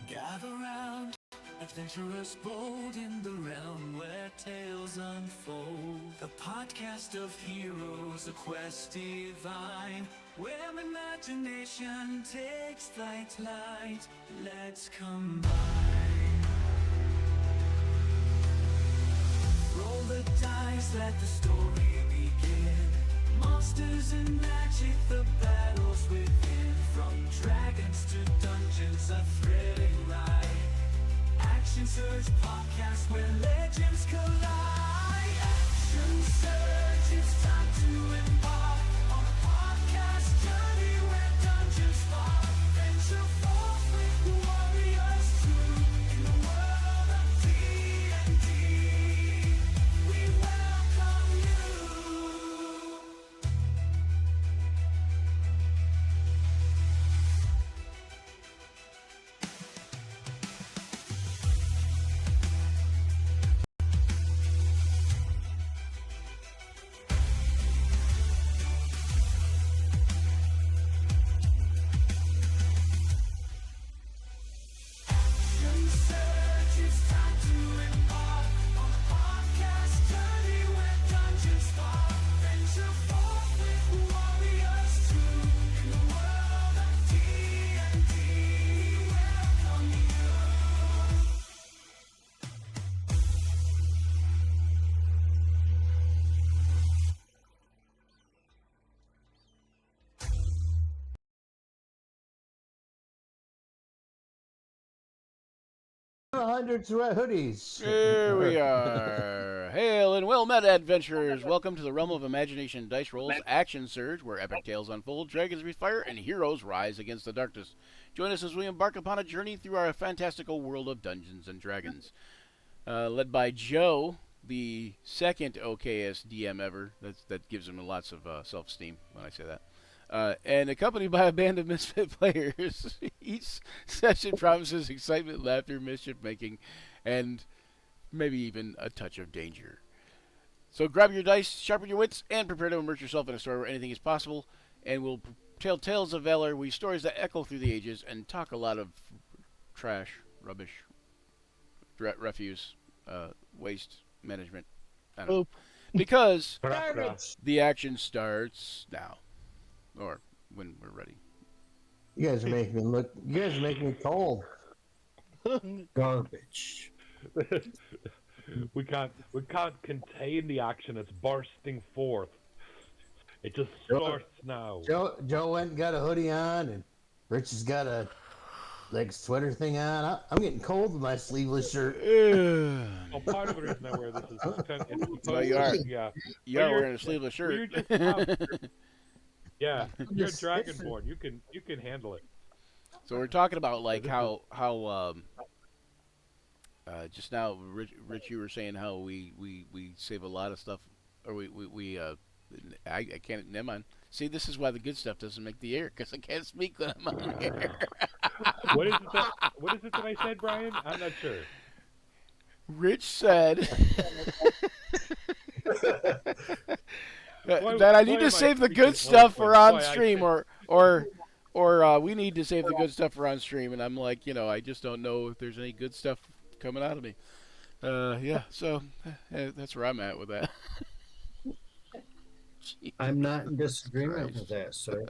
Gather round, adventurers bold in the realm where tales unfold. The podcast of heroes, a quest divine, where imagination takes flight. Let's combine. Roll the dice, let the story begin. Monsters and magic, the battles within. From dragons to dungeons, a thrilling ride. Action Surge podcast where legends collide. Action Surge, it's time to embark on a podcast journey where dungeons spark. Venture forth with warriors true in the world of D&D. We welcome you. Action Surge, it's time to embark on a podcast journey where dungeons spark. Venture forth with warriors true in the world of D&D. We welcome you. Hundreds of hoodies. Here we are. Hail and well met, adventurers. Welcome to the realm of imagination dice rolls action surge, where epic tales unfold, dragons breathe fire, and heroes rise against the darkness. Join us as we embark upon a journey through our fantastical world of Dungeons and Dragons. Led by Joe, the second OKS DM ever. That gives him lots of self-esteem when I say that. And accompanied by a band of misfit players. Each session promises excitement, laughter, mischief-making, and maybe even a touch of danger. So grab your dice, sharpen your wits, and prepare to immerse yourself in a story where anything is possible. And we'll tell tales of valor, weave stories that echo through the ages, and talk a lot of trash, rubbish, refuse, waste management. I don't know. Because the action starts now. Or when we're ready. You guys are making me look. You guys are making me cold. Garbage. we can't contain the action. It's bursting forth. It just starts now. Joe went and got a hoodie on, and Rich has got a sweater thing on. I'm getting cold with my sleeveless shirt. Well, part of the reason I wear this is Well, you are. Yeah, You are wearing a sleeveless shirt. Yeah, you're Dragonborn. You can handle it. So we're talking about like how just now, Rich, you were saying how we save a lot of stuff, or I can't. Never mind. See, this is why the good stuff doesn't make the air, because I can't speak when I'm on air. What is it that I said, Brian? I'm not sure. Rich said that I need to save the good stuff for on stream, or we need to save the good stuff for on stream, and I'm like, I just don't know if there's any good stuff coming out of me. Yeah, so that's where I'm at with that. I'm not in disagreement with that, sir.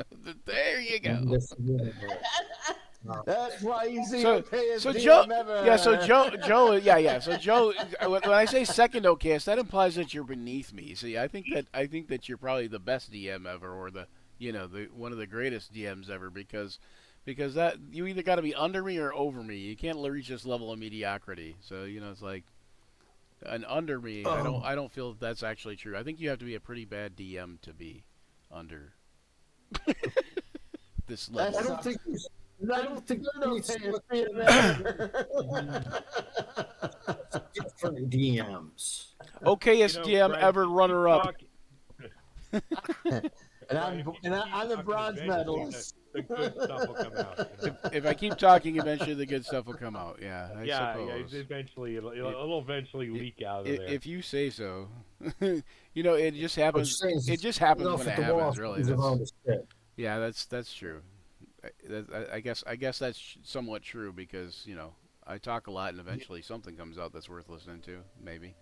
There you I'm go. disagreeing with that. That's why you see So Joe, So Joe, when I say second OKS, that implies that you're beneath me. See, I think that you're probably the best DM ever, or the one of the greatest DMs ever, because that you either got to be under me or over me. You can't reach this level of mediocrity. So it's like an under me. I don't feel that's actually true. I think you have to be a pretty bad DM to be under this level. I don't think different DMs. OKS DM Brian, ever runner up. And I'm the bronze medalist. The good stuff will come out. If I keep talking, eventually the good stuff will come out. Yeah, I Yeah, suppose. eventually it'll eventually leak out of there. If you say so. It just happens. It just happens when it happens. Really. Yeah, that's true. I guess that's somewhat true because I talk a lot and eventually something comes out that's worth listening to. Maybe.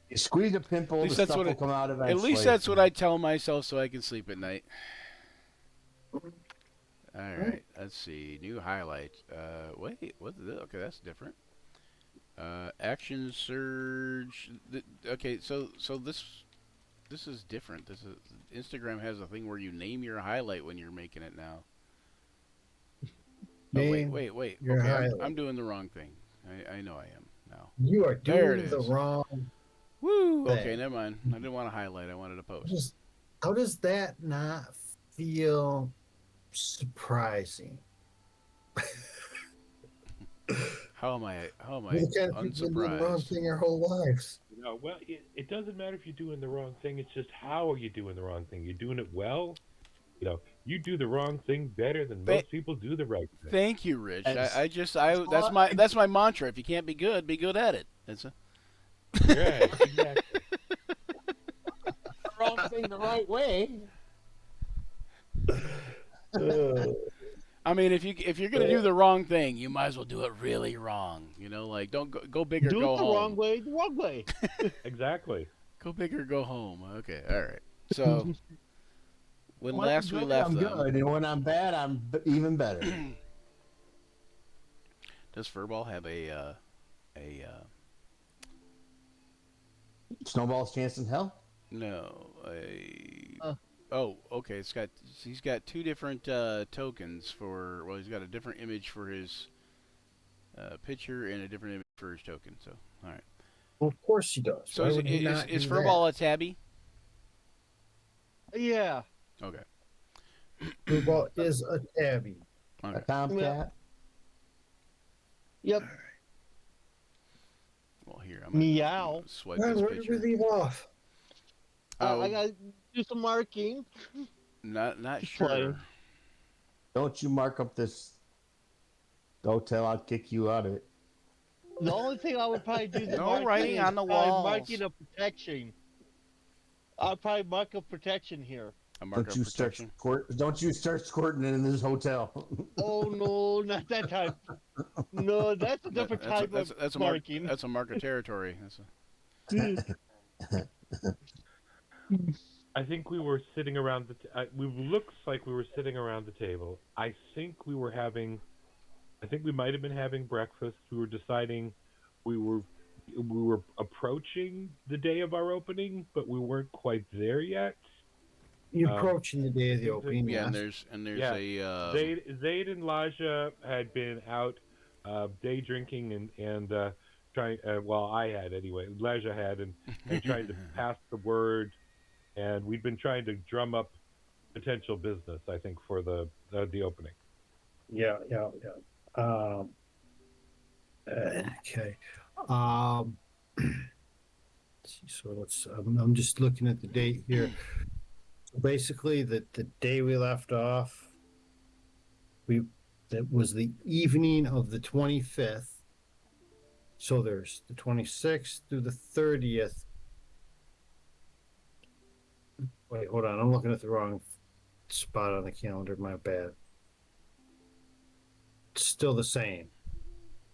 You squeeze a pimple, the stuff will come out At least eventually. that's what I tell myself so I can sleep at night. All right, let's see. New highlight. Wait, what? Okay, that's different. Action surge. Okay, so this is different. This is Instagram has a thing where you name your highlight when you're making it now. Oh, Name wait. your Okay, highlight. I'm doing the wrong thing. I know I am now. You are There it doing the is. wrong Woo! thing. Okay, never mind. I didn't want to highlight. I wanted to post. How does that not feel surprising? How am I We're the kind of people that do the wrong unsurprised? thing our whole lives. Well, it doesn't matter if you're doing the wrong thing. It's just how are you doing the wrong thing? You're doing it well. You do the wrong thing better than most people do the right thing. Thank you, Rich. That's- That's my mantra. If you can't be good at it. That's a. Right, exactly. Wrong thing the right way. I mean, if you're gonna do the wrong thing, you might as well do it really wrong. Like don't go big or Do go it the home. wrong way, the wrong way. Exactly. Go big or go home. Okay, all right. So when When last I'm we good, left I'm them, good, and when I'm bad, even better. does Furball have a Snowball's chance in hell. no a Uh. oh okay he's got two different tokens for he's got a different image for his picture and a different image for his token. So all right. Well, of course he does. So Why would he not is do Furball a tabby? Yeah. Okay. that? Football is a tabby. A Okay. tomcat. Yep. Well, here I'm Meow. gonna swipe Where this did we picture. leave off? Oh, I gotta do some marking. not Just sure. playing. Don't you mark up this hotel? I'll kick you out of it. The only thing I would probably do the No marking writing is on the probably walls. marking a protection. I'll probably mark a protection here. A marker Don't of you start protection. Don't you start squirting in this hotel. Oh no, not that type. No, that's a different type of That's a marking. That's a mark of territory. I think we were sitting around we looks like we were sitting around the table. I think we might have been having breakfast. We were deciding we were approaching the day of our opening, but we weren't quite there yet. You're approaching the day of the Yeah, opening. Yeah, Yes. and there's Yeah. a Zayd and Laja had been out day drinking and trying. Well, I had anyway. Laja had and trying to pass the word, and we'd been trying to drum up potential business. I think for the opening. Yeah. Okay. Let's see, so I'm just looking at the date here. So basically, the day we left off, that was the evening of the 25th. So there's the 26th through the 30th. Wait, hold on. I'm looking at the wrong spot on the calendar. My bad. It's still the same.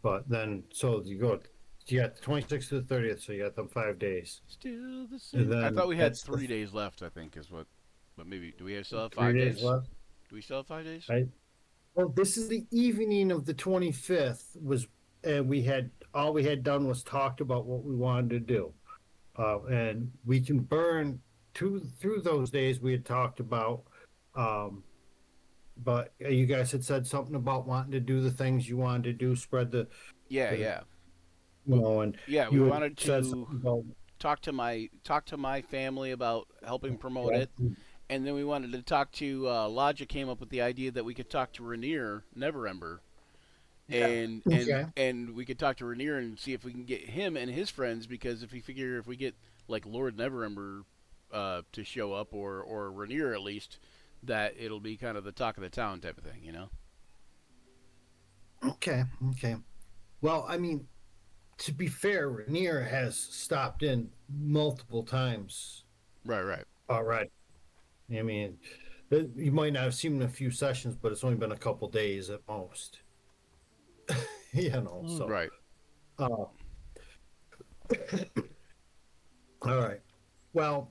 But then, so you got the 26th to the 30th, so you got them 5 days. still the And same. I then thought we had that's 3 days left. I think is what. But maybe do we still have 3 5 days days? left. Do we still have 5 days? Well, this is the evening of the 25th. We had done was talked about what we wanted to do, and we can burn through those days we had talked about. But you guys had said something about wanting to do the things you wanted to do, spread the Yeah. and Yeah, we you had wanted said to something about talk to my family about helping promote it, and then we wanted to talk to Logic came up with the idea that we could talk to Rainier Neverember, and Okay. and we could talk to Rainier and see if we can get him and his friends, because if we get like Lord Neverember to show up or Rainier at least, that it'll be kind of the talk of the town type of thing, you know. Okay. Well, I mean, to be fair, Rainier has stopped in multiple times Right. already. I mean, You might not have seen him in a few sessions, but it's only been a couple days at most. So. Right. Uh, all right. Well,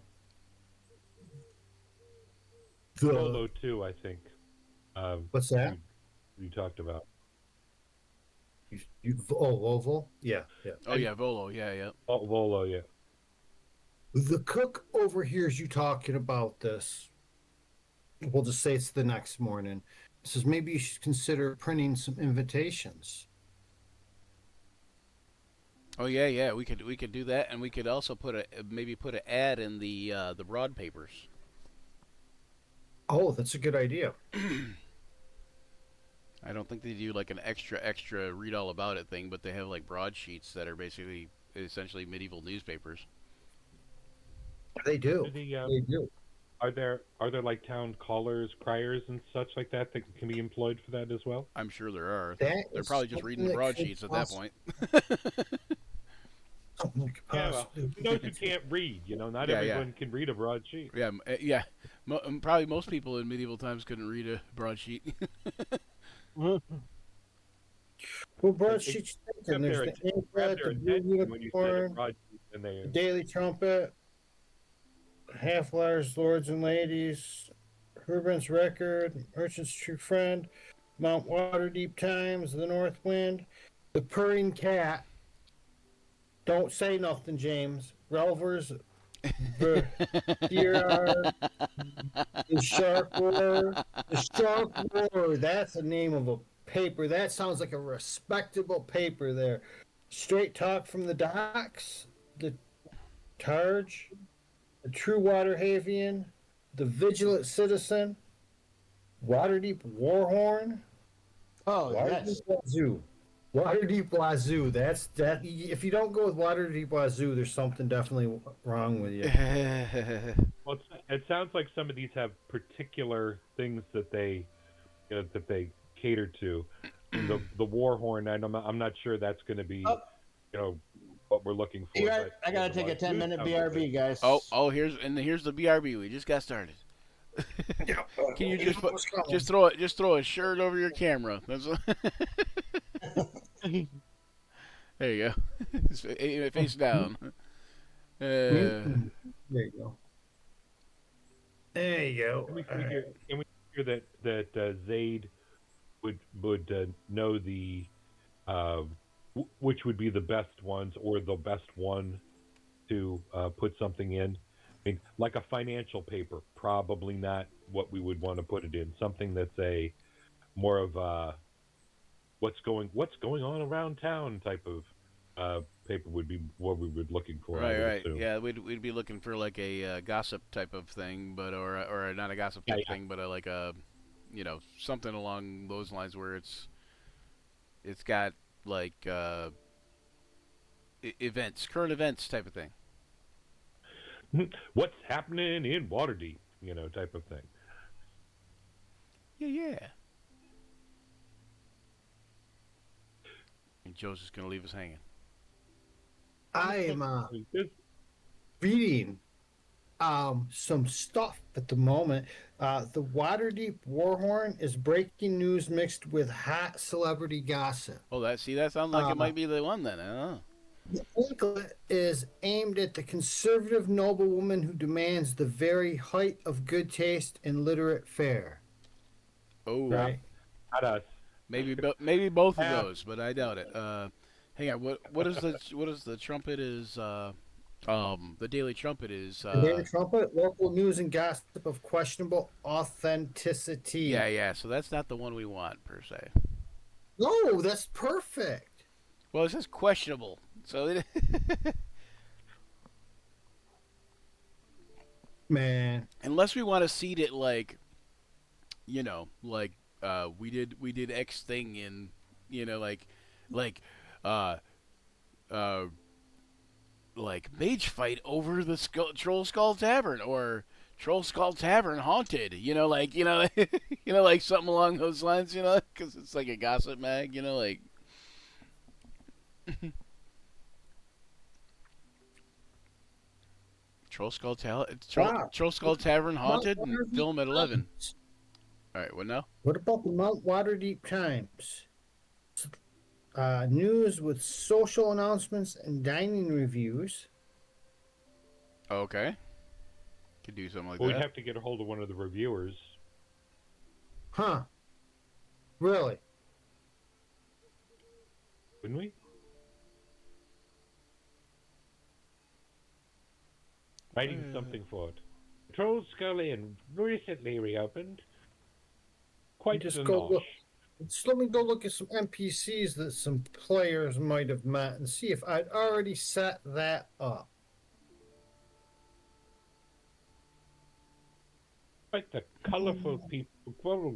Volo too, I think. What's that? You talked about. Oval? Yeah. Oh yeah, Volo. Yeah. Oh, Volo, yeah. The cook overhears you talking about this. We'll just say it's the next morning. Says maybe you should consider printing some invitations. Oh yeah. We could do that, and we could also put an ad in the broad papers. Oh, that's a good idea. I don't think they do like an extra read all about it thing, but they have like broadsheets that are basically essentially medieval newspapers. They do. They do. Are there like town callers, criers, and such like that can be employed for that as well? I'm sure there are. That They're is probably just reading the something that could broadsheets at that point. Something that could Yeah, well, possibly- those who can't read, not Yeah, everyone can read a broadsheet. Yeah. Probably most people in medieval times couldn't read a broadsheet. Well, broadsheets. Grab There's their the grab Inklet, their the Blue attention when you said a Unicorn, broadsheet, and the they Daily Trumpet, Half-Lives, Lords and Ladies, Herbert's Record, Merchant's True Friend, Mount Waterdeep Times, The North Wind, The Purring Cat. Don't say nothing, James. Relvers, the Shark Roar. The Shark Roar. That's the name of a paper. That sounds like a respectable paper there. Straight Talk from the Docks, the Targe, the True Waterhavian, the Vigilant Citizen, Waterdeep Warhorn, Oh, yes. Waterdeep Wazoo. Waterdeep Wazoo. That's that. If you don't go with Waterdeep Wazoo, there's something definitely wrong with you. well, it sounds like some of these have particular things that they cater to. The war horn. I'm not sure that's going to be what we're looking for. I gotta take a 10-minute BRB, guys. Oh, here's the BRB. We just got started. Can you just throw a shirt over your camera? That's there you go. Face down. There you go. There you go. Can we figure that Zaid would know the which would be the best ones or the best one to put something in? I mean, like a financial paper, probably not what we would want to put it in. Something that's a more of a what's going on around town type of paper would be what we would looking for. Right. Yeah, we'd be looking for like a gossip type of thing, but or not a gossip type thing, but like a something along those lines where it's got like current events type of thing. What's happening in Waterdeep, type of thing. Yeah. And Joe's just gonna leave us hanging. I am reading some stuff at the moment. The Waterdeep Warhorn is breaking news mixed with hot celebrity gossip. Oh, that sounds like it might be the one then. I don't know. The Inklet is aimed at the conservative noblewoman who demands the very height of good taste and literate fare. Oh, Right? Not us. maybe both of those, but I doubt it. Hang on, what is the trumpet is? The Daily Trumpet is. The Daily Trumpet, local news and gossip of questionable authenticity. Yeah. So that's not the one we want per se. No, that's perfect. Well, it says questionable, so Man. unless we want to seed it like, we did X thing in, like mage fight over the Troll Skull Tavern or Troll Skull Tavern haunted, like something along those lines, because it's like a gossip mag, like. Troll Skull Wow. Troll Skull Tavern haunted Mount and Waterdeep film at 11. Times. All right, what now? What about the Mount Waterdeep Times? News with social announcements and dining reviews. Okay. Could do something like Well, we'd that. have to get a hold of one of the reviewers. Huh. Really? Wouldn't we? Writing something for it. Troll Skull Inn recently reopened. Quite Just the go nosh. look. Just let me go look at some NPCs that some players might have met and see if I'd already set that up. Quite the colourful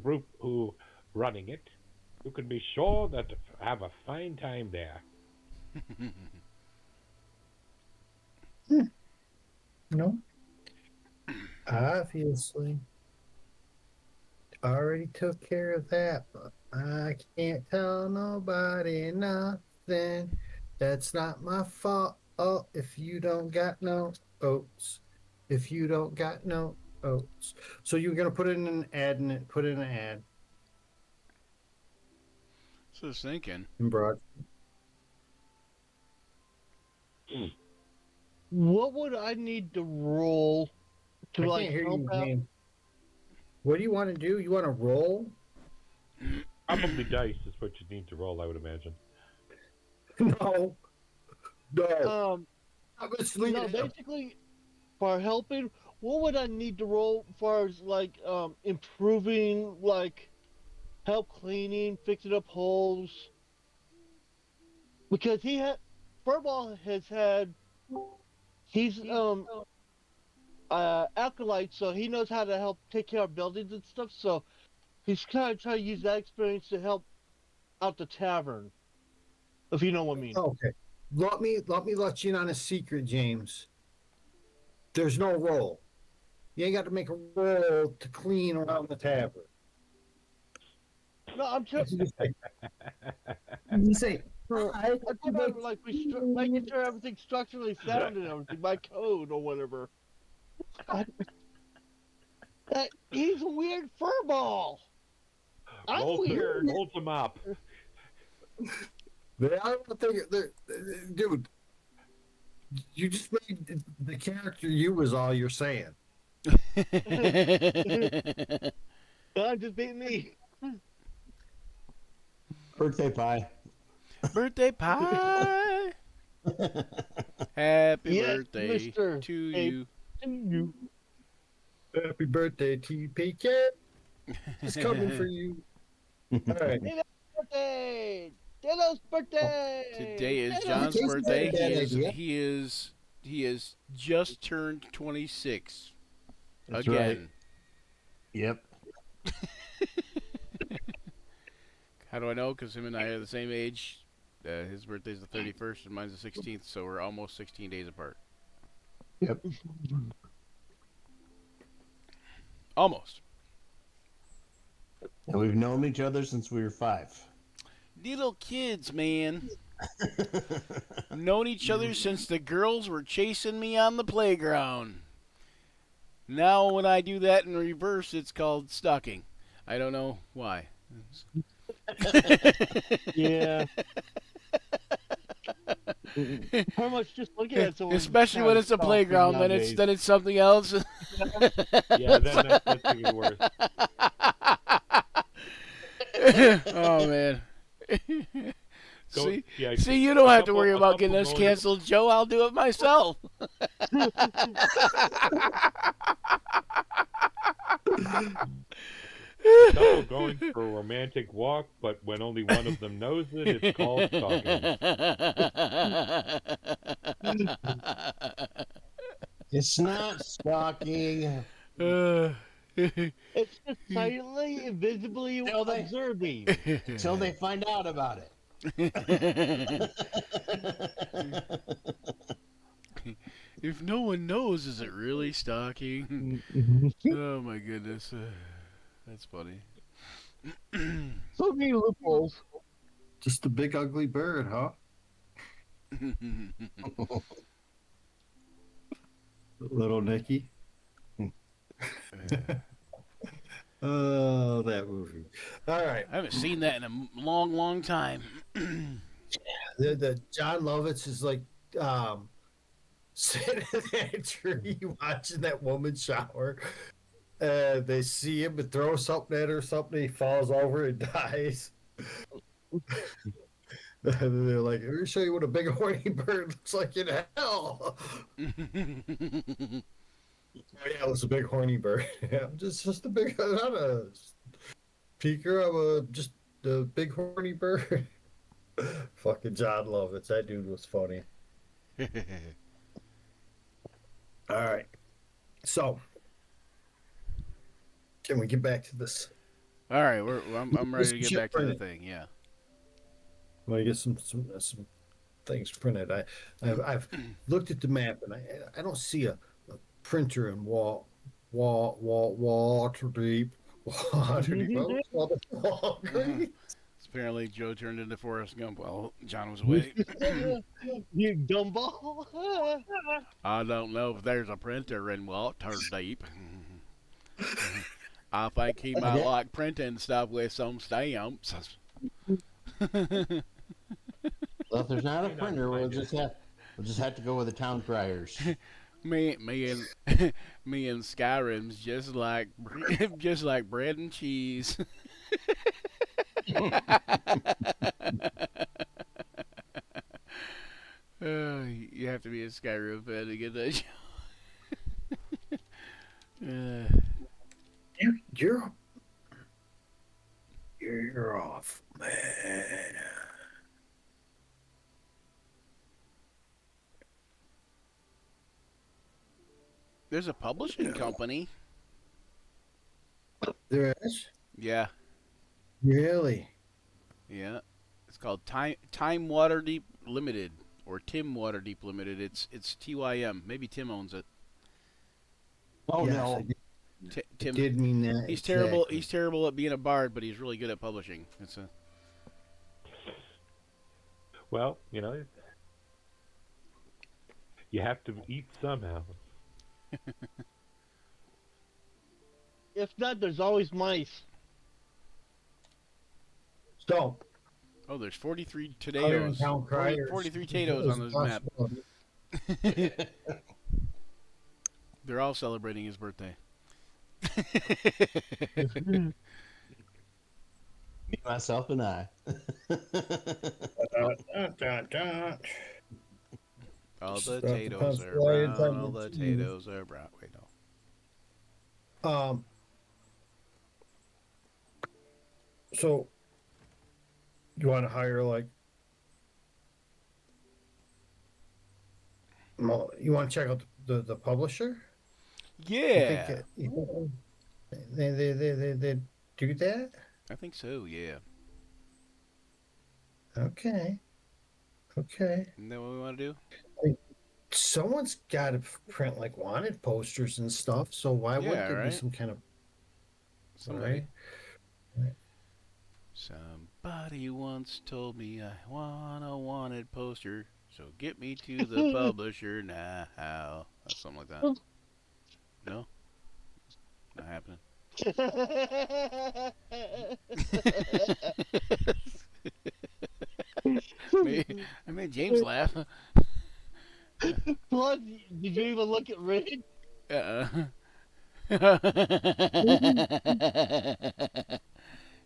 group who running it. You can be sure that have a fine time there. No. Obviously. Already took care of that, but I can't tell nobody nothing. That's not my fault. Oh, if you don't got no oats. If you don't got no oats. So you're gonna put in an ad and put in an ad So I was thinking. in broad. What would I need to roll to I like can't hear help you, out? James. What do you want to do? You want to roll? Probably dice is what you need to roll, I would imagine. No. No. Let's leave No, it at- basically, for helping, what would I need to roll as far as like improving, like help cleaning, fixing up holes? Because Furball has had, he's acolyte, so he knows how to help take care of buildings and stuff. So he's kind of trying to use that experience to help out the tavern, if you know what I mean. Okay. Let me let you in on a secret, James. There's no roll. You ain't got to make a roll to clean around the tavern. No, I'm just You say, I'm talking about like making sure everything's structurally sound and everything by code or whatever. He's a weird furball. I'm weird. Roll some up. I don't think, dude. You just made the character you was all you're saying. I'm just being me. Birthday pie. Birthday pie. Happy Yes, birthday Mr. to Hey. you. Happy birthday, TPK. It's coming for you. All right. Ditto's birthday. Ditto's birthday. Today is Ditto's John's Tastes birthday. like a bad idea. He is just turned 26 That's again. right. Yep. How do I know? Because him and I are the same age. His birthday's the 31st and mine's the 16th, so we're almost 16 days apart. Yep. Almost. And we've known each other since we were 5. Little kids, man. Known each other since the girls were chasing me on the playground. Now when I do that in reverse, it's called stalking. I don't know why. Yeah. Pretty much just looking at someone. Especially when it's a playground, then it's something else. Yeah, then that's even worse. Oh man. Go- yeah, See, you don't have to couple- worry a about couple getting us going- canceled, Joe. I'll do it myself. Couple going for a romantic walk, but when only one of them knows it, it's called stalking. It's not stalking. It's just silently, invisibly Tell they- observing. Until they find out about it. If no one knows, is it really stalking? Oh my goodness, that's funny. So many loopholes. Just a big ugly bird, huh? Little Nicky. Oh, that movie. All right. I haven't seen that in a long, long time. The John Lovitz is like sitting in that tree watching that woman shower. They see him and throw something at her, something. He falls over and dies. And they're like, "Let me show you what a big horny bird looks like in hell." Oh, yeah, it was a big horny bird. Yeah, I'm just a big, not a peaker. I'm just a big horny bird. Fucking John Lovitz. That dude was funny. All right. So, can we get back to this? All right, I'm ready to get Shit back to the printed. thing. Yeah. I want to get some things printed. I've looked at the map and I don't see a printer in Waterdeep. Waterdeep. Walgreens. Apparently, Joe turned into Forrest Gump while John was away. You gumball. I don't know if there's a printer in Waterdeep. I think he might like printing stuff with some stamps. Well, if there's not a printer, we'll just have to go with the town criers. me and me and Skyrim's just like just like bread and cheese. You have to be a Skyrim fan to get that show. You're you're off, man. There's a publishing company. There is Yeah, really. yeah. It's called Time Waterdeep Limited or Tim Waterdeep Limited. It's TYM. Maybe Tim owns it. Oh Yes, no. I Tim. did mean that. He's terrible. exactly. He's terrible at being a bard, but he's really good at publishing. It's a Well, you have to eat somehow. If not, there's always mice. So, oh, there's 43 other than potatoes. town criers, 43 potatoes on this map. They're all celebrating his birthday. Me, myself, and I. All the Stop the potatoes are Pennsylvania brown. All time the to cheese. potatoes are brown. Wait, no. So you want to hire you want to check out the publisher? Yeah, You think they do that? I think so. Yeah. Okay. Isn't that what we want to do? Someone's got to print wanted posters and stuff. So why Yeah, wouldn't there be right? some kind of Somebody. right? Somebody once told me I want a wanted poster, so get me to the publisher now. Something like that. No? Not happening. I made James laugh. Plus, did you even look at Rig?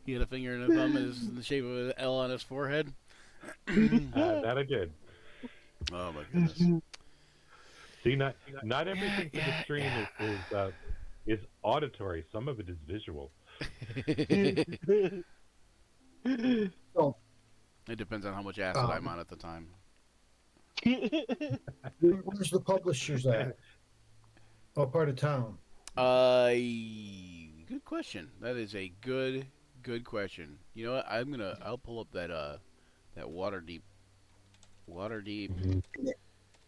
He had a finger and a thumb in the shape of an L on his forehead. That I did. Oh my goodness. See, not everything for the stream is auditory. Some of it is visual. So It depends on how much acid I'm on at the time. where's the publishers at? What part of town? Good question. That is a good question. You know what? I'll pull up that Waterdeep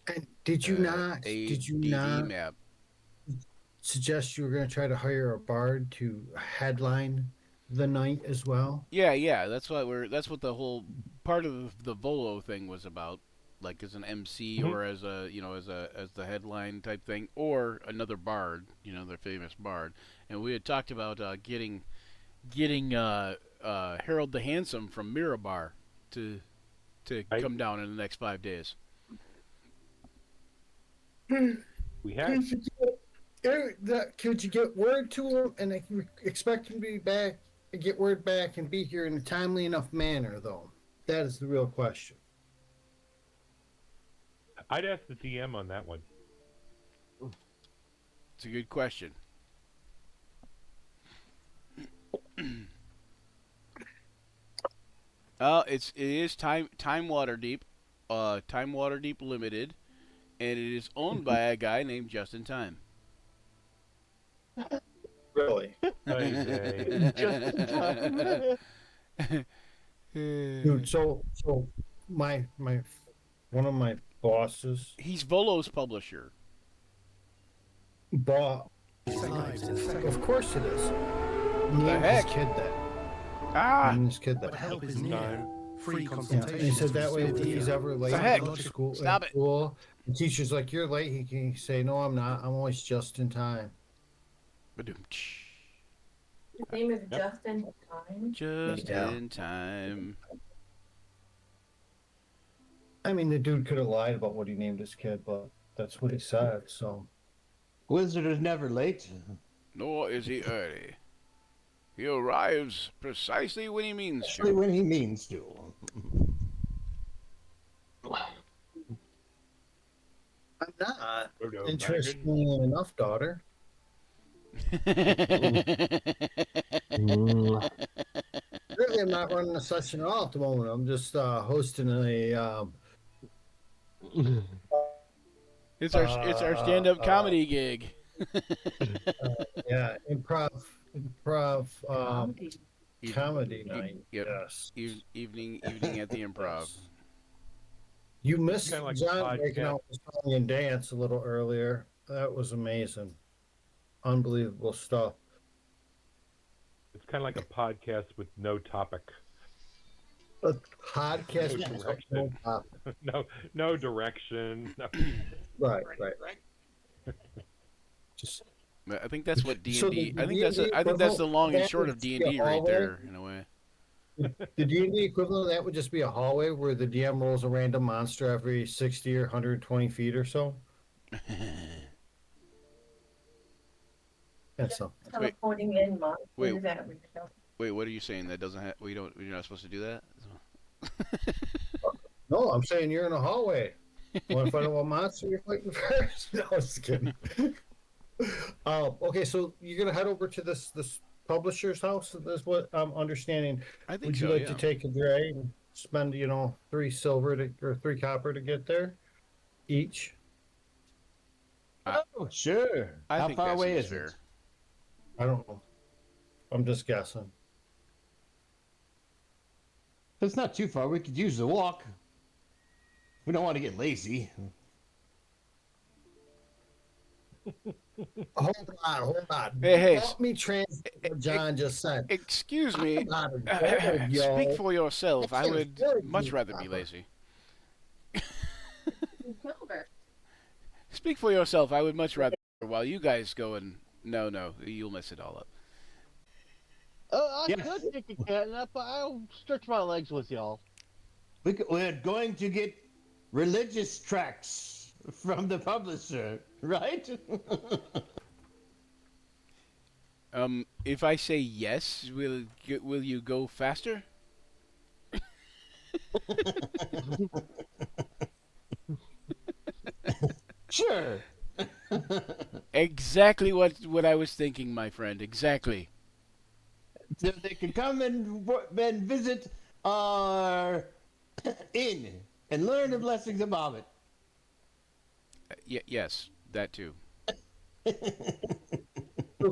And did you not ADD map. suggest you were going to try to hire a bard to headline the night as well? Yeah. That's what the whole part of the Volo thing was about. like as an MC Mhm. or as a as the headline type thing, or another bard, their famous bard. And we had talked about getting Harold the Handsome from Mirabar to Right? come down in the next 5 days. We had. Could you get word to him and expect him to be back and get word back and be here in a timely enough manner, though? That is the real question. I'd ask the DM on that one. It's a good question. It is Time Waterdeep, Time Waterdeep Limited, and it is owned by a guy named Justin Time. Really? Hey, Just in time. Dude, so my one of my bosses He's Volo's publisher. bought. Of course it is. Named heck? his kid that. Ah, Named his kid that. Help is Time. near. Free Yeah, consultation. and he said that way if he's ever late The heck? to school, Stop it. school, the teacher's like, "You're late." He can say, "No, I'm not. I'm always just in time." Ba-dum-tsh. His name is Justin Time. Just Yeah. in time. I mean, the dude could have lied about what he named his kid, but that's what he said. So Wizard is never late. Nor is he early. He arrives precisely when he means Especially to. when he means to. I'm not. Photo Interestingly enough, daughter. Really, I'm not running a session at all at the moment. I'm just hosting a. It's our stand-up comedy gig. Yeah, improv Eve- comedy night. yep. Yes. Evening at the Improv. You missed Kinda like a John breaking podcast. out the song and dance a little earlier. That was amazing. Unbelievable stuff. It's kind of like a podcast with no topic. A podcast. No is direction. no topic. No direction. No. Right. Just I think that's what So D&D. the I think that's D&D I think that's the long and that short of would be D&D a right hallway? there, in a way. the D&D equivalent of that would just be a hallway where the DM rolls a random monster every 60 or 120 feet or so. That's so. Teleporting in monsters Wait. that we don't. Wait, what are you saying? That doesn't have? You're not supposed to do that. No, I'm saying you're in a hallway. Want to find out what monster you're fighting first? No, I was just kidding. Okay, so you're gonna head over to this publisher's house. That's what I'm understanding. I think Would you so. like Yeah. to take a dray and spend 3 silver or 3 copper to get there each? Oh, sure. I How think far that away seems is fair. it? I don't know. I'm just guessing. It's not too far. We could use the walk. We don't want to get lazy. Hold on. Hey, Let me translate what John just said. Excuse me. I'm not a word, yo. Speak for yourself. I can't would afford much you, rather be Papa. lazy. Silver. Speak for yourself. I would much rather. While you guys go and no, you'll mess it all up. I Yes. could take a cat nap, but I'll stretch my legs with y'all. We're going to get religious tracts from the publisher, right? If I say yes, will you go faster? Sure. Exactly what I was thinking, my friend. Exactly. So they can come and visit our inn and learn the blessings about it. Yes, that too. So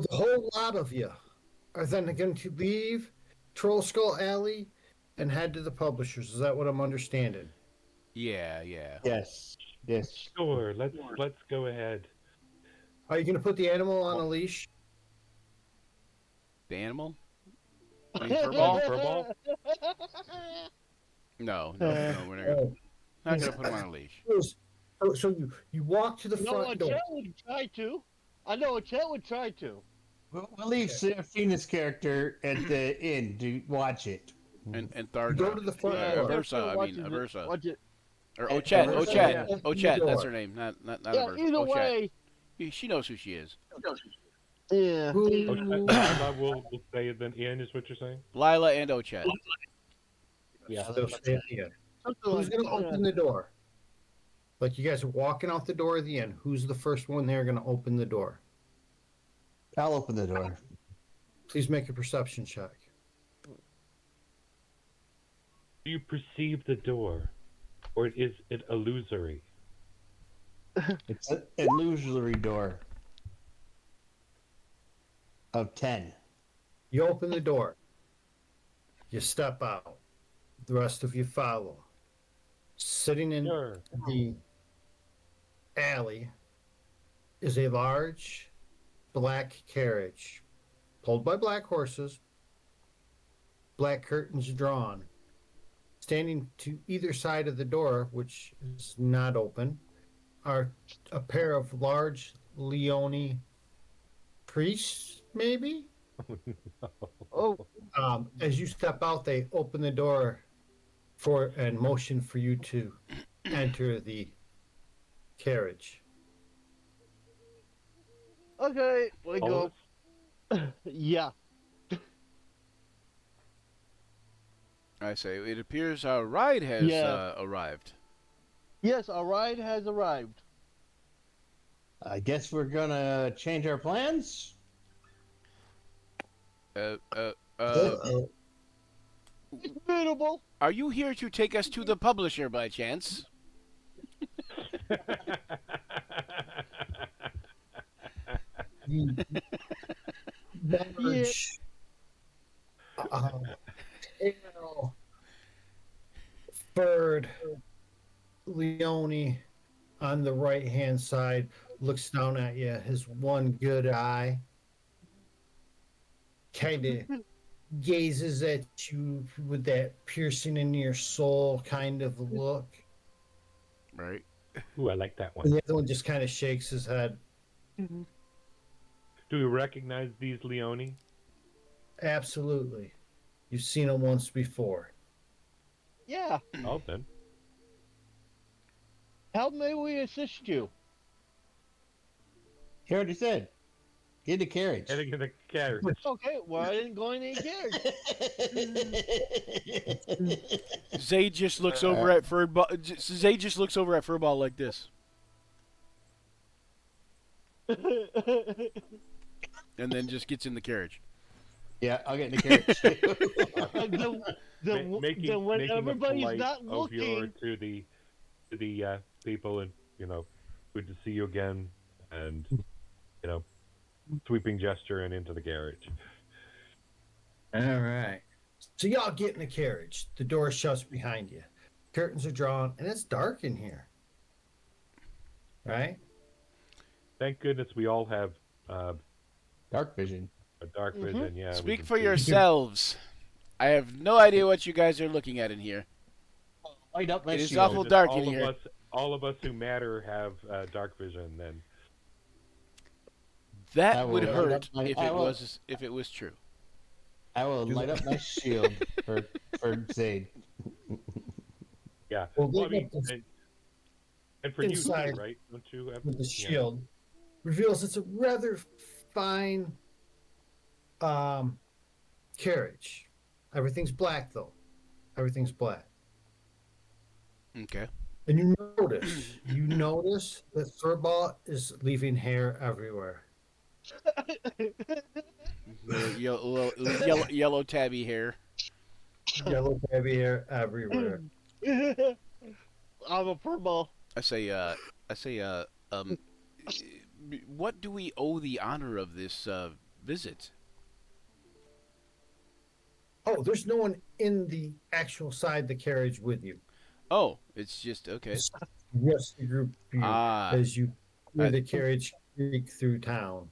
the whole lot of you are then going to leave Troll Skull Alley and head to the publishers. Is that what I'm understanding? Yeah. Yes. Yes. Sure. Let's go ahead. Are you going to put the animal on a leash? The animal? You mean Furball? Furball? No, we're not gonna. Oh, Not gonna put him on a leash. So you walk to the No, front a door. Chet would try to. I know a Chet would try to. We'll leave Seraphina's character at the inn to watch it. And You Tharja. go to the front Yeah, door. Aversa, I watch mean, it, Aversa. watch it. Or Yeah, Ochet, Aversa, Ochet, yeah. Ochet, Door. that's her name, not Yeah, Aversa. either Ochet. way. She knows who she is. Yeah. Who- Lila will stay at the inn, is what you're saying? Lila and Ochet. Yeah. They'll stay at the inn. Something Who's like going to open the door? Like you guys are walking out the door of the inn. Who's the first one there going to open the door? I'll open the door. Please make a perception check. Do you perceive the door, or is it illusory? It's an illusory door of 10. You open the door. You step out. The rest of you follow. Sitting in Sure. the alley is a large black carriage pulled by black horses, black curtains drawn. Standing to either side of the door, which is not open, are a pair of large Leone priests, maybe? Oh, As you step out, they open the door for and motion for you to enter the carriage. okay. We All of go. us? Yeah. I say, it appears our ride has Yeah. arrived. Yes, our ride has arrived. I guess we're gonna change our plans. Uh-oh. It's beatable. Are you here to take us to the publisher by chance? Large, pale, furred Leone on the right hand side looks down at you, his one good eye, kind of gazes at you with that piercing in your soul kind of look. Right. Ooh, I like that And one. the other one just kind of shakes his head. Do we recognize these Leone? Absolutely. You've seen him once before. Yeah. Oh, then. How may we assist you? He already said, get a carriage. Heading in the carriage. Okay, well, I didn't go in any carriage. Zay just looks over at Furball. Zay just looks over at Furball like this, and then just gets in the carriage. Yeah, I'll get in the carriage. Then when everybody's polite not au revoir looking, to the people, and good to see you again, and sweeping gesture and into the carriage. All right. So y'all get in the carriage. The door shuts behind you. Curtains are drawn, and it's dark in here. Right? Thank goodness we all have Dark vision. a dark vision. Yeah. we Speak can for see. yourselves. I have no idea what you guys are looking at in here. Light up my It is shield. awful dark in all here. Of us, all of us who matter have dark vision. Then That I will would light hurt up my- if I it will- was true. I will light up my shield for Zayd. yeah. Well, Well, I they mean, got this and for you inside too, right? Don't you have with the yeah. shield. Reveals it's a rather fine carriage. Everything's black, though. Everything's black. Okay. And you notice that Furball is leaving hair everywhere. Yellow tabby hair. Yellow baby hair everywhere. I'm a purple. I say, what do we owe the honor of this visit? Oh, there's no one in the actual side of the carriage with you. Oh, it's just okay. Yes, the group view Ah, as you hear I- the carriage creak through town.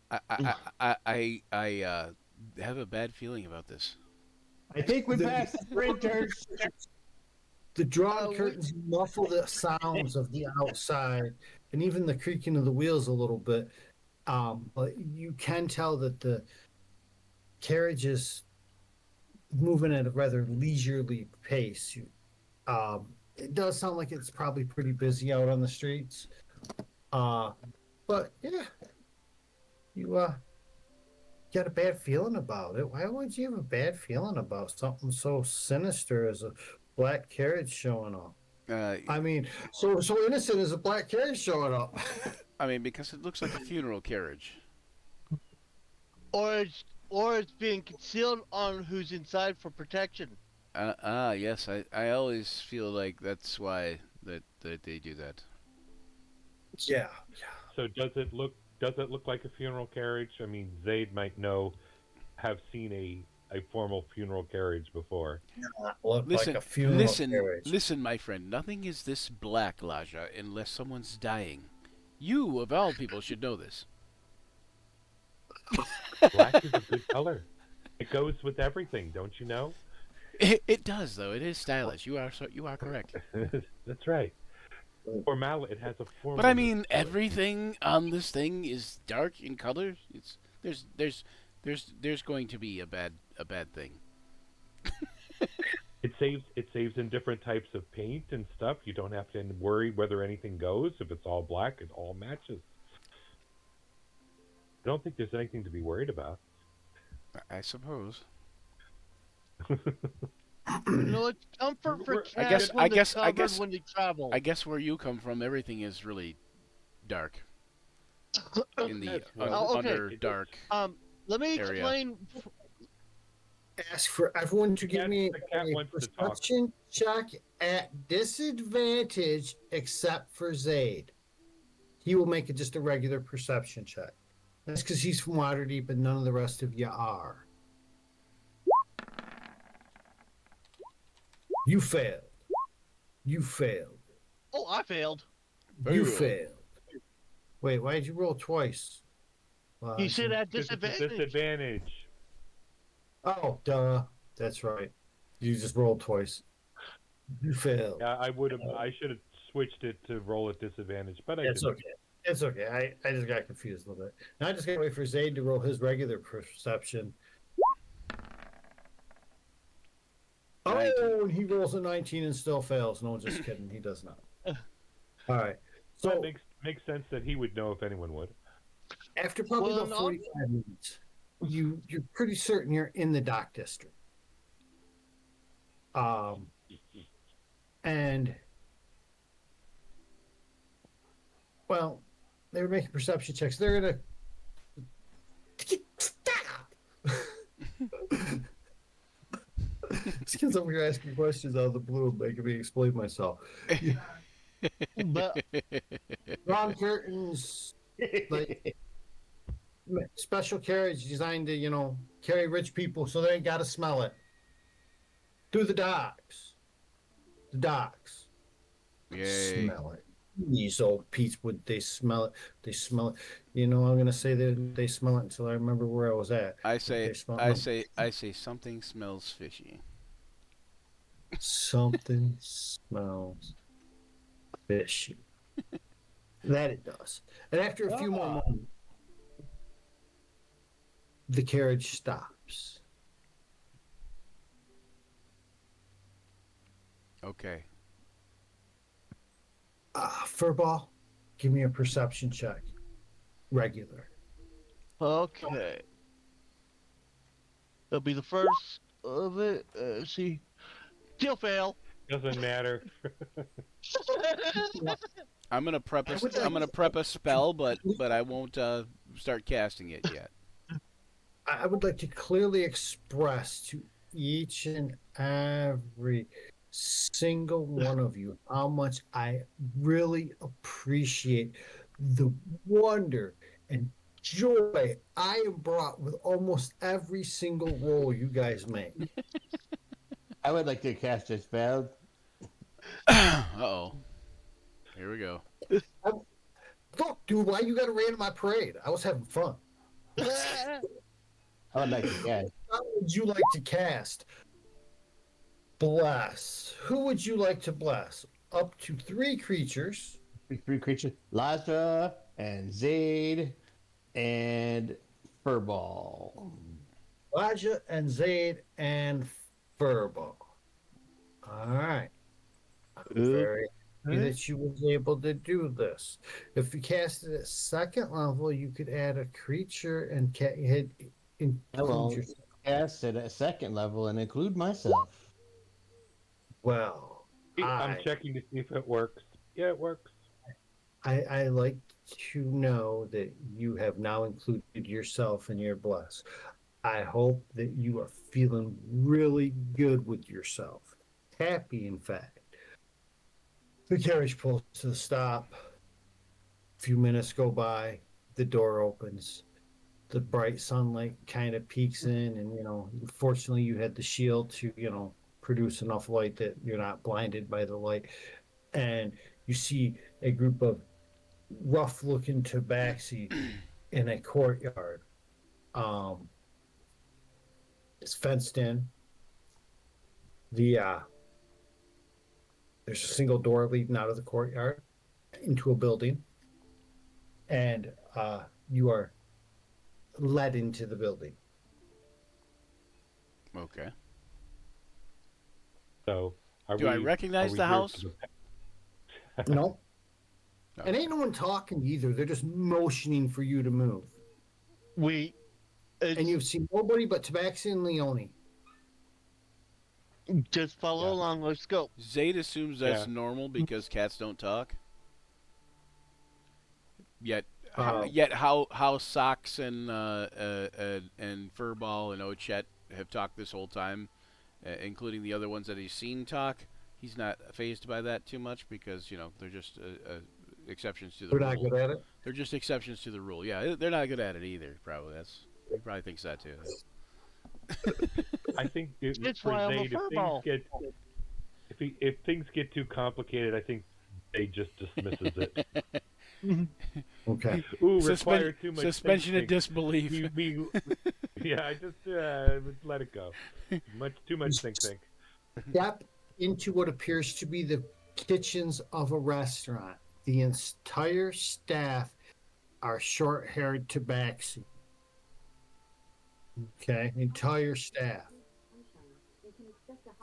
I have a bad feeling about this. I think we passed the sprinters. The drawn we- curtains muffle the sounds of the outside and even the creaking of the wheels a little bit. But you can tell that the carriage is moving at a rather leisurely pace. It does sound like it's probably pretty busy out on the streets. But yeah, you got a bad feeling about it. Why would you have a bad feeling about something so sinister as a black carriage showing up? I mean, so innocent as a black carriage showing up. I mean, because it looks like a funeral carriage. or it's being concealed on who's inside for protection. Yes, I always feel like that's why that they do that. Yeah. So does it look like a funeral carriage? I mean, Zaid might have seen a formal funeral carriage before. Look Listen, like a funeral carriage. listen, my friend. Nothing is this black, Laja, unless someone's dying. You, of all people, should know this. Black is a good color. It goes with everything, don't you know? It does, though. It is stylish. You are correct. That's right. It has a formal. But I mean, everything on this thing is dark in color. There's going to be a bad thing. It saves in different types of paint and stuff. You don't have to worry whether anything goes. If it's all black, it all matches. I don't think there's anything to be worried about. I suppose. It's comfort for I guess- cats I guess- when they travel. I guess where you come from, everything is really dark. In the Oh, okay. underdark. Let me area. explain. Ask for everyone to give me The cat a wants to talk. perception check at disadvantage except for Zaid. He will make it just a regular perception check. That's because he's from Waterdeep and none of the rest of you are. You failed. You failed. Oh, I failed. You Failed. failed. Wait, why did you roll twice? He said at It's a disadvantage. disadvantage. Oh, duh. That's right. You just rolled twice. You failed. Yeah, I should have switched it to roll at disadvantage, but I It's didn't. okay. It's okay. I just got confused a little bit. Now I just gotta wait for Zayd to roll his regular perception. Oh, 19. and he rolls a 19 and still fails. No, just kidding. He does not. All right. So So it makes sense that he would know if anyone would. after probably Well, about no. 45 minutes, you're pretty certain you're in the dock district. And well, they were making perception checks. They're gonna stop. It's because I'm here asking questions out of the blue and making me explain myself. But Drawn curtains, like special carriage designed to, carry rich people so they ain't got to smell it. Through the docks. The docks. Yay. Smell it. These old Pete's would they smell it? They smell it. I'm gonna say that they smell it until I remember where I was at. I say They smell I say something smells fishy. Something smells fishy. That it does. And after a few more moments, the carriage stops. Okay. Furball, give me a perception check. Regular. okay, that'll be the first of it. See, still fail. Doesn't matter. I'm gonna prep I would like- I'm gonna prep a spell, but I won't start casting it yet. I would like to clearly express to each and every single one of you how much I really appreciate the wonder and joy I am brought with almost every single roll you guys make. I would like to cast a spell. Uh-oh. Here we go. Look, dude, why you got to rain on my parade? I was having fun. I would like to cast. How would you like to cast Bless. Who would you like to bless? Up to 3 creatures. Three creatures: Lasra and Zaid and Furball. Elijah and Zaid and Furbo. All right. I'm very happy that you was able to do this. If you cast it at 2nd level, you could add a creature and include Hello. yourself. Cast it at 2nd level and include myself. Well, I'm checking to see if it works. Yeah, it works. I like to know that you have now included yourself in your bless. I hope that you are feeling really good with yourself. Happy, in fact. The carriage pulls to the stop. A few minutes go by. The door opens. The bright sunlight kind of peeks in, and fortunately, you had the shield to produce enough light that you're not blinded by the light. And you see a group of rough-looking tabaxi in a courtyard. It's fenced in. There's a single door leading out of the courtyard into a building, and you are led into the building. Okay. So, Do I recognize the house? No, No. and ain't no one talking either. They're just motioning for you to move. And you've seen nobody but Tabaxi and Leone. Just follow along. Let's go. Zayd assumes that's normal because cats don't talk. Yet how Socks and Furball and Ochette have talked this whole time, including the other ones that he's seen talk. He's not fazed by that too much because they're just exceptions to the rule. They're not good at it. They're just exceptions to the rule. Yeah, they're not good at it either. Probably he probably thinks that too. I think It's for why I'm a Zayd, if things get too complicated, I think Zayd just dismisses it. Okay. Ooh, require too much suspension of thinking. disbelief. Yeah, I just let it go. Too much think. Step into what appears to be the kitchens of a restaurant. The entire staff are short-haired tabaxi. Okay, entire staff.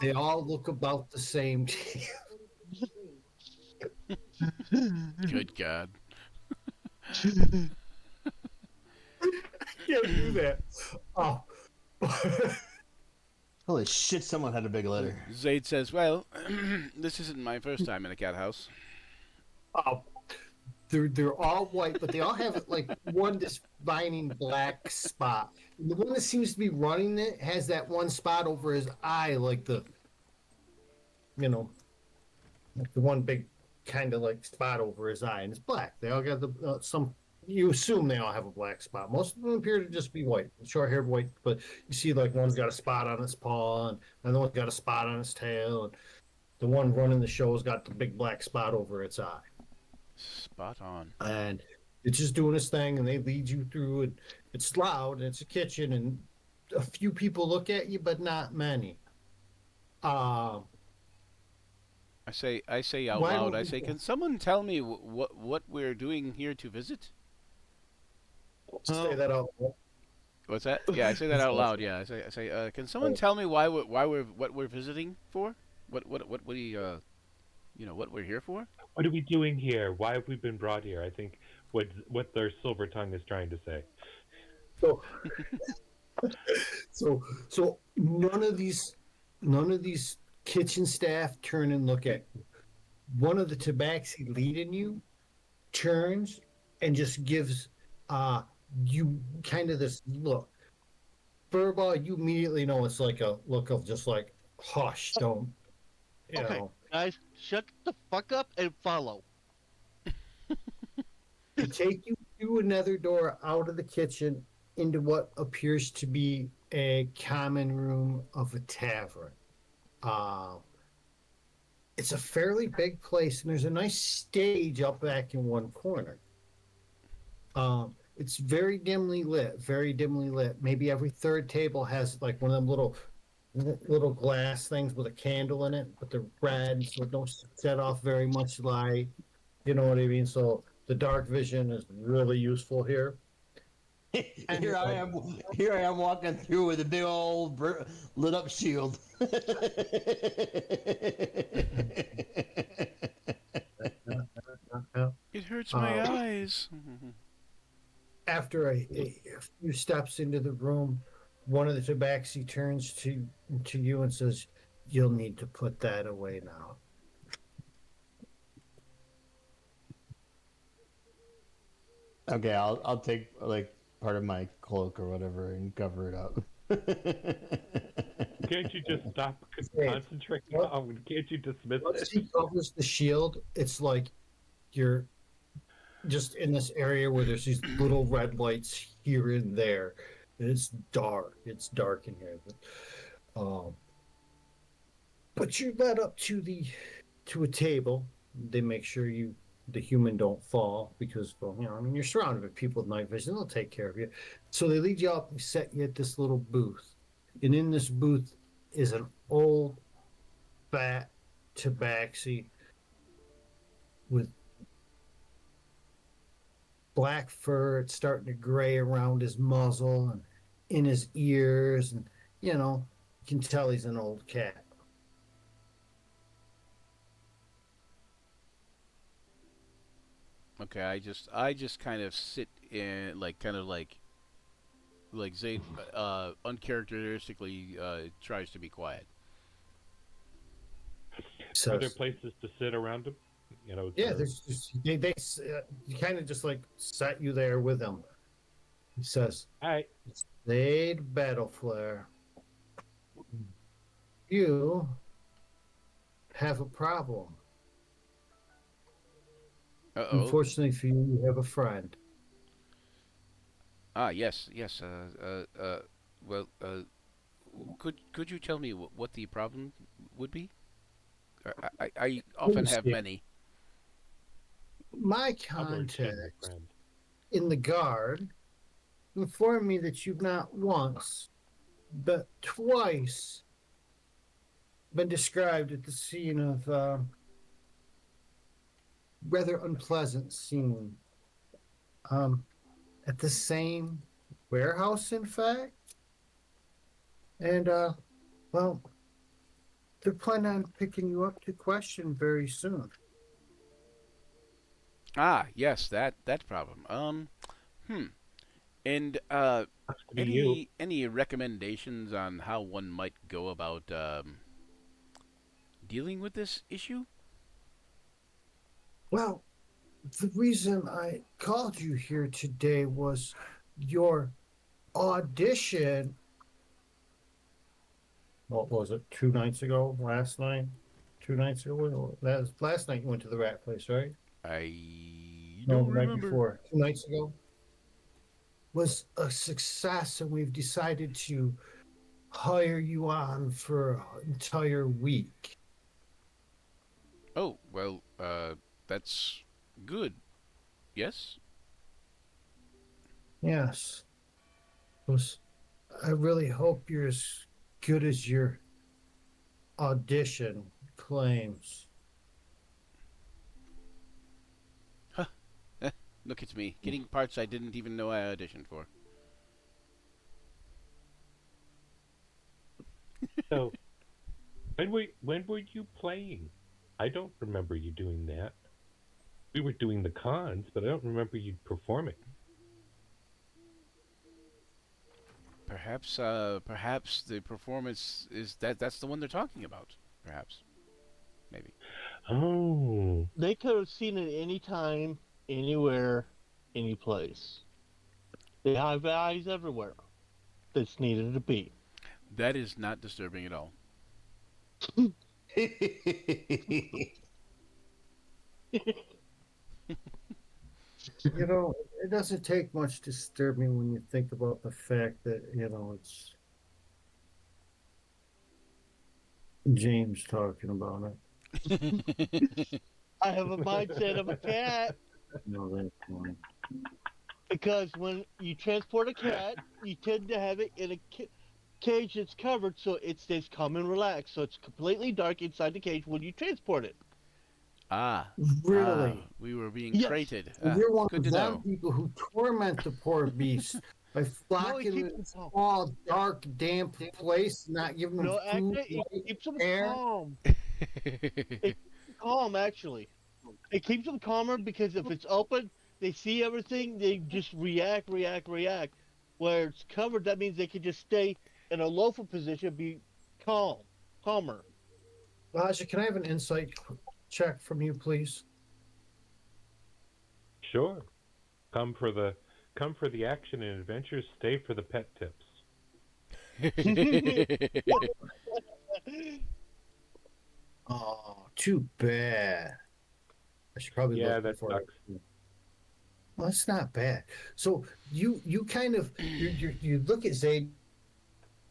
They all look about the same to you. Good God. Can't do that. Oh. Holy shit, someone had a big letter. Zayd says, well, this isn't my first time in a cat house. Oh. They're all white, but they all have like one defining black spot. The one that seems to be running it has that one spot over his eye, like the one big kind of like spot over his eye, and it's black. They all got you assume they all have a black spot. Most of them appear to just be white, short-haired white, but you see like one's got a spot on its paw, and another one's got a spot on its tail, and the one running the show's got the big black spot over its eye. Spot on. And it's just doing its thing, and they lead you through it. It's loud, and it's a kitchen, and a few people look at you, but not many. I say out loud. I say, can someone tell me what we're doing here to visit? Say that out loud. What's that? Yeah, I say that out loud. Yeah, I say, can someone tell me what we're visiting for? What we're here for? What are we doing here? Why have we been brought here? I think what their silver tongue is trying to say. So none of these kitchen staff turn and look at you. One of the tabaxi leading you turns and just gives you kind of this look. Furball, you immediately know it's like a look of just like, hush, don't, you know. Guys, shut the fuck up and follow. They take you through another door out of the kitchen into what appears to be a common room of a tavern. It's a fairly big place, and there's a nice stage up back in one corner. It's very dimly lit. Maybe every third table has like one of them little little glass things with a candle in it, but they're red, so it don't set off very much light. You know what I mean? So the dark vision is really useful here. And Here I am. Here I am walking through with a big old lit up shield. It hurts my Um, eyes. After a few steps into the room, one of the tabaxi turns to you and says, "You'll need to put that away now." Okay, I'll take like part of my cloak or whatever and cover it up. Can't you just stop Hey, concentrating what- on? Can't you dismiss Once it? he covers the shield, it's like you're just in this area where there's these little red lights here and there. And it's dark. It's dark in here. But you're led up to a table. They make sure the human don't fall because, well, I mean, you're surrounded by people with night vision. They'll take care of you. So they lead you up and set you at this little booth. And in this booth is an old, fat tabaxi with black fur. It's starting to gray around his muzzle and in his ears. And, you can tell he's an old cat. Okay, I just kind of sit in like Zane uncharacteristically tries to be quiet. So, Are there places to sit around him? yeah, there's just, they kind of just like sat you there with him. He says, I Slade Battleflare, you have a problem. Uh-oh. Unfortunately for you, you have a friend. Ah, yes. Well, could you tell me what the problem would be? I often have Understand. many. My I'll understand, my contact friend. in the guard informed me that you've not once, but twice been described at the scene of rather unpleasant scene. At the same warehouse, in fact. And well, they're planning on picking you up to question very soon. Ah, yes, that problem. And To be you. any recommendations on how one might go about dealing with this issue? Well, the reason I called you here today was your audition. What was it? 2 nights ago? Last night? 2 nights ago? Last night you went to the rat place, right? I No, don't the night remember. before. 2 nights ago was a success, and we've decided to hire you on for an entire week. Oh, well, that's good. Yes? Yes. I really hope you're as good as your audition claims. Look at me, getting parts I didn't even know I auditioned for. So, when were you playing? I don't remember you doing that. We were doing the cons, but I don't remember you performing. Perhaps the performance is that's the one they're talking about. Perhaps. Maybe. Oh, They could have seen it anytime, anywhere, any place. They have eyes everywhere. That's needed to be. That is not disturbing at all. It doesn't take much to disturb me when you think about the fact that, it's James talking about it. I have a mindset of a cat No, that's fine. because when you transport a cat, you tend to have it in cage that's covered so it stays calm and relaxed. So it's completely dark inside the cage when you transport it. Really? We were being Yes. crated. You're one Good of to them know. people who torment the poor beast by No, it flocking in keeps a them calm. small, dark, damp place, not giving them No, food, actually, it light, keeps them air. calm. It keeps them calm, actually. It keeps them calmer because if it's open, they see everything, they just react. Where it's covered, that means they can just stay in a loafer position, be calmer. Raja, can I have an insight check from you, please? Sure. Come for the action and adventures. Stay for the pet tips. Oh, too bad. I should probably Yeah, look that before. sucks. Well, that's not bad. So you kind of you look at Zayd,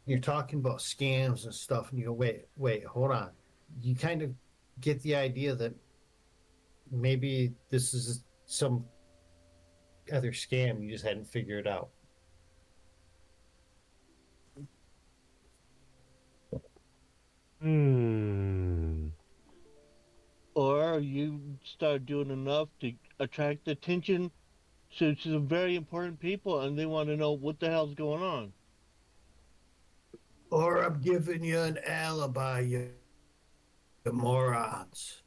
you're talking about scams and stuff, and you go, wait, hold on. You kind of get the idea that maybe this is some other scam you just hadn't figured out. Hmm. Or you start doing enough to attract attention to some very important people and they want to know what the hell's going on. Or I'm giving you an alibi, you morons.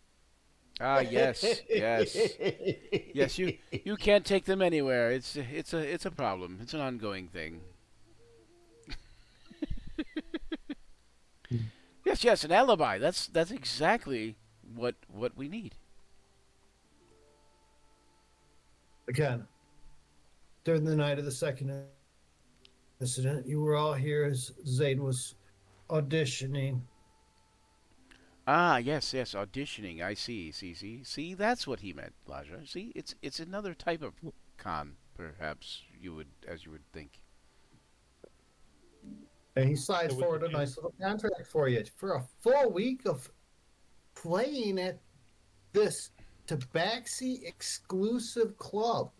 Yes. Yes, you can't take them anywhere. It's a problem. It's an ongoing thing. Yes, an alibi. That's exactly what we need. Again, during the night of the second incident, you were all here as Zayd was auditioning. Yes, auditioning. I see. That's what he meant, Laja. See, it's another type of con, perhaps you would think. And he slides So what forward a did you- nice little contract for you for a full week of playing at this Tabaxi exclusive club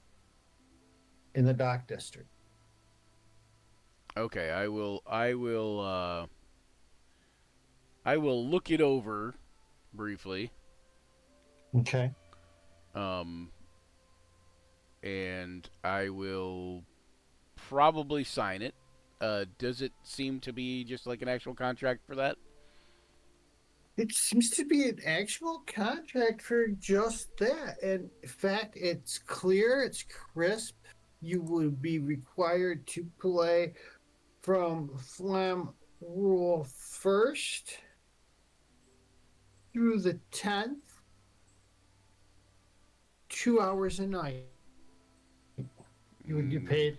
in the Dock District. Okay, I will look it over briefly. Okay. And I will probably sign it. Does it seem to be just like an actual contract for that? It seems to be an actual contract for just that. And in fact, it's clear, it's crisp. You would be required to play from Flam Rule 1st through the 10th, 2 hours a night. You would get paid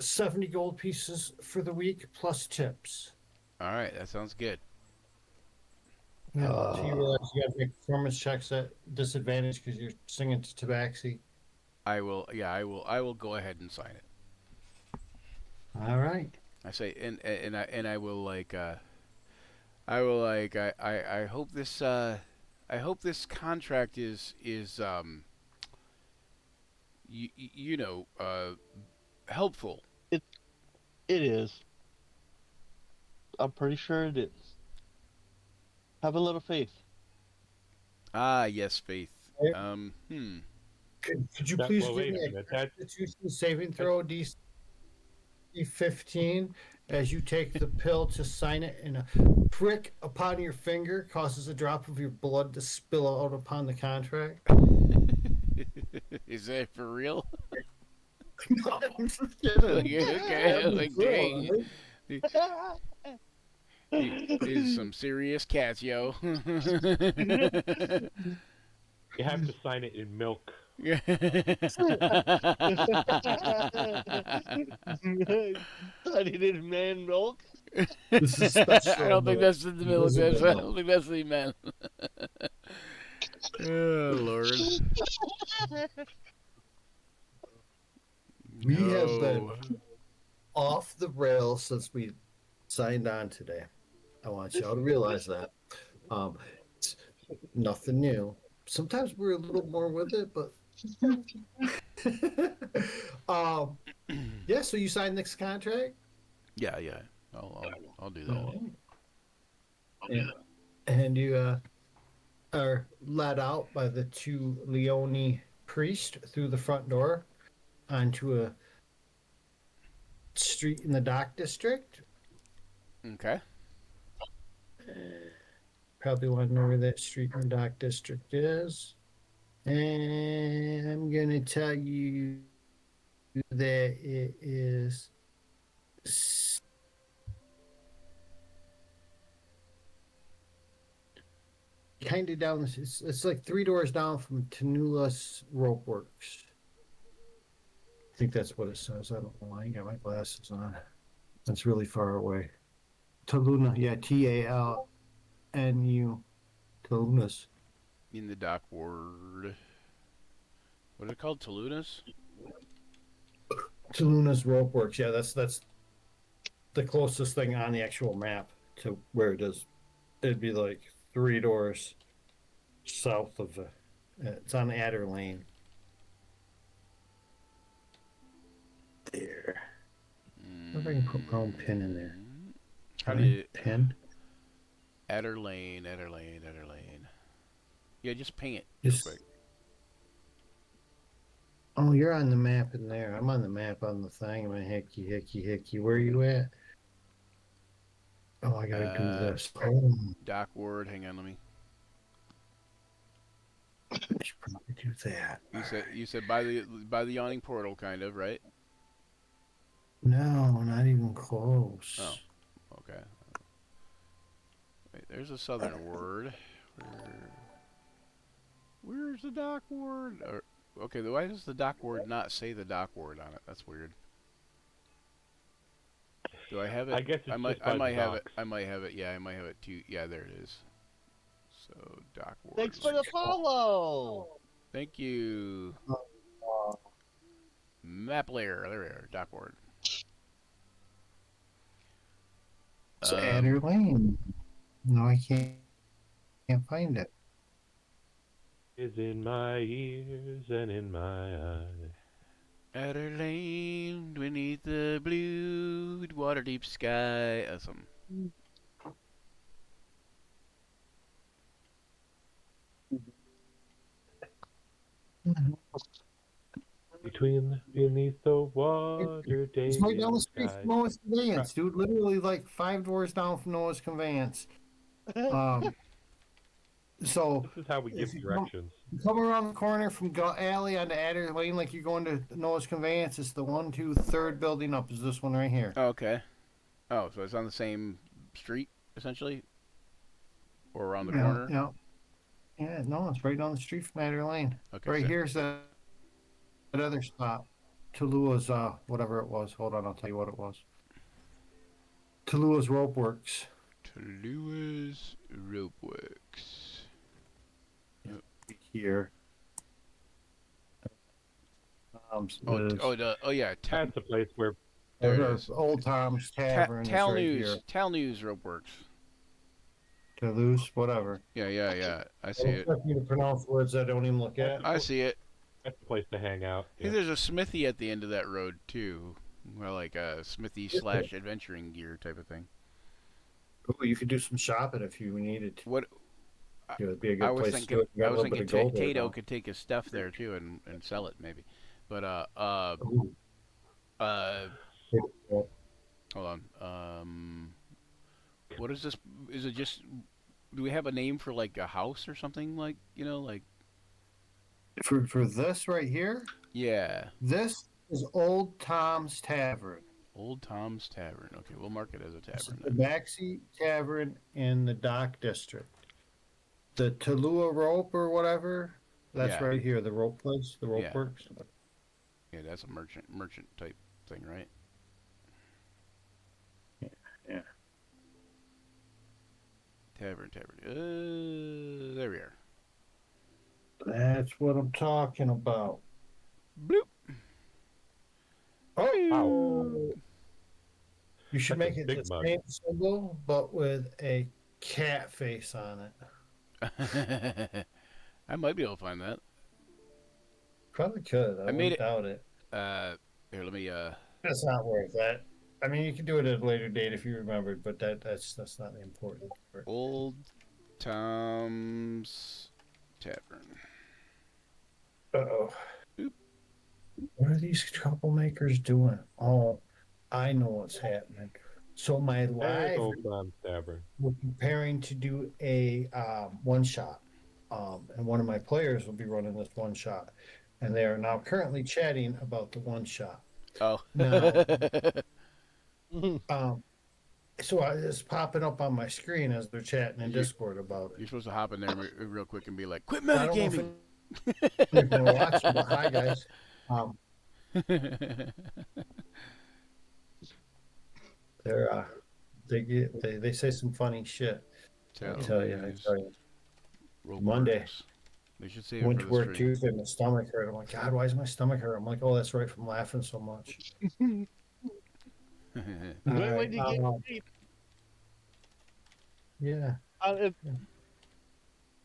70 gold pieces for the week plus tips. All right, that sounds good. Yeah. So you realize you got to make performance checks at disadvantage because you're singing to Tabaxi. I will. Yeah, I will go ahead and sign it. All right. I say, and I will I hope this contract is helpful. It is. I'm pretty sure it is. Have a little faith. Yes, Faith. Yep. Could you That- please well, give wait me a a minute, that- Constitution saving throw DC 15 as you take the pill to sign it, and a prick upon your finger causes a drop of your blood to spill out upon the contract? Is that for real? No, I'm just kidding. Okay. These are some serious cats, yo. You have to sign it in milk. I needed man milk. This is special. I don't think that's in the middle. This is I don't think that's what he meant. Oh Lord. We have been No. off the rails since we signed on today. I want y'all to realize that. It's nothing new. Sometimes we're a little more with it, but yeah. So you signed this contract. Yeah, yeah. I'll do that. Yeah. And you are led out by the two Leone priests through the front door onto a street in the dock district. Okay. Probably want to know where that street in the dock district is. And I'm going to tell you that it is kind of down. It's like 3 doors down from Tanula's Rope Works. I think that's what it says. I don't know why I got my glasses on. That's really far away. Taluna, yeah, Talnu, Talunas. In the dock ward. What is it called? Tolunas? Taluna's Rope Works. Yeah, that's the closest thing on the actual map to where it is. It'd be like 3 doors south of it. It's on Adder Lane. There. I wonder if I can put my own pin in there. How Can do I you... pin? Adder Lane, Adder Lane, Adder Lane. Yeah, just ping it Just- real quick. Oh, you're on the map in there. I'm on the map on the thing. I'm a hickey. Where are you at? Oh, I gotta do this. Oh, Dock ward. Hang on, let me... I should probably do that. You said by the yawning portal, kind of, right? No, not even close. Oh. Okay. Wait, there's a southern word. Where's the dock ward? Okay, why does the dock ward not say the dock ward on it? That's weird. Do I have it? I guess it's I might just by the have it. docks. I might have it. Yeah, I might have it too. Yeah, there it is. So dock ward. Thanks for the follow. Thank you. Map layer. There we are. Dock ward. It's Adder Lane. No, I can't find it. Is in my ears and in my eyes. Adder Lane, beneath the blue Waterdeep sky. Awesome. Beneath the water, It's right down the street sky. from Noah's Conveyance, dude. Literally like 5 doors down from Noah's Conveyance. So This is how we give If you directions. you come around the corner from Gut Alley onto Adder Lane, like you're going to Noah's Conveyance. It's the 1, 2, 3rd building up. Is this one right here? Okay. Oh, so it's on the same street, essentially? Or around the Yeah, corner? yeah. Yeah, no, it's right down the street from Adder Lane. Okay. Right so- here's that other spot. Tulua's, whatever it was. Hold on, I'll tell you what it was. Tulua's Rope Works. Tulua's Rope Works. Here. Yeah. That's the place where There it There's is. Old Tom's Tavern. is Tal right News. here. Tal News Rope Works. Toulouse, whatever. Yeah. I see Don't it. expect me to pronounce words I don't even look at. I see it. that's the place to hang out. Hey, there's a smithy at the end of that road, too. Well, like a smithy / adventuring gear type of thing. Oh, you could do some shopping if you needed to. What It would be a good I was place thinking, to do it. You got I a was little bit thinking of gold there, Tato though. could take his stuff there too and sell it maybe, but Ooh. hold on. What is this? Is it just? Do we have a name for like a house or something like like? For this right here, Yeah, this is Old Tom's Tavern. Old Tom's Tavern. Okay, we'll mark it as a This is tavern. the Then. Backseat Tavern in the Dock District. The Tallulah Rope or whatever, that's Yeah. right here. The rope place, the rope Yeah. works. Yeah, that's a merchant type thing, right? Yeah. Tavern. There we are. That's what I'm talking about. Bloop. Oh, you should That's a make it big the mug. same symbol, but with a cat face on it. I might be able to find that. Probably could. I made wouldn't it- doubt it. Here, let me. That's not worth that. I mean, you can do it at a later date if you remembered, but that's not the important part. Old Tom's Tavern. Uh-oh. Oop. What are these troublemakers doing? Oh, I know what's happening. So my Hey, live, Old Tom's Tavern. we're preparing to do a one shot, and one of my players will be running this one shot, and they are now currently chatting about the one shot. Oh. Now, so it's popping up on my screen as they're chatting in Discord about it. You're supposed to hop in there real quick and be like, "Quit I don't know if metagaming." you're gonna watch, but hi guys. They're they say some funny shit. I tell you. Monday. They should save it Went for to the work stream. Tuesday, my stomach hurt. I'm like, God, why is my stomach hurt? I'm like, oh, that's right, from laughing so much. Wait, Alright, wait to get sleep. yeah. If,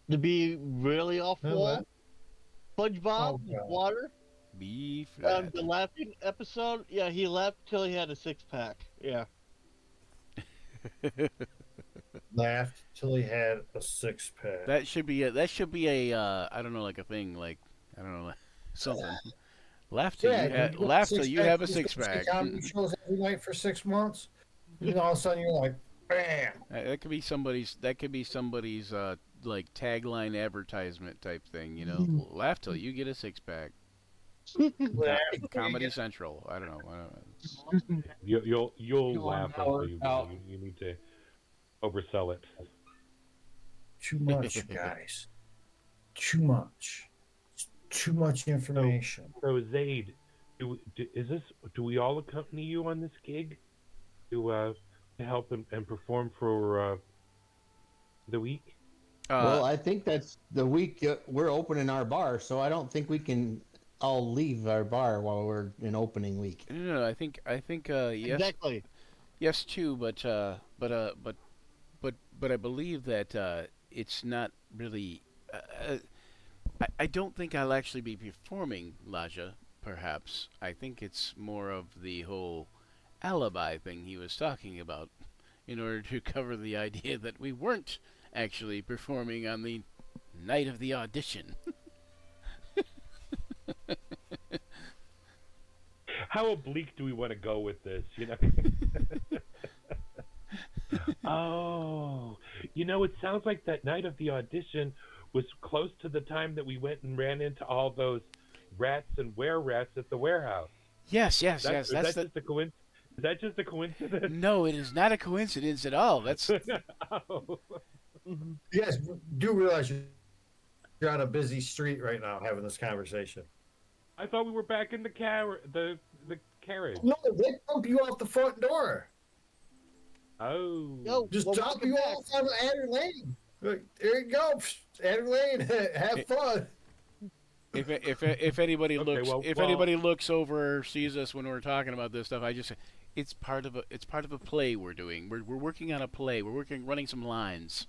to be really off Oh, wall, SpongeBob Oh, God. water. Be flat. The laughing episode. Yeah, he laughed till he had a 6-pack. Yeah. Laughed till he had a 6-pack. That should be a. That should be a. I don't know, like a thing, like I don't know, like something. Laugh till you have a 6-pack. Comedy shows every night for 6 months. And all of a sudden you're like, bam. That could be somebody's. That could be somebody's like tagline advertisement type thing. You know, laugh till you get a 6-pack. Comedy Central. I don't know. You'll laugh hour until out. you need to oversell it. Too much, guys. Too much. Too much information. So Zaid, do we all accompany you on this gig to help and perform for the week? Well, I think that's the week we're opening our bar, so I don't think we can all leave our bar while we're in opening week. no, I think yes, Exactly. yes too, but I believe that it's not really. I don't think I'll actually be performing, Laja. Perhaps I think it's more of the whole alibi thing he was talking about, in order to cover the idea that we weren't actually performing on the night of the audition. How oblique do we want to go with this? You know. Oh, it sounds like that night of the audition was close to the time that we went and ran into all those rats and were-rats at the warehouse. Yes. Is that just a coincidence? No, it is not a coincidence at all. That's Oh. You guys do realize you're on a busy street right now having this conversation. I thought we were back in the carriage. No, they dump you off the front door. Oh. Yo, Just well, drop you off on Adder Lane. Look, there you go. Adder Lane, have fun. if anybody Okay, looks anybody looks over or sees us when we're talking about this stuff, I just say it's part of a play we're doing. We're working on a play. We're running some lines.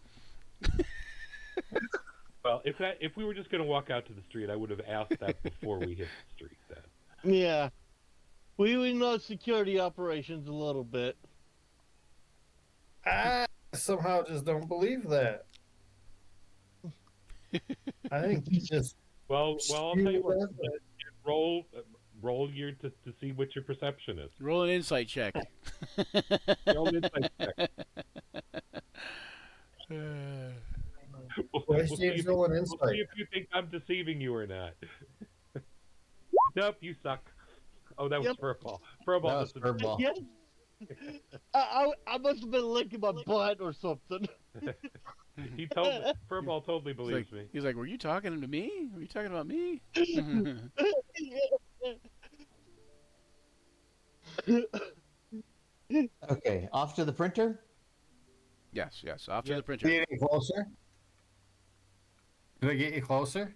Well, if we were just going to walk out to the street, I would have asked that before we hit the street. Then. Yeah. We know security operations a little bit. I somehow just don't believe that. I think you just Well, I'll tell you what. Roll your to see what your perception is. Roll an insight check. Roll an insight check. Why Steve's rolling We'll insight? see if you think I'm deceiving you or not. Nope, you suck. Oh, that was Yep. Furball. That was Furball. Furball. Yes. I must have been licking my butt or something. Furball totally believes me. He's like, were you talking to me? Were you talking about me? Okay, off to the printer. Yes. Off to the printer. Get any closer? Did I get you closer?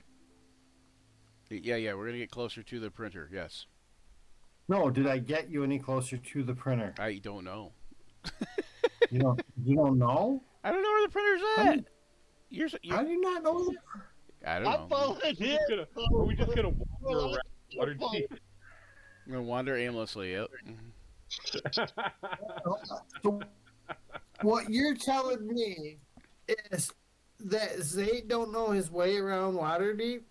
Yeah. We're gonna get closer to the printer. Yes. No, did I get you any closer to the printer? I don't know. You don't know? I don't know where the printer's at. How do you not know that? I don't I'm know. following him. Are we just gonna wander around Waterdeep? I'm gonna wander aimlessly. Yep. So what you're telling me is that Zay don't know his way around Waterdeep?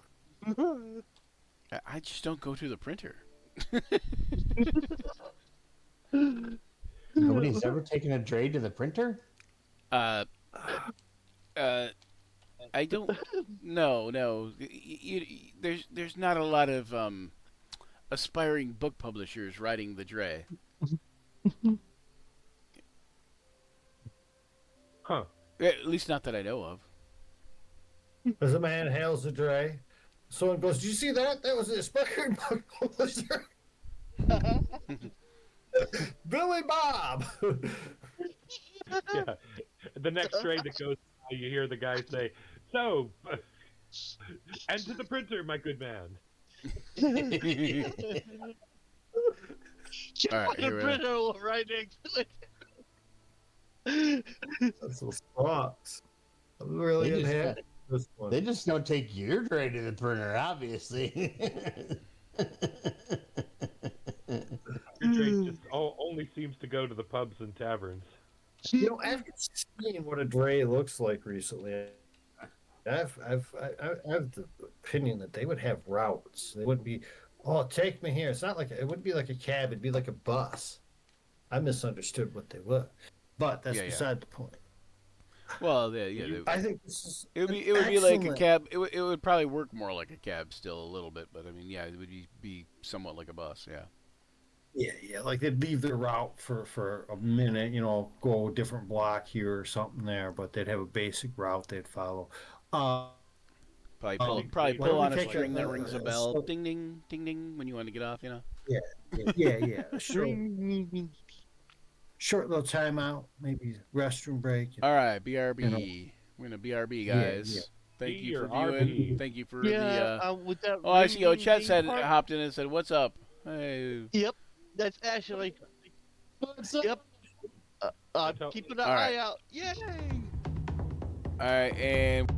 I just don't go to the printer. Nobody's ever taken a Dre to the printer? Uh, I don't. No. There's not a lot of aspiring book publishers writing the Dre. Huh. At least not that I know of. As a man hails the Dre, someone goes, "Did you see that? That was the aspiring book publisher, Billy Bob." Yeah. The next train that goes by, you hear the guy say, "So, and to the printer, my good man." All right, the here we are. printer right next to it. That's what sucks. I'm really They just unhappy with this one. They just don't take your Dre to the printer, obviously. Your train just only seems to go to the pubs and taverns. You know, after seeing what a Dre looks like recently, I've the opinion that they would have routes. They wouldn't be, "Oh, take me here." It's not like, it wouldn't be like a cab. It'd be like a bus. I misunderstood what they were, but that's Yeah, yeah. beside the point. Well, yeah. I think this is It would an be like a excellent- cab. It would probably work more like a cab still a little bit, but I mean, yeah, it would be somewhat like a bus. Yeah. Yeah. Like they'd leave their route for a minute, go a different block here or something there, but they'd have a basic route they'd follow. Probably Um, pull why don't on we a take string that rings a bell, so- ding ding ding ding when you want to get off. You know. Yeah. Short little timeout, maybe restroom break. All right, BRB. We're gonna BRB, guys. yeah. Thank B you for or viewing. RB. Thank you for Yeah, the. with that. Oh, I see. Oh, Chet ring said part. hopped in and said, "What's up?" Hey. Yep, that's actually. Yep. That's Keeping an All right. eye out. Yay! All right, and.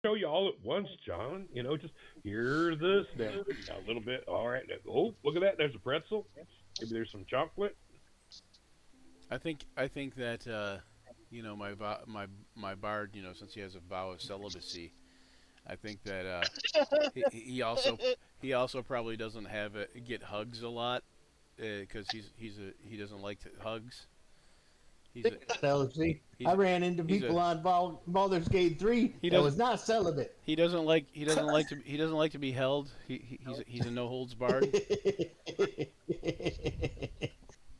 show you all at once, John. You know, just hear this, then a little bit. All right. Oh, look at that. There's a pretzel. Maybe there's some chocolate. I think that you know, my bard, you know, since he has a vow of celibacy, I think that he also probably doesn't have get hugs a lot because he doesn't like hugs. He's a, Celibacy. he's I a- ran into he's people a- on Baldur's Gate 3 He that doesn't- was not celibate. he doesn't like to be held. He's a no holds barred.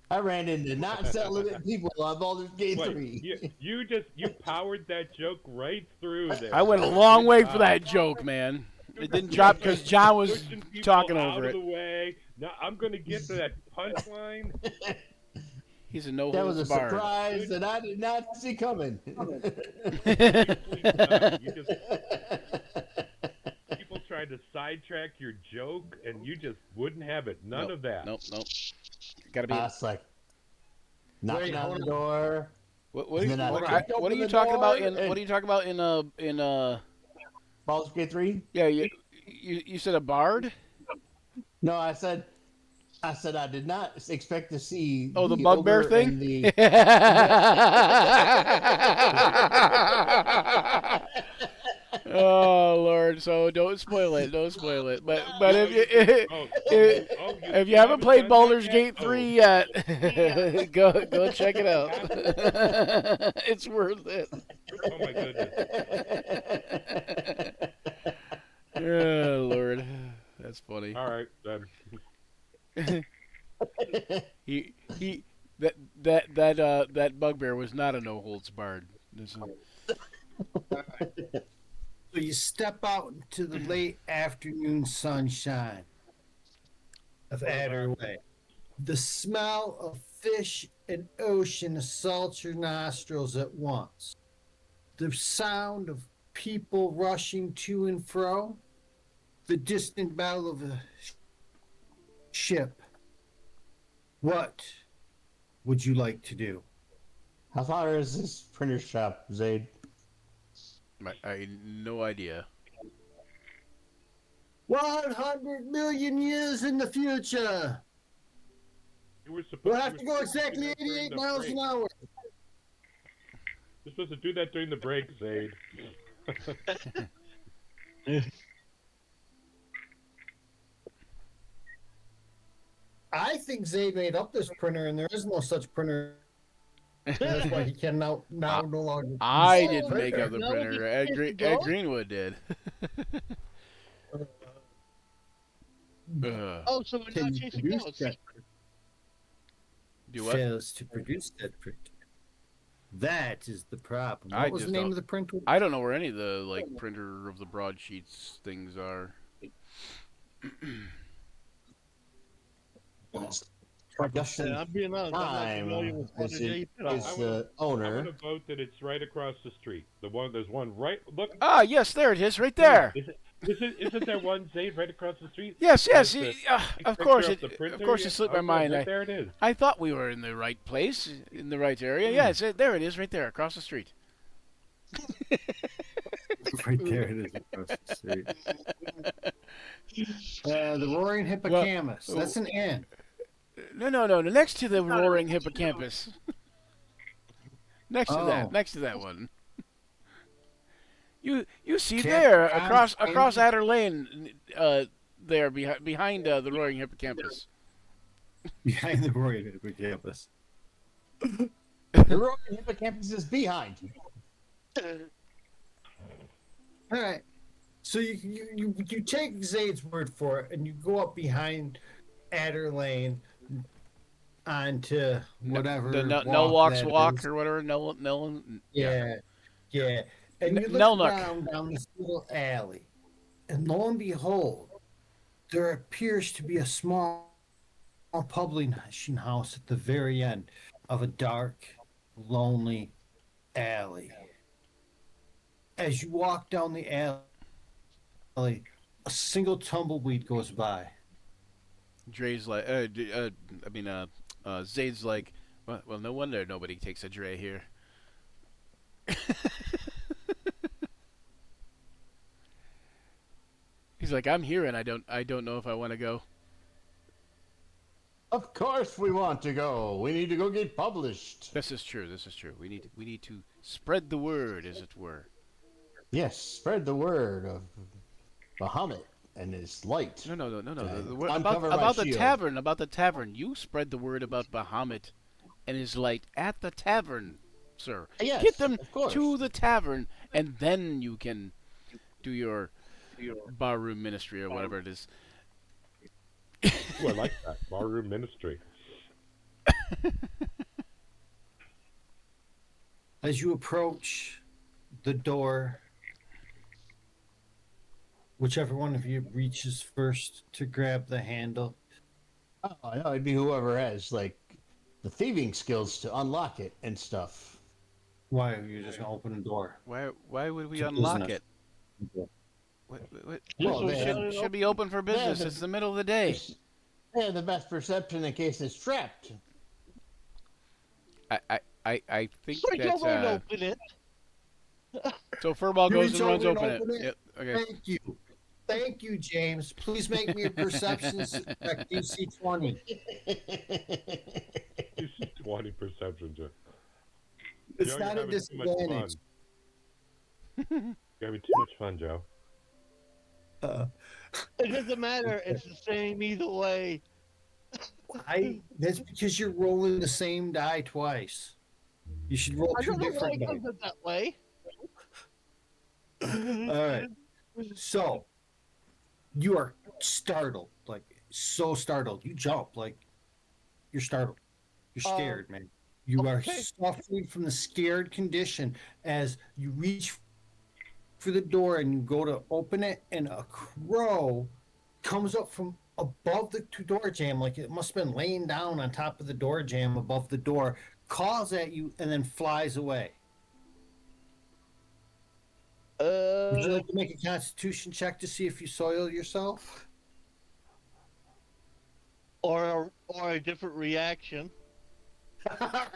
I ran into not celibate people on Baldur's Gate Wait, 3. you powered that joke right through there. I went a long way for that joke, man. It didn't drop because John was Pushing people talking out over of it. the way. Now I'm going to get to that punchline. He's a no That was holds a barred. surprise that I did not see coming. People tried to sidetrack your joke, and you just wouldn't have it. None of that. Nope. Gotta be. I was like, knocking Wait, on hold the on. door. What And then I kicked are open you the talking about door in? and- What are you talking about in Baldur's Gate 3? Yeah, you said a bard? No, I said I did not expect to see. Oh, the bugbear ogre thing? and the- Oh Lord! So don't spoil it. Don't spoil it. But if you haven't played Baldur's Gate 3 yet, go check it out. It's worth it. Oh my goodness! Oh Lord, that's funny. All right, then. That bugbear was not a no holds barred. So you step out into the late afternoon sunshine of Adderley. The smell of fish and ocean assaults your nostrils at once. The sound of people rushing to and fro. The distant battle of a ship. What would you like to do? How far is this printer shop, Zaid? I no idea. 100 million years in the future. You were supposed. We'll have to you go were supposed exactly do that during 88 the miles break. an hour. You're supposed to do that during the break, Zaid. I think Zayd made up this printer, and there is no such printer. That's why he can now no longer. I use the didn't make printer. up the No, printer. it's Ed gone. Greenwood did. Oh, so we're Can not you chasing produce ghosts. that Do what? fails to produce that printer. That is the problem. I What was the just name don't- of the printer? I don't know where any of the printer of the broadsheets things are. Justin Yeah, I'm being honest. I'm not familiar Time with what is, it is. is the I'm owner. gonna vote that it's right across the street. There's one right. Look. Ah, yes, there it is, right there. Isn't there one Zaid right across the street? Yes, There's yes. the Of picture course, the printer, of course, yeah? it slipped my Okay, mind. right there it is. I thought we were in the right place, in the right area. Yeah, there it is, right there, across the street. Right there it is across the street. The roaring hippocampus. That's an N. No. Next to the roaring hippocampus. Next to that one. You see Captain there John's across Adder Lane, there behind the roaring hippocampus. Behind the roaring hippocampus. The road hippocampus is behind you. All right. So you take Zayd's word for it, and you go up behind Adder Lane onto whatever. No walks that walk is. or whatever. No. Yeah. And you look Nelnuck. around down this little alley, and lo and behold, there appears to be a small publishing house at the very end of a dark, lonely alley. As you walk down the alley, a single tumbleweed goes by. Dre's like, Zayd's like, well, no wonder nobody takes a Dre here. He's like, I'm here and I don't know if I want to go. Of course we want to go. We need to go get published. This is true. We need to spread the word, as it were. Yes, spread the word of Bahamut and his light. No. The word, Uncover my about the shield. tavern. About the tavern. You spread the word about Bahamut and his light at the tavern, sir. Yes, Get them of course. to the tavern, and then you can do your barroom ministry or whatever it is. Ooh, I like that. Barroom ministry. As you approach the door, whichever one of you reaches first to grab the handle. Oh, no, it'd be whoever has like the thieving skills to unlock it and stuff. Why are you just gonna open the door? Why would we It's a unlock business. it? What? Well, they It should be open for business. the- It's the middle of the day. They have the best perception in case it's trapped. I think Reach that's over and open it. so. Furball You goes reach and runs over and open open it. it? Yep. Okay. Thank you, James. Please make me a perception check, DC 20. You see 20 perception check. It's Joe, not you're a having too much disadvantage. fun. You're having too much fun, Joe. It doesn't matter. It's the same either way. That's because you're rolling the same die twice. You should roll I two don't know why different it die. comes up that way. All right. So you are startled, like so startled. You jump, like you're startled. You're scared, man. You are okay. suffering from the scared condition as you reach for the door and you go to open it, and a crow comes up from above the door jamb, like it must have been laying down on top of the door jamb above the door, calls at you, and then flies away. Would you like to make a Constitution check to see if you soil yourself? Or a different reaction.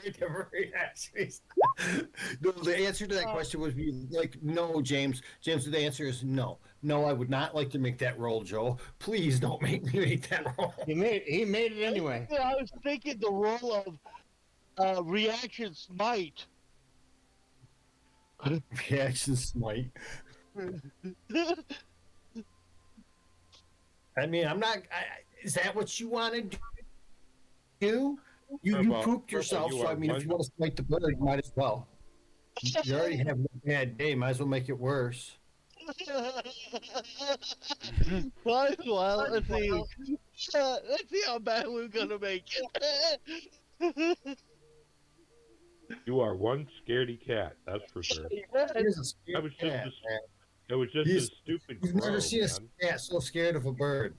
Different reactions. No, the answer to that question would be like no, James. James, the answer is no. No, I would not like to make that roll, Joe. Please don't make me make that roll. He made it anyway. Yeah, I was thinking the role of reaction smite. Reaction smite. I mean, I'm not. Is that what you want to do? You Well, pooped yourself, you so are I mean, if one- you want to smite the bird, you might as well. You already have a bad day. Might as well make it worse. Well, let's see. Let's see how bad we're gonna make it. You are one scaredy cat, that's for sure. Here's a scared I was just cat, a- man. It was just He's- a stupid You've crow, never seen a man. cat so scared of a bird.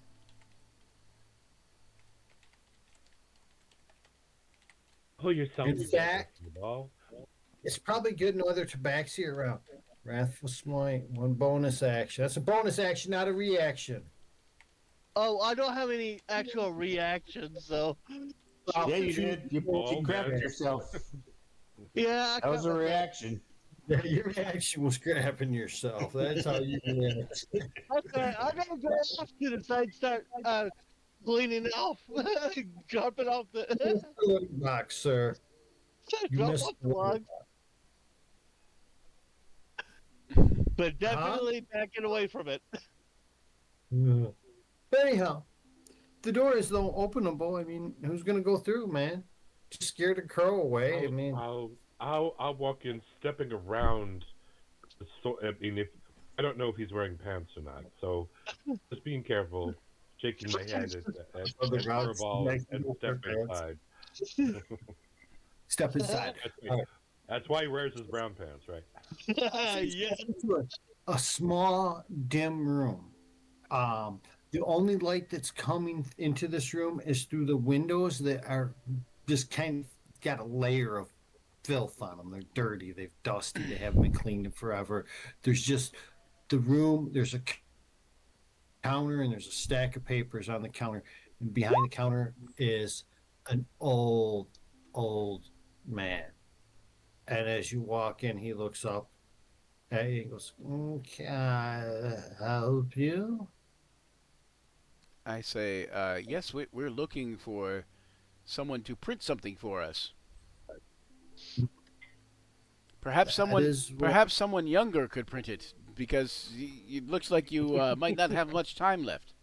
Pull yourself In together, fact- Snowball. It's probably good no other tabaxi around. Wrathful Smite, one bonus action. That's a bonus action, not a reaction. Oh, I don't have any actual reactions, so Yeah, you did. You Oh, grabbed man. yourself. yeah. That was a reaction. Yeah, your reaction was grabbing yourself. That's how you react. Okay, I gotta go off to the side, start cleaning off, dropping off the, Box, sir. You drop missed off the the log. But definitely backing away from it. Yeah. But anyhow, the door is though openable. I mean, who's gonna go through, man? Just scared a crow away. I mean, I'll walk in, stepping around. So I mean, if I don't know if he's wearing pants or not, so just being careful, shaking my head at Other routes, Furball nice and to step wear pants. inside. step inside. That's why he wears his brown pants, right? Yeah. Into a small, dim room. The only light that's coming into this room is through the windows that are just kind of got a layer of filth on them. They're dirty, they've dusty, they haven't been cleaned in forever. There's just the room, there's a counter and there's a stack of papers on the counter. And behind the counter is an old man. And as you walk in, he looks up and he goes, "Can I help you?" I say, yes, we're looking for someone to print something for us. Perhaps That someone, is what perhaps someone younger could print it because it looks like you might not have much time left.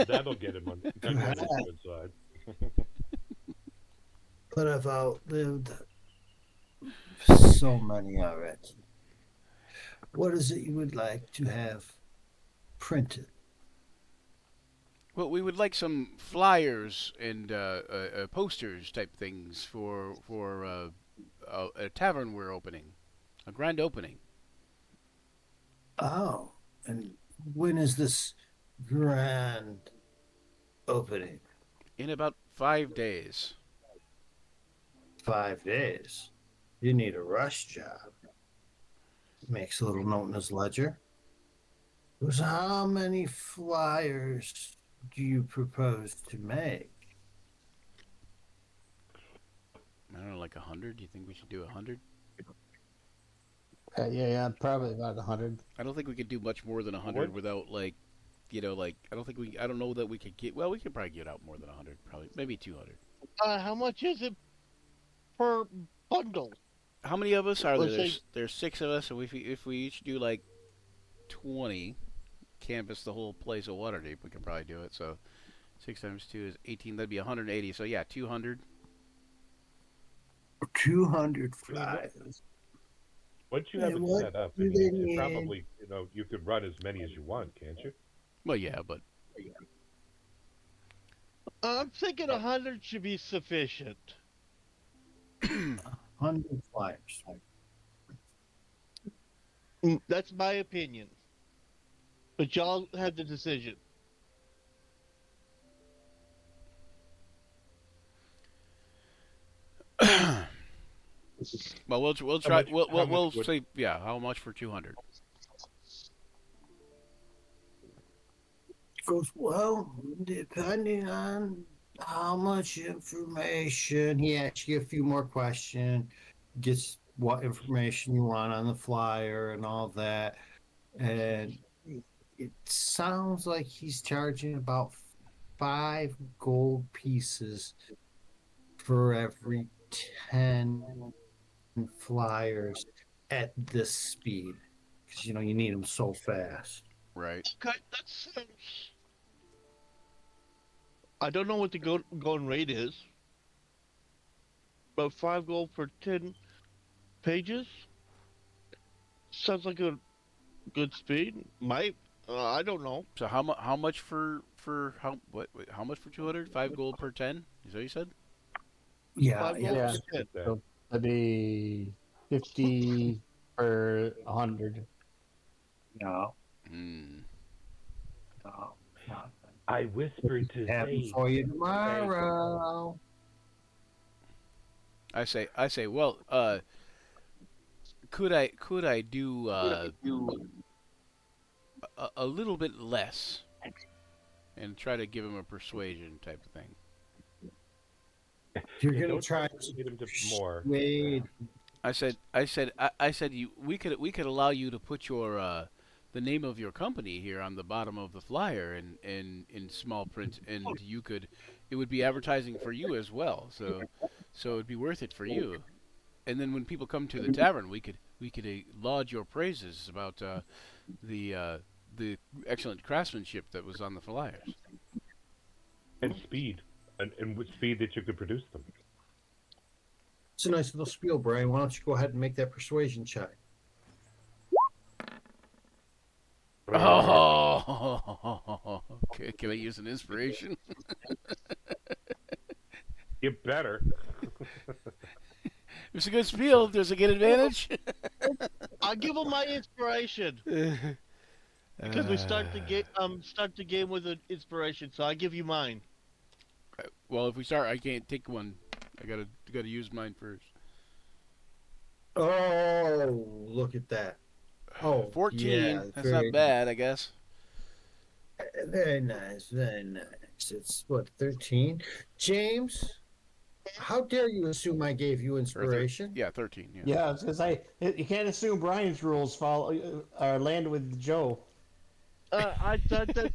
That'll get him on the good side. but I've outlived so many already. What is it you would like to have printed? Well, we would like some flyers and posters type things for a tavern we're opening, a grand opening. Oh, and when is this grand opening? In about 5 days. 5 days. You need a rush job. Makes a little note in his ledger. So how many flyers do you propose to make? I don't know, like 100. Do you think we should do 100? Yeah, probably about 100. I don't think we could do much more than 100 What? without like, I don't think we. I don't know that we could get. Well, we could probably get out more than 100. Probably maybe 200. How much is it per bundle? How many of us are there? Let's say- There's 6 of us, and if we each do like 20, canvas the whole place of Waterdeep, we could probably do it. So 6 times 2 is 18. That'd be 180. So yeah, 200. 200 flyers. Once you Hey, have it what set up, do and they you need? probably, you could run as many as you want, can't you? Well, yeah, but I'm thinking 100 should be sufficient. 100 flyers. That's my opinion. But y'all have the decision. well, we'll How try. much- We'll how much we'll would- say yeah. How much for 200? Goes, well, depending on how much information, he asks you a few more questions, gets what information you want on the flyer and all that. And it sounds like he's charging about 5 gold pieces for every 10 flyers at this speed. Because, you need them so fast. Right. Okay, that sounds. I don't know what the going rate is. But 5 gold for 10 pages? Sounds like a good speed. Might. I don't know. So how much for how much for 200? 5 gold per 10? Is that what you said? Yeah, 5 gold yeah. for 10. That- So that'd be 50 per 100. No, Hmm. no, no. I whispered to Happen Zane. for you tomorrow. I say. Well, could I do a little bit less, and try to give him a persuasion type of thing. You're Yeah, gonna don't try to get him to more. Wait, I said we could allow you to put your the name of your company here on the bottom of the flyer in small print, and it would be advertising for you as well. So it'd be worth it for you. And then when people come to the tavern, we could laud your praises about the excellent craftsmanship that was on the flyers. And speed. And with speed that you could produce them. it's a nice little spiel, Brian. Why don't you go ahead and make that persuasion check? Oh, can I use an inspiration? You better. It's a good spiel. There's a good advantage. I'll give him my inspiration because we start the game with an inspiration. So I give you mine. Well, if we start, I can't take one. I gotta use mine first. Oh, look at that. Oh, 14. yeah, That's very, not bad, I guess. Very nice, very nice. It's what, 13? James, How dare you assume I gave you Or inspiration? yeah, 13. Yeah. Yeah, I was gonna say you can't assume Brian's rules follow or land with Joe. I thought that.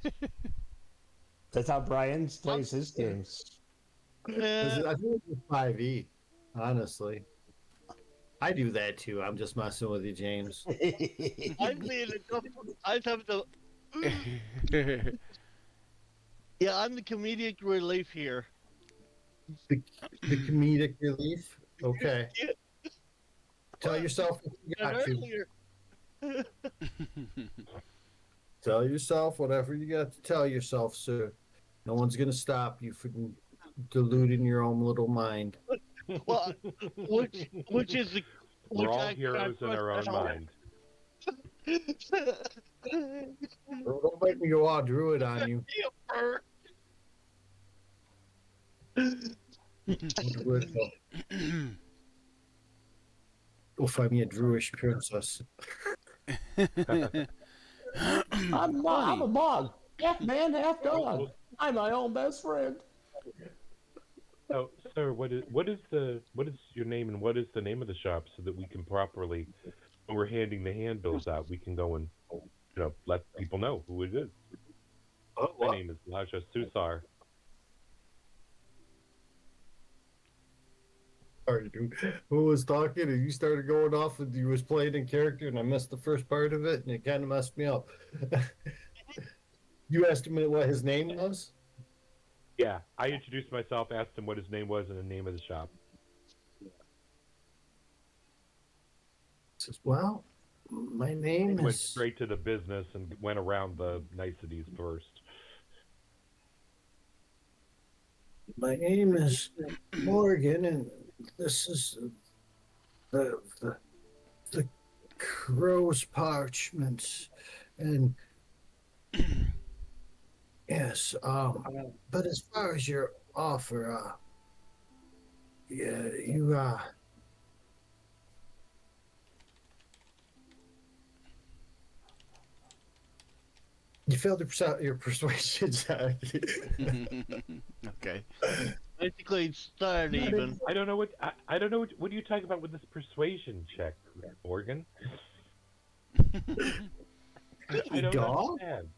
That's how Brian plays his games. I think it's 5e, honestly. I do that too. I'm just messing with you, James. I'm being a. I have to. Yeah, I'm the comedic relief here. The, the comedic relief. Okay. Yeah, Tell yourself what you and got to. earlier. Tell yourself whatever you got to tell yourself, sir. No one's gonna stop you from deluding your own little mind. Well, which is the. We're Which all I heroes in our own mind. Don't make me go all druid on you. Druid, go find me a druish princess. I'm a bog, half man, half dog. I'm my own best friend. So, sir, what is your name and what is the name of the shop so that we can properly, when we're handing the handbills out, we can go and let people know who it is. Oh, My name is Laja Susar. Sorry, dude. Who was talking and you started going off and you was playing in character and I missed the first part of it and it kind of messed me up. You asked him what his name was? Yeah, I introduced myself, asked him what his name was and the name of the shop. Says, well, my name He went is. straight to the business and went around the niceties first. My name is Morgan, and this is the crow's parchment, and yes, but as far as your offer, yeah, you failed your persuasion. Okay. Basically, it started even. I don't know what what are you talking about with this persuasion check, Morgan? I don't Dog? understand.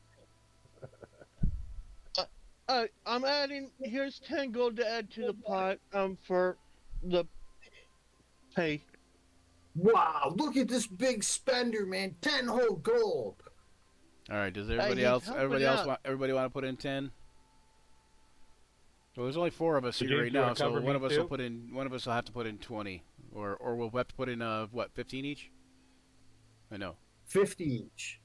I'm adding. Here's 10 gold to add to the pot. For the pay. Wow, look at this big spender, man! 10 whole gold. All right. Does Hey, everybody he's else? helping Everybody else out. want? Everybody want to put in 10? Well, there's only 4 of us So here James, right you wanna now, so cover one me of us too? will put in. One of us will have to put in 20, or we'll have to put in what 15 each. I know. 50 each.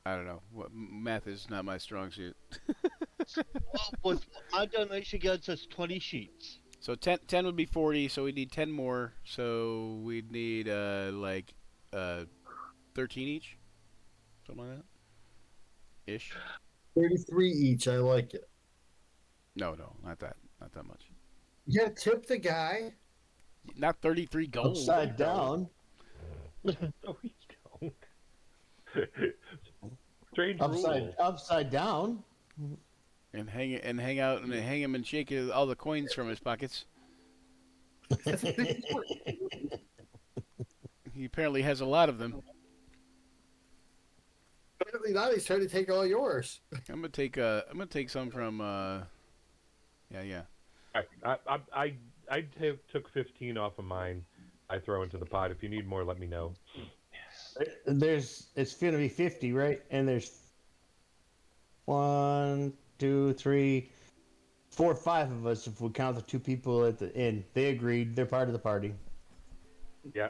I don't know. What math is not my strong suit. Well, with my donation gets us 20 sheets. So 10 would be 40. So we need 10 more. So we'd need 13 each, something like that. Ish. 33 each. I like it. No, not that much. You gotta tip the guy. Not 33 gold. Upside down. No, we don't. Strange rule. Upside down. And hang out and hang him and shake all the coins from his pockets. He apparently has a lot of them. Apparently now he's trying to take all yours. I'm gonna take some from yeah. I took 15 off of mine. I throw into the pot. If you need more, let me know. It's gonna be 50, right? And there's 1, 2, 3, 4, 5 of us if we count the 2 people at the inn. They agreed. They're part of the party. Yeah.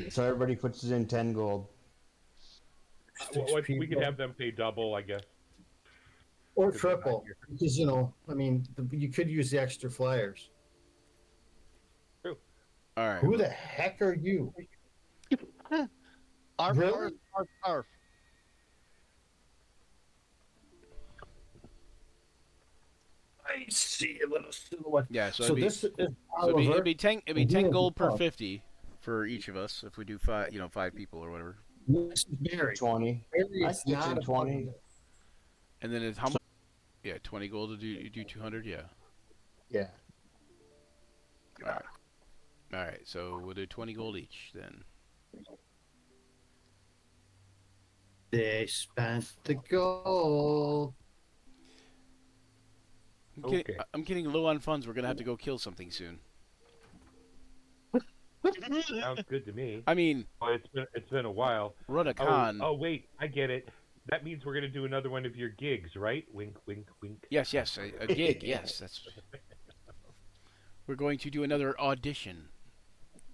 So everybody puts in 10 gold. Well, we could have them pay double, I guess. Or triple. Because, I mean, you could use the extra flyers. All right. Who the heck are you? Arf, Really? arf, arf. I see a little silhouette. Yeah, so, So it'd, this is be, Oliver. it'd be 10 and he is gold the per pub. 50 for each of us if we do 5 people or whatever. This is Barry. 20. Barry I is pitch not in a 20. pub. And then it's how much? Yeah, 20 gold to do 200. Yeah. Yeah. All right. All right. So we'll do 20 gold each then. They spent the gold. Okay. I'm getting low on funds. We're gonna have to go kill something soon. Sounds good to me. I mean, Well, it's been a while. run a Oh, con. oh wait, I get it. That means we're gonna do another one of your gigs, right? Wink, wink, wink. Yes, a gig. Yes, that's. We're going to do another audition.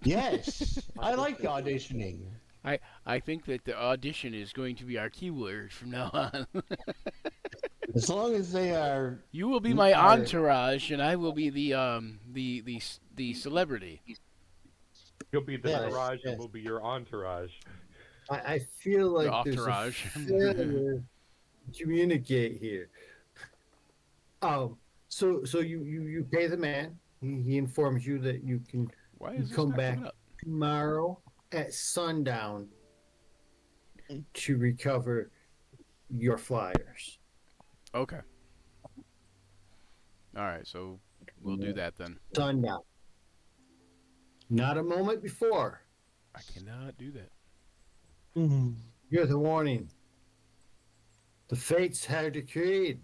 Yes, I like auditioning. I think that the audition is going to be our keyword from now on. As long as they are. You will be my Are- entourage, and I will be the celebrity. You'll be the Yes, mirage, yes. and we'll be your entourage. I feel like there's a entourage. failure to communicate here. So you pay the man. He informs you that you can Why You is this come not back. coming up? tomorrow at sundown to recover your flyers. Okay. All right, so we'll do that then. Sundown. Not a moment before. I cannot do that. Here's the warning. The fates have decreed.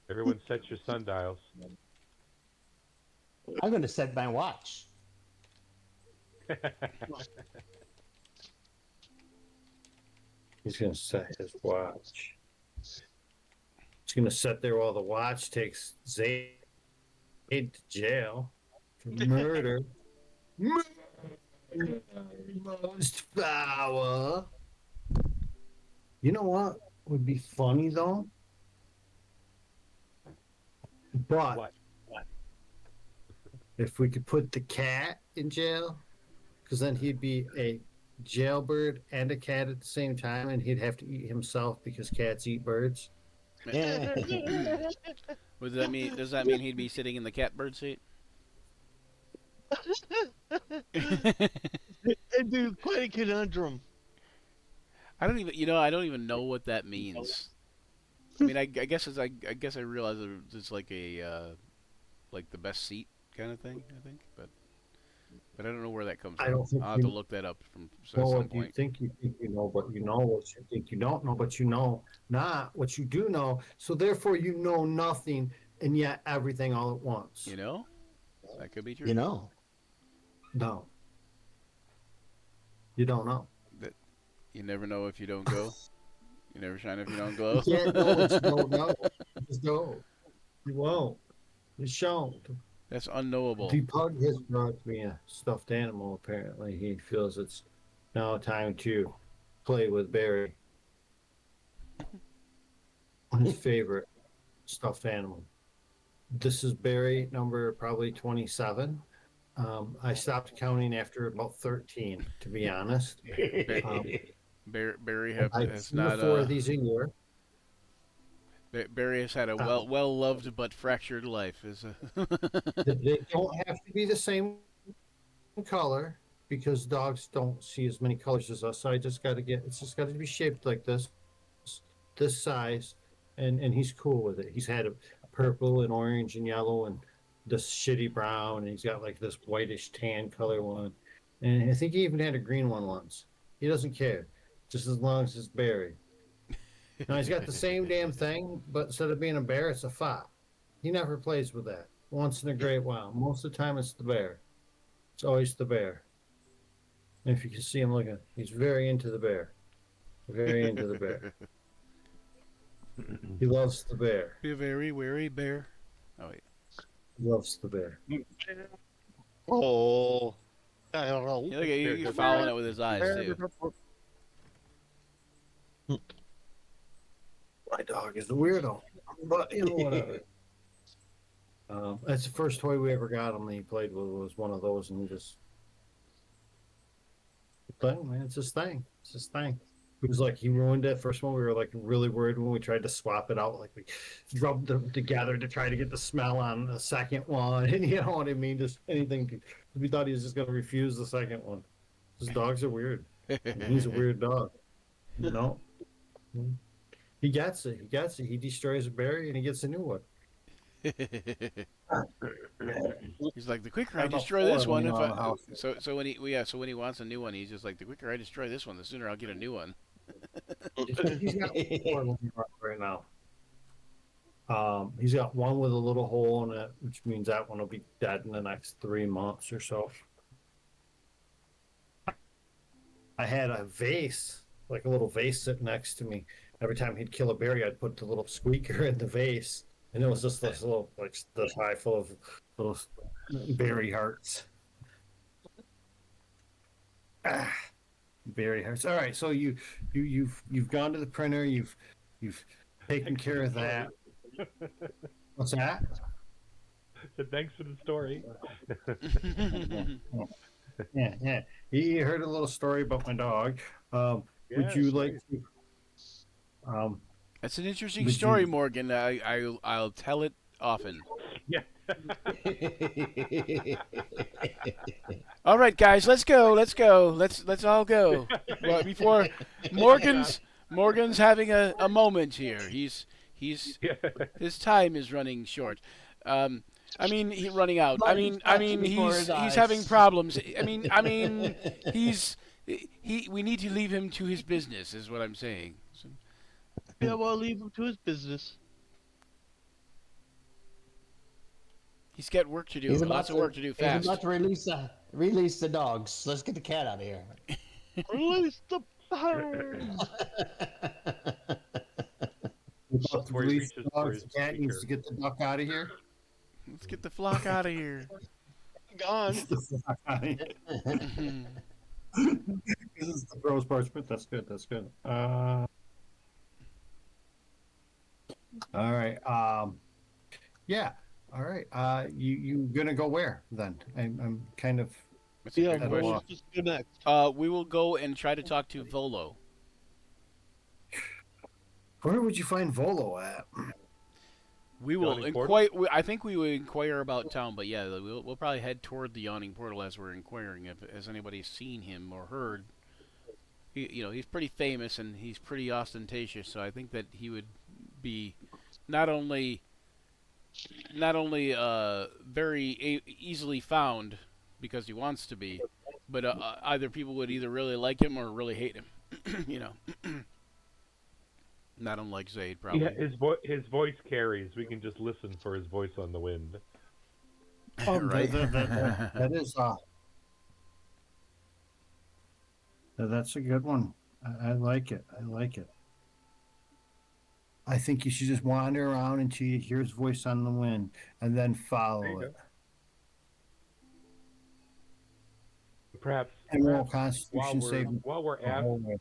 Everyone set your sundials. I'm going to set my watch. He's going to set his watch. He's going to sit there while the watch takes Zayd to jail for murder. Most power. You know what would be funny though? But What? if we could put the cat in jail, because then he'd be a jailbird and a cat at the same time, and he'd have to eat himself because cats eat birds. Yeah. What does that mean? Does that mean he'd be sitting in the catbird seat? And dude, quite a conundrum. I don't even know what that means. I mean, I guess I guess I realize that it's like a like the best seat kind of thing. I think, but I don't know where that comes I from. don't think I'll have to you look that up from at know some what you point. think you know, but you know what you think you don't know, but you know not what you do know. So therefore, you know nothing, and yet everything all at once. You know, that could be true. You know. No, you don't know. You never know if you don't go. You never shine if you don't glow. You can't know what you don't know. You just don't. You won't. You shan't. That's unknowable. The pug has brought me a stuffed animal. Apparently, he feels it's now time to play with Barry. His favorite stuffed animal. This is Barry number probably 27. I stopped counting after about 13, to be honest. Barry I has see not. 4 of these a year. Barry has had a well loved but fractured life. They don't have to be the same color because dogs don't see as many colors as us. So it's just got to be shaped like this size, and he's cool with it. He's had a purple and orange and yellow and this shitty brown, and he's got like this whitish tan color one, and I think he even had a green one once. He doesn't care, just as long as it's Barry. Now he's got the same damn thing, but instead of being a bear, it's a fox. He never plays with that. Once in a great while. Most of the time, it's the bear. It's always the bear. And if you can see him looking, he's very into the bear. Very into the bear. He loves the bear. Be a very wary bear. Oh wait. He loves the bear. Oh, I don't know. Yeah, look at you following it with his eyes too. My dog is a weirdo, but you know whatever. That's the first toy we ever got him. That he played with was one of those, and he just playing. Man, it's his thing. It's his thing. It was like he ruined that first one. We were like really worried when we tried to swap it out. Like we rubbed them together to try to get the smell on the second one, and you know what I mean. Just anything. We thought he was just gonna refuse the second one. His dogs are weird. He's a weird dog. You know. He gets it. He gets it. He destroys a berry and he gets a new one. He's like, the quicker I Got about destroy 4 this of them one, if around I the house. so when he wants a new one, he's just like, the quicker I destroy this one, the sooner I'll get a new one. He's got 4 of them right now. He's got one with a little hole in it, which means that one will be dead in the next 3 months or so. I had a vase, like a little vase sitting next to me. Every time he'd kill a berry, I'd put the little squeaker in the vase, and it was just this little, like this high full of little berry hearts. Ah, berry hearts. All right, so you've gone to the printer. You've taken care of that. What's that? Said, thanks for the story. Yeah. You heard a little story about my dog. Would Yeah, you sure. like to? That's an interesting Would story, you- Morgan. I'll tell it often. Yeah. All right, guys, let's go. Let's all go. Well, before Morgan's having a moment here. He's Yeah. his time is running short. Running out. Before his He's eyes. having problems. We need to leave him to his business, is what I'm saying. So, Yeah, well, leave him to his business. he's got work to do. He's about Lots of to- work to do He's fast. about to release the dogs. Let's get the cat out of here. Release the bird. Before he Release reaches the for dogs, his the cat needs to speaker. get the duck out of here. Let's get the flock out of here. Gone. This is the gross parchment. That's good. All right. Yeah. All right. You gonna go where then? I'm kind of. That's a Yeah, good At a question. loss. just go next. We will go and try to talk to Volo. Where would you find Volo at? We will Yawning portal? inquire. I think we will inquire about town, but yeah, we'll probably head toward the yawning portal as we're inquiring. If has anybody seen him or heard? He's pretty famous and he's pretty ostentatious, so I think that he would be not only very easily found because he wants to be, but either people would either really like him or really hate him. Not unlike Zaid, probably. Yeah, his voice carries. We can just listen for his voice on the wind. Right. That is. That's a good one. I like it. I think you should just wander around until you hear his voice on the wind, and then There follow you it. Perhaps And roll while Constitution saving. we're the at whole way.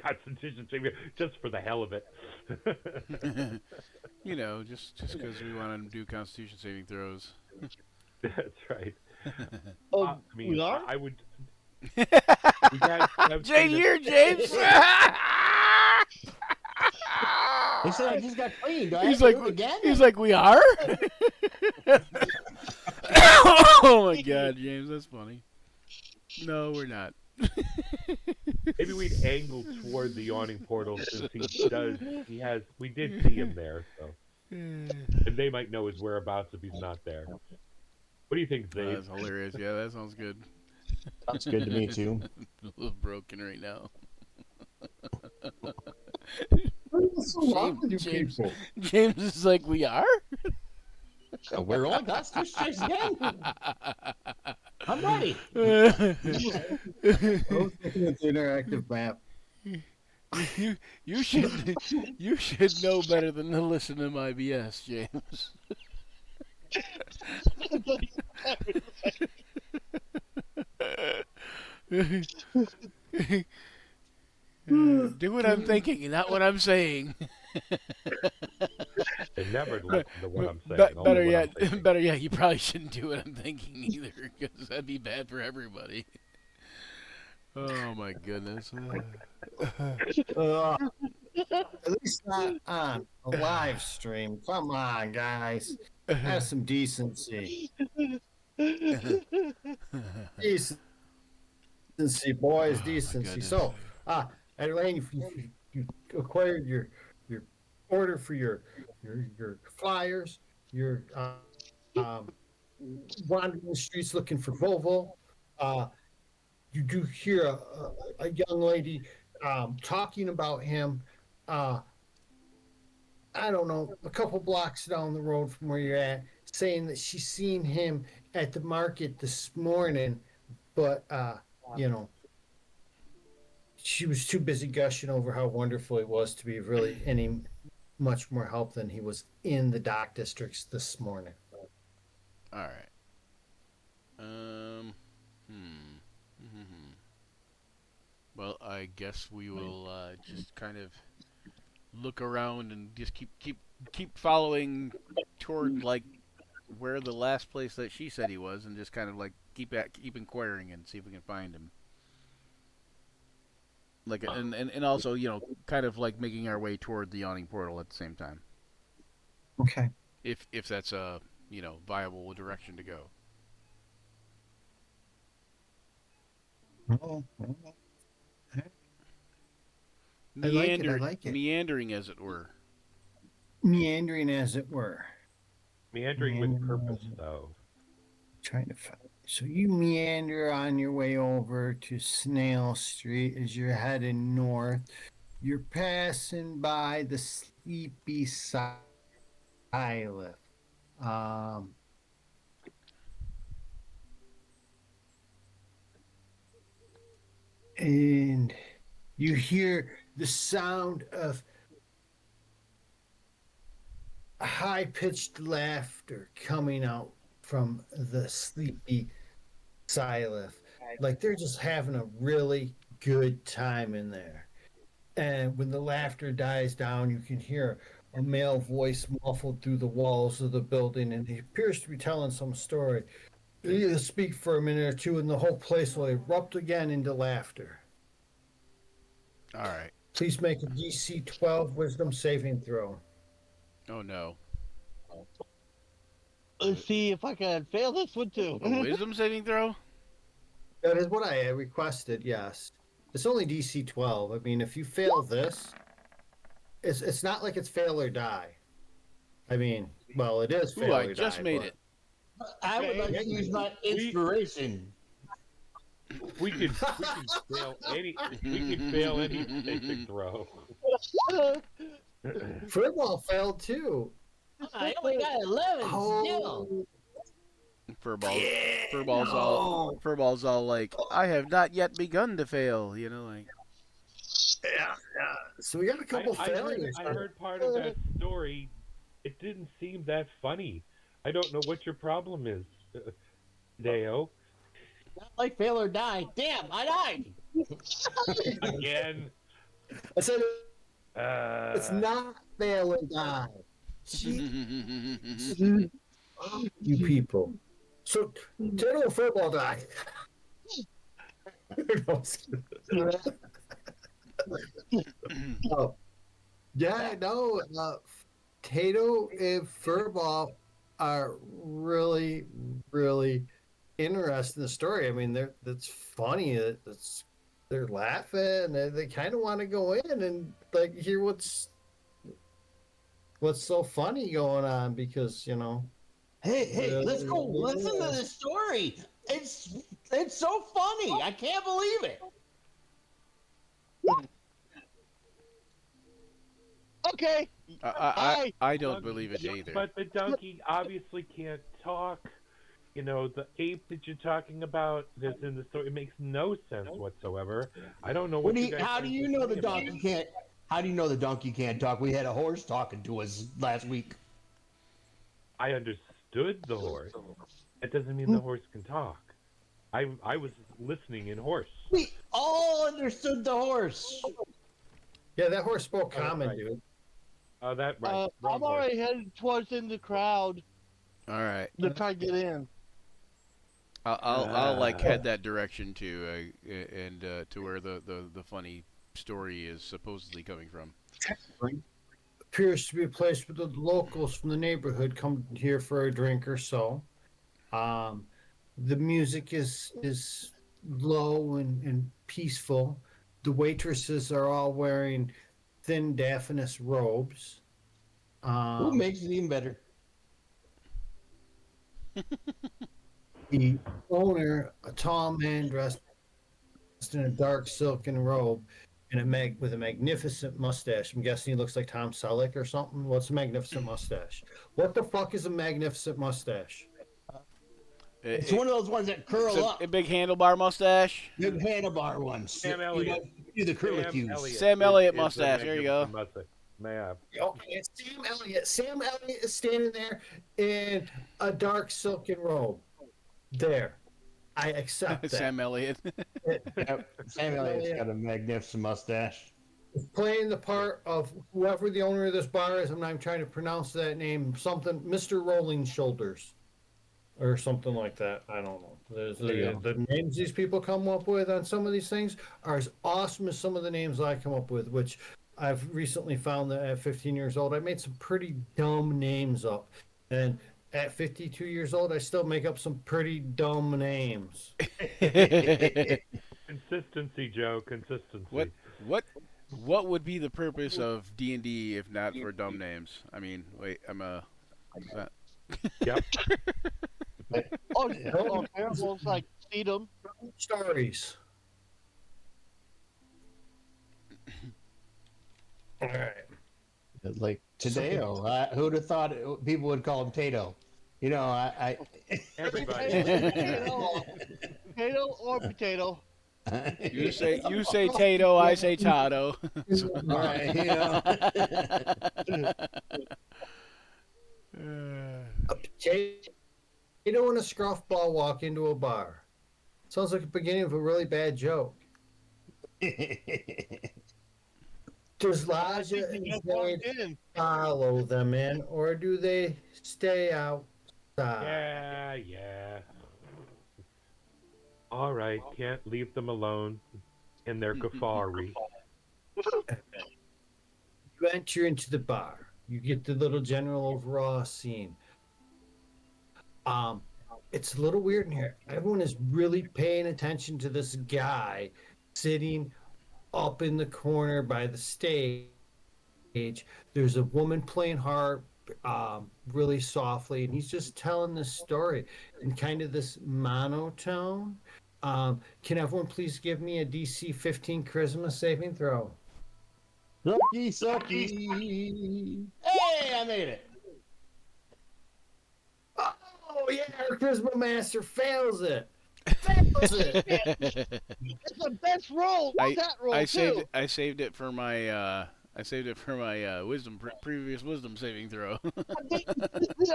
Constitution saving, just for the hell of it. Just because we want to do Constitution saving throws. That's right. Oh, I mean, we are? I would. We had Jane, here, James. He said I just got cleaned. Do I He's have to like, do it again? he's like, we are. Oh my God, James, that's funny. No, we're not. Maybe we'd angle toward the yawning portal since we did see him there, so. And they might know his whereabouts if he's not there. What do you think, Oh, Zaid? that's hilarious. Yeah, that sounds good. Sounds good to me too. A little broken right now. What's so wrong with you James. people? James is like, we are. We're on Constitution checks again. I'm ready. I was looking at the interactive map. You should know better than to listen to my BS, James. Do what I'm thinking, not what I'm saying. They never listen to what I'm saying. Better only what yet, I'm thinking. better yet, you probably shouldn't do what I'm thinking either, because that'd be bad for everybody. Oh my goodness. At least not on a live stream. Come on, guys. Have some decency. Decency, boys, decency. goodness. So, Elaine, you acquired your order for your flyers. you're um, wandering the streets looking for Volvo. Uh, you do hear a young lady talking about him. Uh, I don't know, a couple blocks down the road from where you're at, saying that she's seen him at the market this morning, but you know, she was too busy gushing over how wonderful he was to be really any much more help than he was in the dock districts this morning. All right. Hmm. Mhm. Well, I guess we will just kind of look around and just keep following toward like where the last place that she said he was, and just kind of like keep inquiring and see if we can find him. Like and also kind of like making our way toward the yawning portal at the same time, Okay. if that's a viable direction to go. Oh, I like it. I like it. Meandering as it were. Meandering, as it were. Meandering with purpose, though. Trying to find. So you meander on your way over to Snail Street as you're heading north. You're passing by the Sleepy Silent. Um, and you hear the sound of high pitched laughter coming out from the Sleepy Silent. Like they're just having a really good time in there. And when the laughter dies down, you can hear a male voice muffled through the walls of the building, and he appears to be telling some story. He'll speak for a minute or two, and the whole place will erupt again into laughter. All right. Please make a DC 12 Wisdom saving throw. Oh no. Let's see if I can fail this one too. A wisdom saving throw? That is what I had requested. Yes, it's only DC 12. I mean, if you fail this, it's not like it's fail or die. I mean, well, it is fail Ooh, or I die. just made it. I would like to use my inspiration. We could fail any saving throw. Football failed too. I only got 11 still. Furball's all like, I have not yet begun to fail. Like. Yeah. So we got a couple failures. I heard part of that story. It didn't seem that funny. I don't know what your problem is, Deo. Not like fail or die. Damn, I died. Again. I said it's not fail or die. You people. So Tato and Football die. Oh, yeah, no. Tato and Furball are really, really interested in the story. I mean, that's funny. They're laughing. They kind of want to go in and like hear what's so funny going on because Hey, let's go listen to this story. It's so funny. I can't believe it. Okay. I don't believe it either. But the donkey obviously can't talk. The ape that you're talking about that's in the story, it makes no sense whatsoever. I don't know How do you know the donkey can't? How do you know the donkey can't talk? We had a horse talking to us last week. I understood the horse. That doesn't mean the horse can talk. I was listening in horse. We all understood the horse. Yeah, that horse spoke common, right. dude. Oh, that right. Wrong I'm horse. already headed towards in the crowd All right. to try to get in. I'll like head that direction too, and to where the funny story is supposedly coming from. Appears to be a place where the locals from the neighborhood come here for a drink or so. The music is low and peaceful. The waitresses are all wearing thin diaphanous robes. Who makes it even better? The owner, a tall man dressed in a dark silken robe and with a magnificent mustache. I'm guessing he looks like Tom Selleck or something. What's a magnificent mustache? What the fuck is a magnificent mustache? It's one of those ones that curl up. A big handlebar mustache. Big handlebar ones. Sam Elliott. Do the curlicues. Sam Elliott is the mustache. There you go. magnificent mustache. May I? Okay, it's Sam Elliott. Sam Elliott is standing there in a dark silken robe. There. I accept that. Sam Elliott. Yep. Sam Elliott's got a magnificent mustache. Playing the part of whoever the owner of this bar is. I'm not even trying to pronounce that name. Something, Mr. Rolling Shoulders. Or something like that. I don't know. The names these people come up with on some of these things are as awesome as some of the names I come up with, which I've recently found that at 15 years old, I made some pretty dumb names up. And at 52 years old, I still make up some pretty dumb names. Consistency, Joe. Consistency. What would be the purpose of D&D if not for dumb names? I mean, wait, is that? Yep. Parables like Sedum. Stories. All right. Like Tadeo. Who'd have thought people would call him Tato? You know, I Everybody. Potato or potato. You say Tato, I say Tato. Right, you know. A potato and a scruff ball walk into a bar. Sounds like the beginning of a really bad joke. Does Laja and Zane follow them in, or do they stay outside? Yeah. All right, can't leave them alone in their gafari. You enter into the bar. You get the little general overall scene. It's a little weird in here. Everyone is really paying attention to this guy sitting up in the corner by the stage. There's a woman playing harp really softly, and he's just telling this story in kind of this monotone. Can everyone please give me a DC 15 charisma saving throw? Sucky. Hey, I made it. Oh yeah, our charisma master fails it. Fails it. It's the best roll. That roll I too. saved it for my wisdom previous wisdom saving throw. We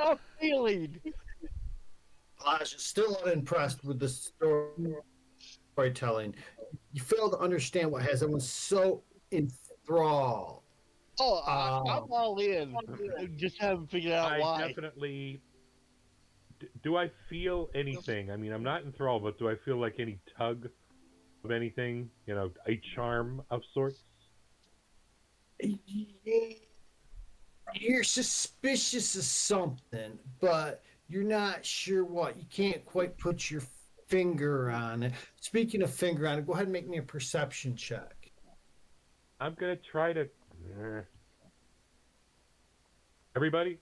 are feeling. Elijah's still unimpressed with the storytelling. You fail to understand what has everyone so enthralled. Oh, I'm all in. I just haven't figured out why. Definitely. Do I feel anything? I mean, I'm not enthralled, but do I feel like any tug of anything? You know, a charm of sorts? You're suspicious of something, but you're not sure what. You can't quite put your finger on it. Speaking of finger on it, go ahead and make me a perception check. I'm going to try to... Everybody?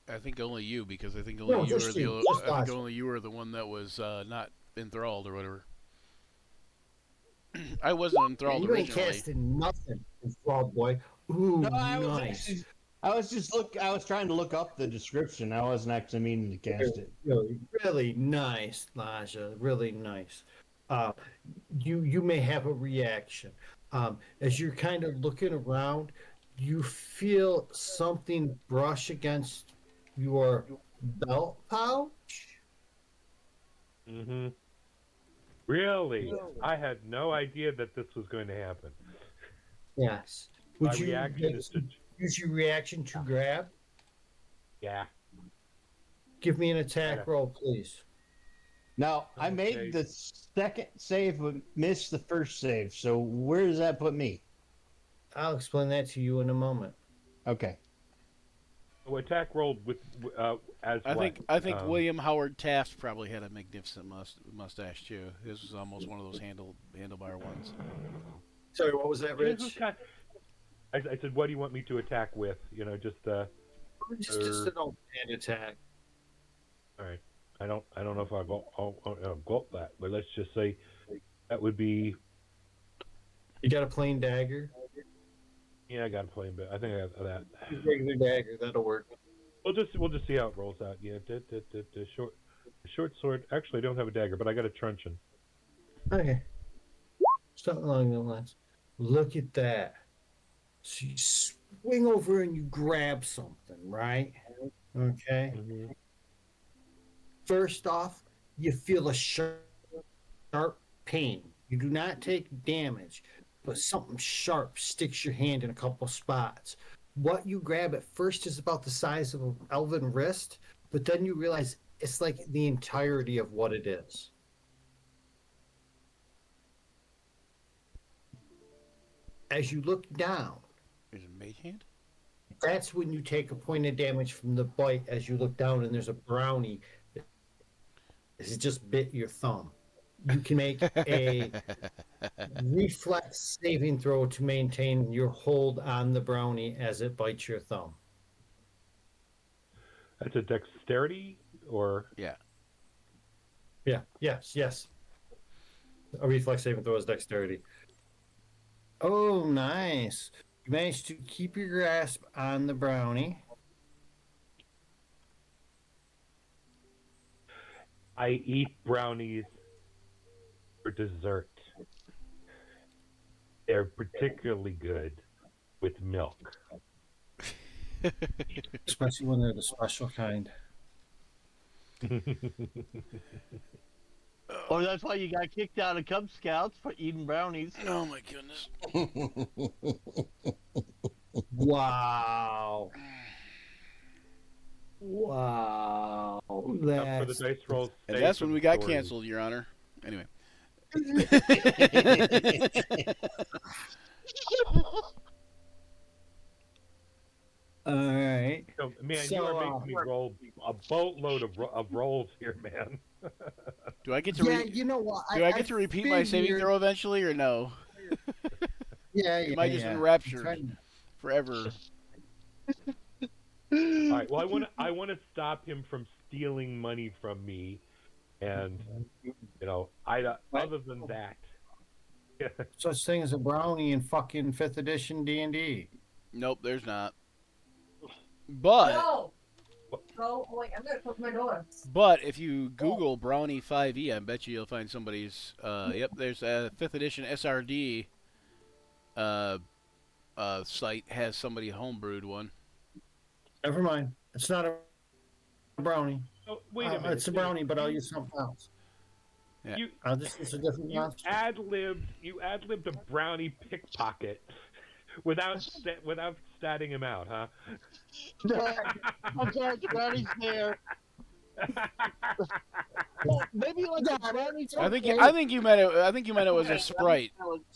I think only you, because I think No, only just you, I just think us. only you were the one that was not enthralled or whatever. I wasn't enthralled You ain't originally. casting nothing, Frog Boy. Ooh, No, nice. I was trying to look up the description. I wasn't actually meaning to cast it. Really nice, Laja. Really nice. You may have a reaction. As you're kind of looking around, you feel something brush against your belt pouch. Mm-hmm. Really? I had no idea that this was going to happen. Yes. My Would you reaction is to... use your reaction to grab? Yeah. Give me an attack roll, please. Now, I made the second save, but missed the first save. So where does that put me? I'll explain that to you in a moment. Okay. Oh, attack rolled with as I what? think William Howard Taft probably had a magnificent mustache too. His was almost one of those handlebar ones. Sorry, what was that, You know who's Rich? got- I said, what do you want me to attack with? You know, just Just an old hand attack. all right. I don't know if I'll go that, but let's just say that would be. You got a plain dagger? Yeah, I got to play a bit. I think I got that. Regular dagger, that'll work. We'll just see how it rolls out. Yeah, short sword. Actually, I don't have a dagger, but I got a truncheon. Okay. Something along those lines. Look at that. So you swing over and you grab something, right? Okay. Mm-hmm. First off, you feel a sharp pain. You do not take damage, but something sharp sticks your hand in a couple spots. What you grab at first is about the size of an elven wrist, but then you realize it's like the entirety of what it is. As you look down, There's a mage hand? that's when you take a point of damage from the bite as you look down and there's a brownie that has just bit your thumb. You can make a reflex saving throw to maintain your hold on the brownie as it bites your thumb. That's a dexterity, or Yeah. Yeah, yes. A reflex saving throw is dexterity. Oh, nice. You managed to keep your grasp on the brownie. I eat brownies for dessert. They're particularly good with milk. Especially when they're the special kind. Or that's why you got kicked out of Cub Scouts for eating brownies. Oh my goodness. Wow. Wow. Up for the That's dice rolls. And stay that's for when the we got story. canceled, Your Honor. Anyway. all right. So, man, So, you are making me roll a boatload of rolls here, man. Do I get to Yeah, you know what? do I get to repeat my saving figured- throw eventually or no? Yeah, Am I just enraptured forever? All right. Well, I want to stop him from stealing money from me, and other than that, Such thing as a brownie in fucking 5th edition D&D. Nope, there's not. But No! Go away. I'm gonna close my door. but if you Google Brownie 5e, I bet you'll find somebody's. Yep, there's a 5th edition SRD. Site has somebody homebrewed one. Never mind. It's not a brownie. oh, wait a minute. It's a brownie, but I'll use something else. Yeah. I'll just use a different You monster. ad-libbed a brownie pickpocket without statting him out, huh? I'm sorry, the brownie's there. Well, maybe like the brownies. I think you meant it was a Sprite.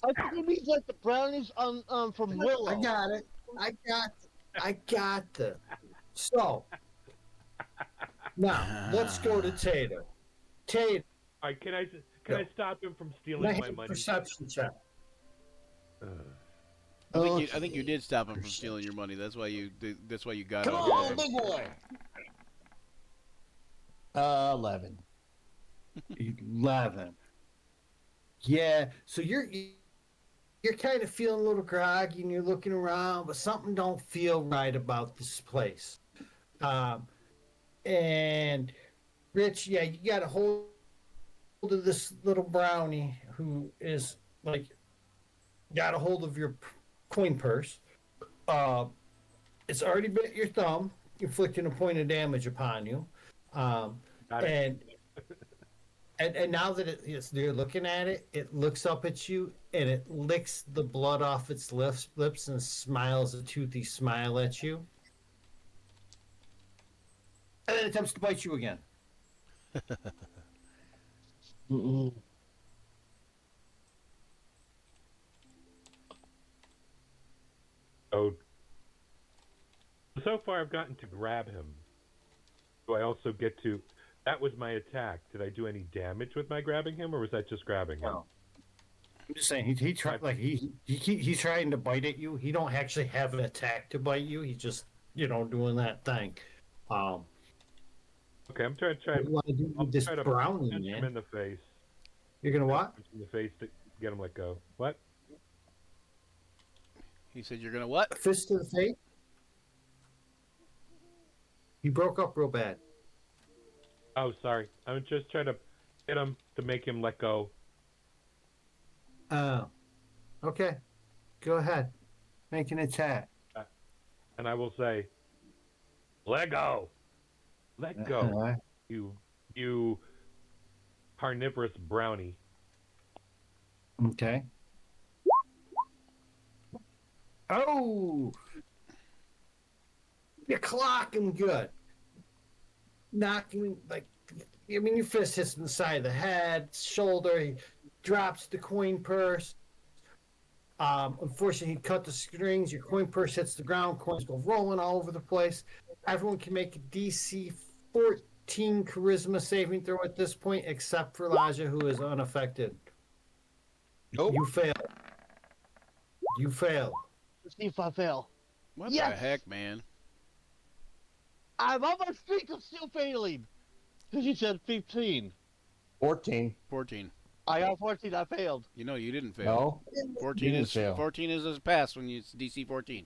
I think it means like the brownies on from Willow. I got it. I got the. So now let's go to Tato. Tato, All right, can I stop him from stealing make my a money? perception check. I think you did stop him from stealing your money. That's why you got Come out. on, big boy. 11. 11. Yeah, so you're kind of feeling a little groggy and you're looking around, but something don't feel right about this place. And Rich, yeah, you got a hold of this little brownie who is like got a hold of your coin purse. It's already bit your thumb, inflicting a point of damage upon you. Got it. And now that you're looking at it, it looks up at you and it licks the blood off its lips and smiles a toothy smile at you. And then attempts to bite you again. So far, I've gotten to grab him. Do I also get to? That was my attack. Did I do any damage with my grabbing him, or was that just grabbing him? No. I'm just saying he tried like he's trying to bite at you. He don't actually have an attack to bite you. He's just doing that thing. Um, Okay, I'm trying to what do you want to do I'll with this try to brownie, punch him man? in the face. You're gonna what? Punch him in the face to get him let go. What? He said you're gonna what? A fist to the face? He broke up real bad. Oh, sorry. I'm just trying to hit him to make him let go. Oh, okay. Go ahead. Make an attack. And I will say, let go. Let go. Uh-huh. You carnivorous brownie. Okay. Oh, you clock him good. Knocking your fist hits him in the side of the head, shoulder. He drops the coin purse. Unfortunately, he cut the strings. Your coin purse hits the ground. Coins go rolling all over the place. Everyone can make a DC 14 charisma saving throw at this point, except for Elijah, who is unaffected. Nope. You fail. You fail. Let's see if I fail. What the Yes! heck, man? I'm on my streak of still failing. Because you said 15. 14. 14. I got 14. I failed. You know you didn't fail. No. 14 didn't is fail. 14 is a pass when it's DC 14.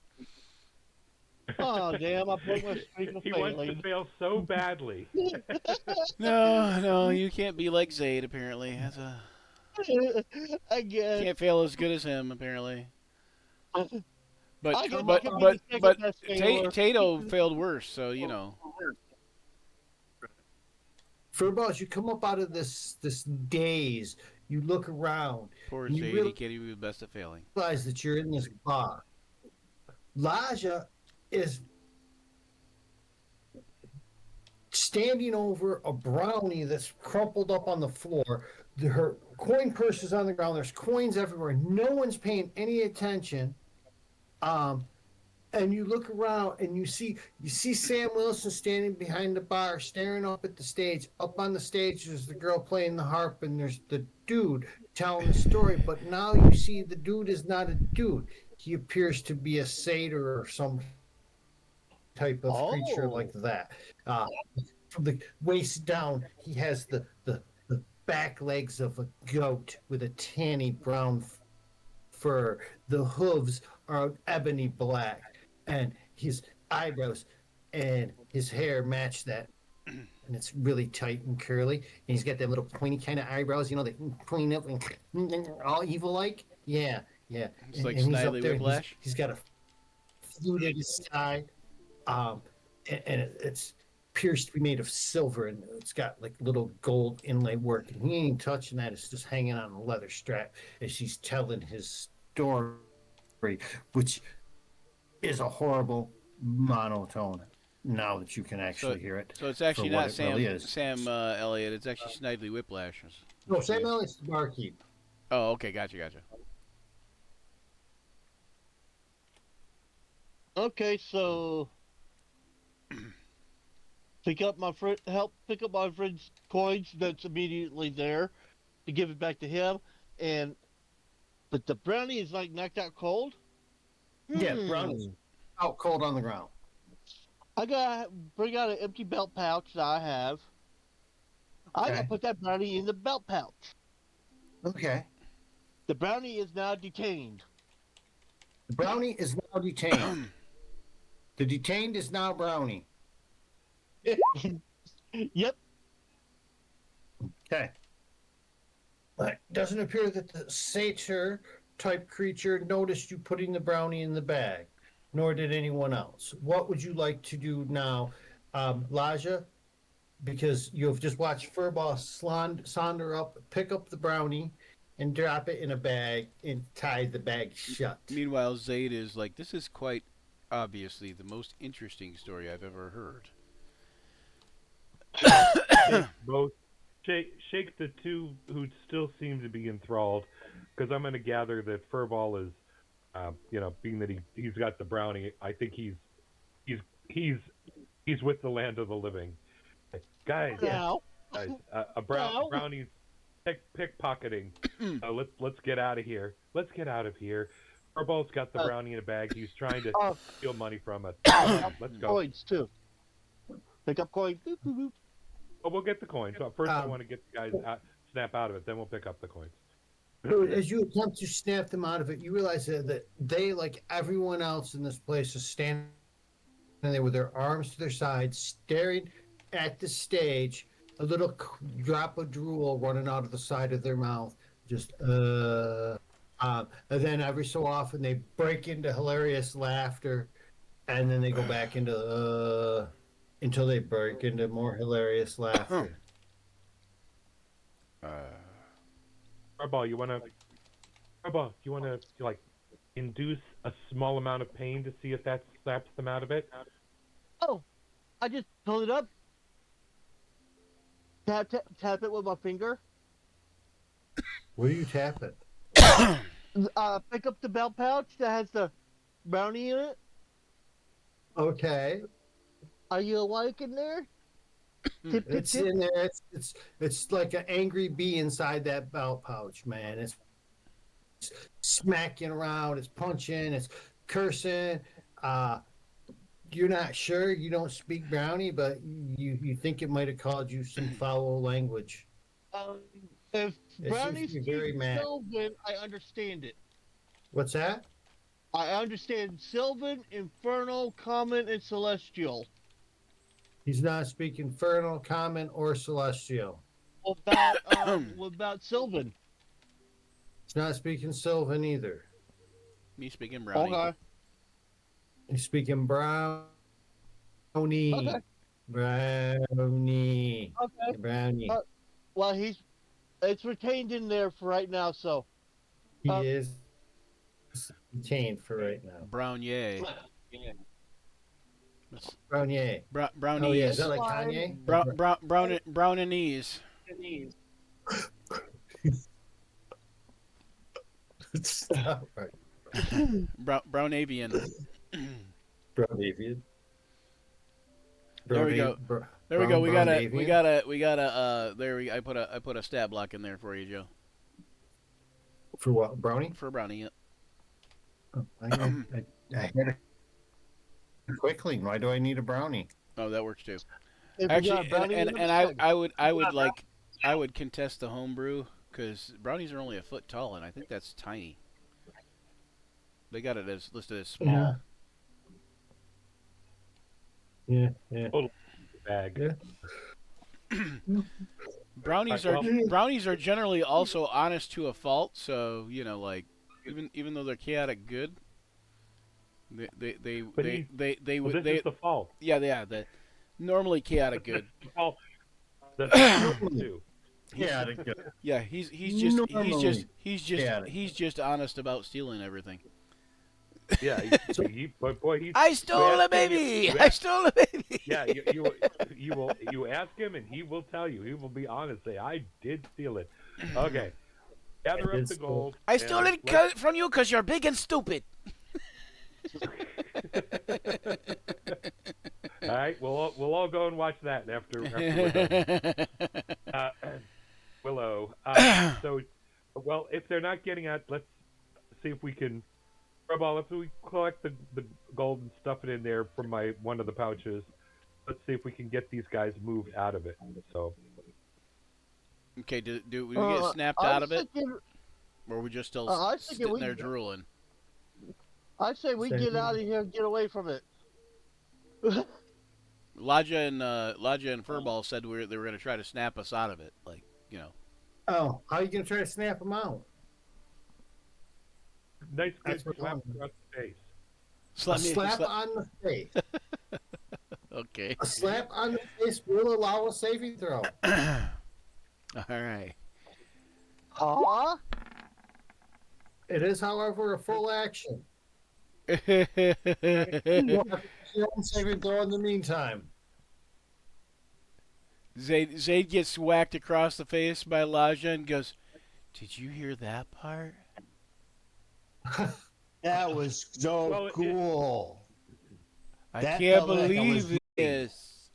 Oh, damn. I broke my streak of He wants to failing. fail so badly. No, you can't be like Zayd apparently. That's a Again. can't fail as good as him apparently. But I guess but I can be but the second but best failure. Tato failed worse, so you know. Furballs, you come up out of this daze. You look around. Poor You Zayd, really- he can't even be the best at failing. Realize that you're in this bar. Laja is standing over a brownie that's crumpled up on the floor. Her coin purse is on the ground. There's coins everywhere. No one's paying any attention. And you look around and you see Sam Wilson standing behind the bar, staring up at the stage. Up on the stage, there's the girl playing the harp, and there's the dude telling the story. But now you see the dude is not a dude. He appears to be a satyr or some type of creature like that. From the waist down, he has the back legs of a goat with a tanny brown fur. The hooves are ebony black, and his eyebrows and his hair match that. And it's really tight and curly. And he's got that little pointy kind of eyebrows, they point up and all evil like. Yeah. It's like and he's up Snidely there. Whiplash. He's got a flute at his side. It's pierced to be made of silver, and it's got like little gold inlay work. And he ain't touching that. It's just hanging on a leather strap as she's telling his story, which is a horrible monotone. Now that you can actually hear it. So it's actually for what not it Sam really is. Sam Elliott. It's actually Snidely Whiplash. No, Sam Elliott's the barkeep. Oh, okay, gotcha. Okay, so help pick up my friend's coins that's immediately there to give it back to him, but the brownie is like knocked out cold. Yeah, brownie's out cold on the ground. I gotta bring out an empty belt pouch that I have. I Okay. gotta put that brownie in the belt pouch. Okay. The brownie is now detained. The brownie is now detained. The detained is now brownie. Yep. Okay. But it doesn't appear that the satyr type creature noticed you putting the brownie in the bag, nor did anyone else. What would you like to do now, Laja? Because you have just watched Furboss saunter up, pick up the brownie, and drop it in a bag and tie the bag shut. Meanwhile, Zayd is like, this is quite obviously the most interesting story I've ever heard. Both shake the two who still seem to be enthralled, because I'm going to gather that Furball is, being that he's got the brownie. I think he's with the land of the living. Guys, Now. a Now. brownie's pickpocketing. Let's get out of here. Let's get out of here. Furball's got the brownie in a bag. He's trying to steal money from us. Let's go. Coins too. Pick up coins. Boop, boop, boop. Oh, we'll get the coins. So first, I want to get the guys snap out of it. Then we'll pick up the coins. As you attempt to snap them out of it, you realize that they, like everyone else in this place, is standing there with their arms to their sides, staring at the stage, a little drop of drool running out of the side of their mouth. Just, and then every so often they break into hilarious laughter, and then they go back into, until they break into more hilarious laughter. Furball, you wanna like induce a small amount of pain to see if that slaps them out of it? Oh, I just pull it up. Tap it with my finger. Where do you tap it? Pick up the belt pouch that has the brownie in it. Okay. Are you awake in there? Tip, tip, It's tip. in there. It's like an angry bee inside that belt pouch, man. It's smacking around. It's punching. It's cursing. You're not sure. You don't speak brownie, but you think it might have called you some foul language. If It brownie seems to be very speaks mad. Sylvan, I understand it. What's that? I understand Sylvan, Infernal, Common, and Celestial. He's not speaking infernal, common, or celestial. What about Sylvan? He's not speaking Sylvan either. Me speaking brownie. Okay. He's speaking brownie. Okay. Brownie. Okay. Brownie. Well, it's retained in there for right now, so. He is retained for right now. Brown yay. Brownie. Brownies. Oh yeah, is that like Kanye? Brown and knees. Stop. Right. Brown avian. Brown There we go. There we go. We gotta. There we. I put a stat block in there for you, Joe. For what? Brownie? For brownie. Yep. Oh, I had a quickling. Why do I need a brownie? Oh, that works too. If you got Actually, a brownie in and the bag. I would contest the homebrew because brownies are only a foot tall, and I think that's tiny. They got it as listed as small. Yeah. Bag. Yeah. Brownies are generally also honest to a fault, so like even though they're chaotic good, they Well, this is the fault. yeah normally chaotic good. That's too. Yeah. Yeah, he's just honest about stealing everything. Yeah, boy, I stole a baby. I stole a baby. Yeah, you ask him and he will tell you. He will be honest. Say, I did steal it. Okay, gather up the gold. I stole it from you because you're big and stupid. All right, we'll all go and watch that after we're done. Willow. So, well, if they're not getting out, let's see if we can. Furball, if we collect the gold and stuff it in there from one of the pouches, let's see if we can get these guys moved out of it. So. Okay, do we get snapped out of it? Or are we just still sitting there drooling? I say we get out of here and get away from it. Lodja and Furball said they were going to try to snap us out of it, Oh, how are you gonna try to snap them out? Nice good That's what slap I'm- across the face. A slap on the face. Okay. A slap on the face will allow a saving throw. All right. Huh? It is, however, a full action. You'll have to your own saving throw in the meantime. Zayd gets whacked across the face by Lodja and goes, "Did you hear that part?" That was so Well, cool. I That can't felt like I was believe this.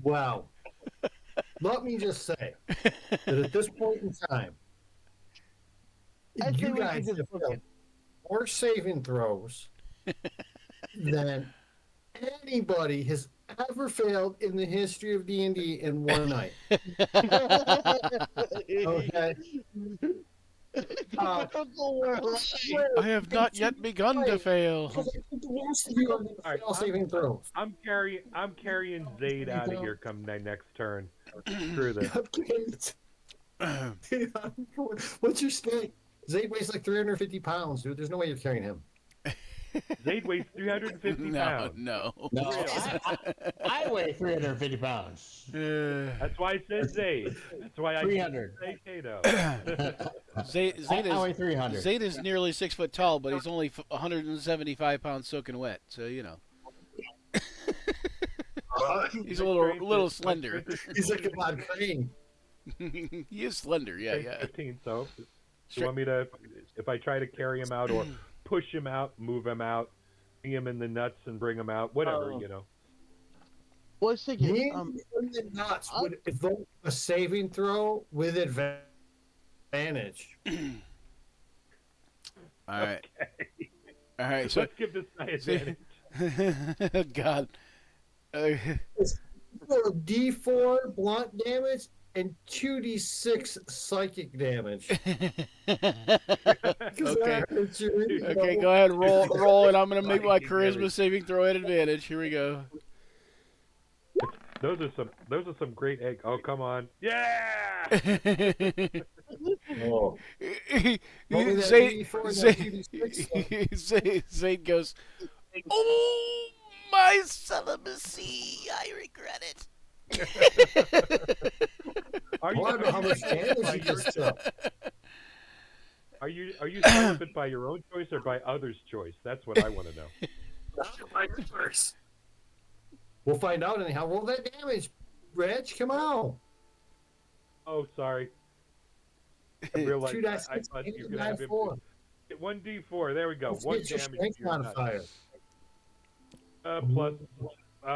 Wow. let me just say that at this point in time, I you think we guys should just have book failed it. more saving throws than anybody has ever failed in the history of D&D in one night. Okay. Typical we're lying. I have not yet begun to fail. Because I think the rest of you are going to All right, fail saving throws. I'm carrying Zayd out of here come my next turn. Screw this. What's your stake? Zayd weighs like 350 pounds, dude. There's no way you're carrying him. Zayd weighs 350 No, pounds. no. No, I weigh 350 pounds. That's why I said Zayd. That's why I 300. say Kato. I weigh 300. Zayd is nearly 6 foot tall, but he's only 175 pounds soaking wet. So you know, he's a little slender. He's like a Bob Crane. He is slender, yeah. 15, so you want me to, if I try to carry him out or push him out, move him out, see him in the nuts and bring him out, whatever, you know. Well, I was thinking, Me and the nuts would evoke a saving throw with advantage. All right, Okay. all right. So Let's give this guy advantage. God. So D4 blunt damage and 2d6 psychic damage. Okay. Okay, go ahead, roll, and I'm gonna make my charisma saving throw at advantage. Here we go. Those are some great egg. Oh, come on. Yeah! Oh. Only that Zayd D4 and that 2d6 Zayd goes, "Oh, my celibacy! I regret it." Are I want to know how much damage by you your- just took. are you celibate by your own choice or by others' choice? That's what I want to know. We'll find out anyhow. Roll that damage, Reg. Come on. Oh, sorry. I realized 2d6 I thought you and were gonna have him 9-4. 1d4. There we go. Let's One get your damage. strength to your nuts. modifier.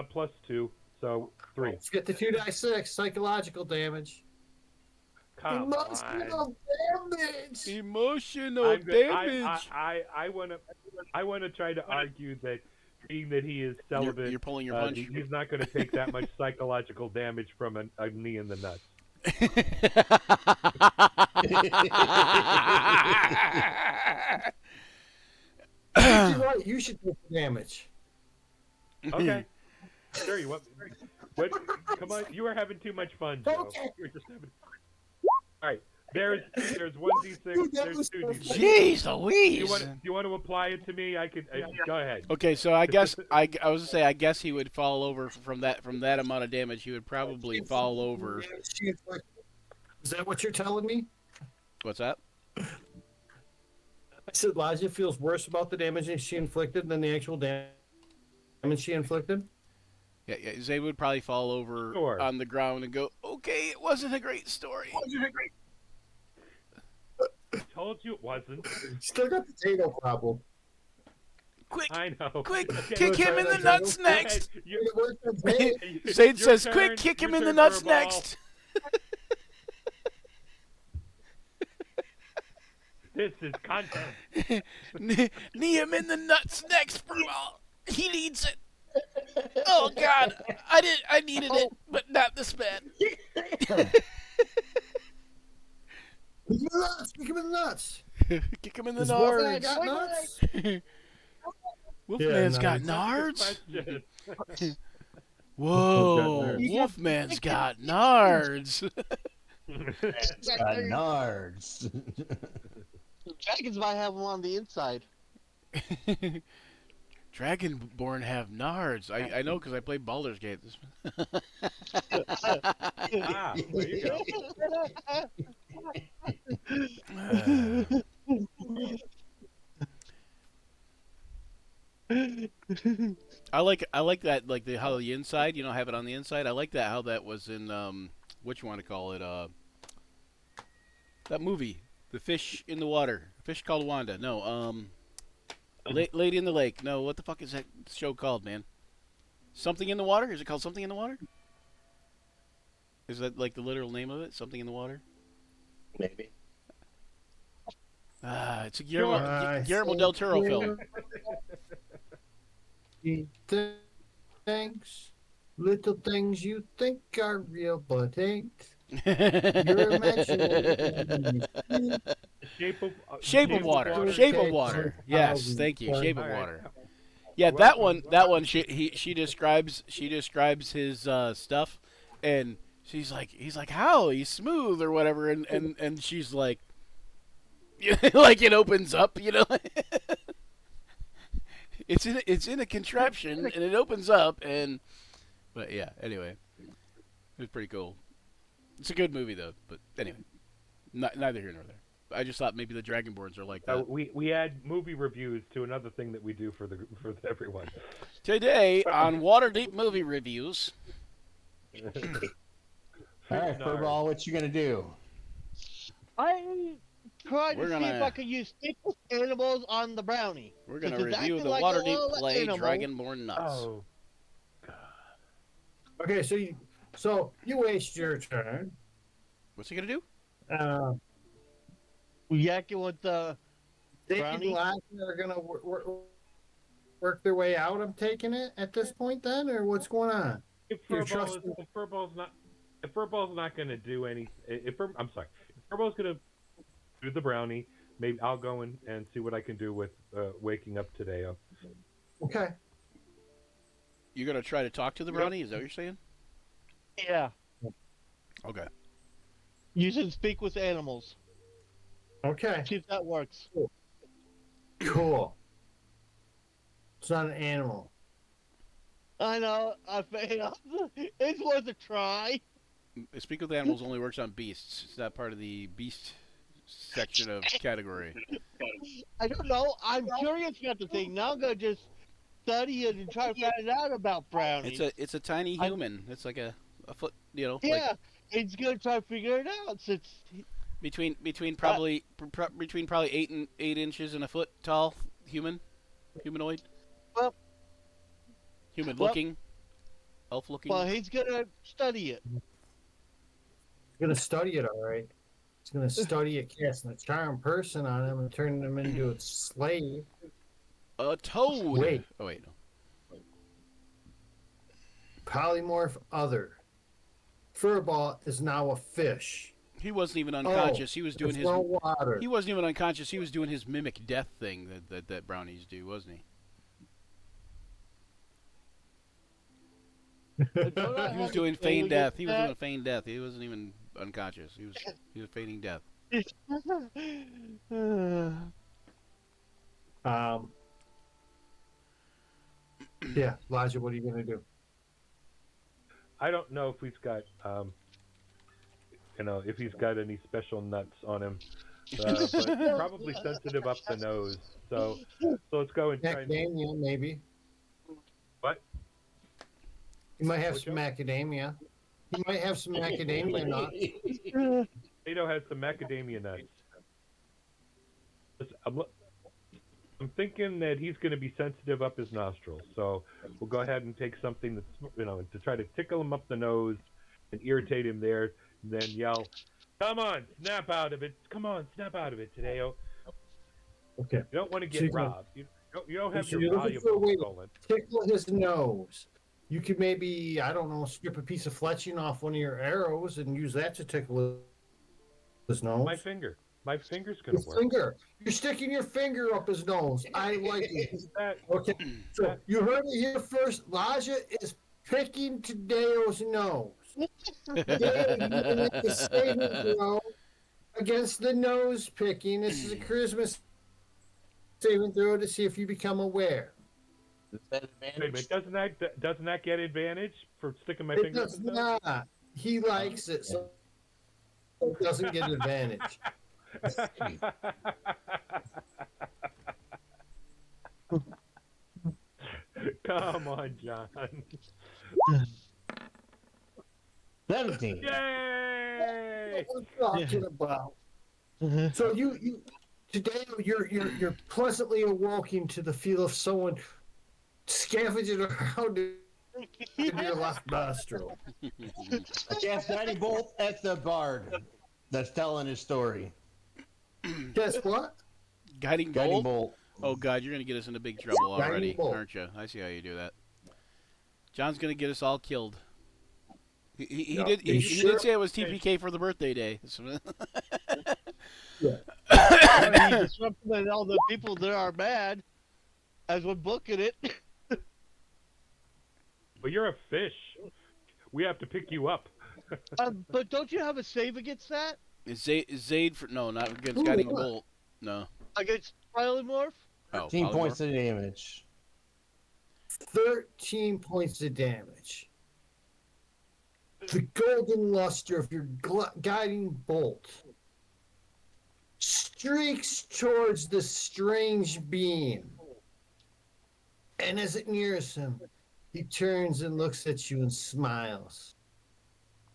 Plus 2, so 3. Let's get the 2d6 psychological damage. Come Emotional damage. Emotional on. damage. I want to try to argue that being that he is celibate, You're pulling your punch. he's not going to take that much psychological damage from a knee in the nuts. You're right. You should take the damage. Okay. Sure, you want? What? Come on, you are having too much fun, Joe. Okay. You're just having. All right, there's 1d6, Dude, that there's was 2d6. Jeez Do Louise. you want to apply it to me? I could. Go ahead. Okay, so I guess I was gonna say I guess he would fall over from that amount of damage. He would probably fall over. Is that what you're telling me? What's that? I said Laja feels worse about the damage she inflicted than the actual damage she inflicted. Yeah, Zay would probably fall over Sure. on the ground and go, "Okay, it wasn't a great story." Told you it wasn't. Still got the potato problem. Quick, I know. quick, Okay, kick him in the nuts go ahead. next. Your Zayd says, turn. "Quick, kick him Your in the turn nuts for a ball. next." This is content. Knee him in the nuts next, bro. He needs it. Oh God, I needed it, but not this bad. Kick him in the nuts! Kick him in the nuts! Kick him in the Does Wolfman nards. got nuts? Wolfman's Yeah, got nice. nards. Question. Whoa, Wolfman's got nards. Nards. Dragons might have them on the inside. Dragonborn have nards. I know because I played Baldur's Gate. Ah, there you go. I like that, like how the inside, have it on the inside. I like that how that was in what you want to call it, that movie, The Fish in the Water, Fish Called Wanda. No, Lady in the Lake. No, what the fuck is that show called, man? Something in the Water? Is it called Something in the Water? Is that like the literal name of it? Something in the water? Maybe. It's a Guillermo del Toro film. Things, little things you think are real but ain't. Your imagination. Shape of Shape of Water. Shape of Water. Yes, thank you. Shape of Water. Yeah, that one. She describes his stuff, and he's like, how? He's smooth or whatever, and she's like, like it opens up, it's in a contraption and it opens up but yeah, anyway, it was pretty cool. It's a good movie though, but anyway, neither here nor there. I just thought maybe the Dragonborns are like that. We add movie reviews to another thing that we do for everyone. Today on Waterdeep movie reviews. All right, Furball, what you gonna do? I tried to see if I could use stickless animals on the brownie. We're gonna 'Cause it's review acting the like a Waterdeep little play animal. Dragonborn Nuts. Oh, Okay, so you waste your turn. What's he gonna do? Yakking with the Dave brownie? and Elijah are gonna work their way out. I'm taking it at this point, then, or what's going on? if Furball's not going to do any, if Furball's going to do the brownie, maybe I'll go and see what I can do with waking up Tadeo. Okay. You're gonna try to talk to the brownie? Is that what you're saying? Yeah. Okay. Using speak with animals. Okay. See if that works. Cool. It's not an animal. I know. I failed. It's worth a try. Speak with Animals only works on beasts. It's not part of the beast section of category. I don't know. I'm curious about the thing. Now I'm gonna just study it and try to find out about brownies. It's a tiny human. It's like a foot, Yeah, like he's gonna try to figure it out. Since between probably 8 inches and a foot tall humanoid. Well, human looking, elf looking. well, he's gonna study it. He's gonna study it, all right. He's gonna study it, casting a charm person on him and turning him into a slave. A toad. Wait. Oh wait, no. Polymorph other. Furball is now a fish. He wasn't even unconscious. He was doing his. No water. He wasn't even unconscious. He was doing his mimic death thing that brownies do, wasn't he? He was doing feigned death. He was doing a feigned death. He wasn't even unconscious. He was feigning death. Yeah, Elijah, what are you gonna do? I don't know if he's got, if he's got any special nuts on him, but probably sensitive up the nose. So let's go and try. Macadamia, maybe. What? He might have some macadamia. He might have some macadamia nuts. Tado has some macadamia nuts. I'm thinking that he's going to be sensitive up his nostrils, so we'll go ahead and take something that's, to try to tickle him up the nose and irritate him there, and then yell, "Come on, snap out of it! Come on, snap out of it, Tadeo!" Okay. You don't want to get robbed. You don't have So your you're looking for a way valuables to stolen. tickle his nose. You could maybe, I don't know, strip a piece of fletching off one of your arrows and use that to tickle his nose. My finger's going His to work. finger. You're sticking your finger up his nose. I like it. That, Okay, so you heard it here first. Laja is picking Tadeo's nose. Tadeo, you can make the saving throw against the nose picking. This is a charisma saving throw to see if you become aware. Is that wait a minute, advantage? doesn't that get advantage for sticking my It finger up does his nose? not. He likes it, so it doesn't get advantage. Come on, John. 17. Yay! What we're talking about. So today you're pleasantly awoken to the feel of someone scavenging around in your left nostril. I cast Guiding Bolt at the bard that's telling his story. Guess what? Guiding Guiding bolt? Bolt. Oh God, you're gonna get us into big trouble Guiding already, bolt. aren't you? I see how you do that. John's gonna get us all killed. He Yeah. did. You He sure? did say it was TPK for the birthday day. So- He disrupted and all the people there are mad as we're booking it. But you're a fish. We have to pick you up. But don't you have a save against that? Is Zaid for no, not against Ooh, Guiding what? Bolt. No. Against Polymorph? Oh, 13 polymorph. points of damage. 13 points of damage. The golden luster of your guiding bolt streaks towards the strange being. And as it nears him, he turns and looks at you and smiles.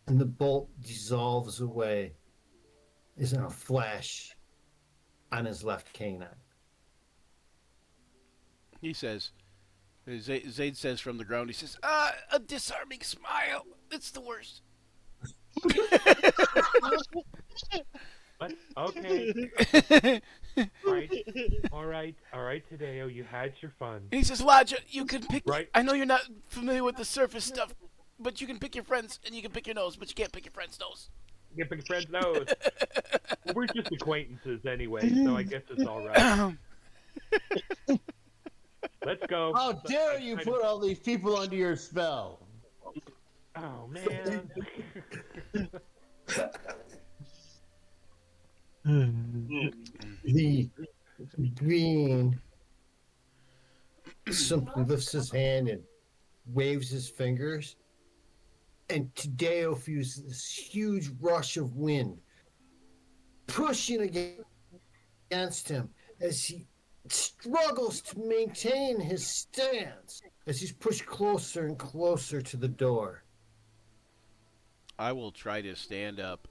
And the bolt dissolves away as in a flash on his left canine. He says. Zaid says from the ground. He says, a disarming smile. It's the worst. What? Okay. All right, Tadeo, you had your fun. And he says, Lodja, you can pick. Right. I know you're not familiar with the surface stuff, but you can pick your friends and you can pick your nose, but you can't pick your friend's nose. You get big friends' nose. Well, we're just acquaintances anyway, so I guess it's all right. Let's go. How dare you put all these people under your spell? Oh, man. The green simply lifts his hand and waves his fingers, and Tadeo feels this huge rush of wind pushing against him as he struggles to maintain his stance as he's pushed closer and closer to the door. I will try to stand up.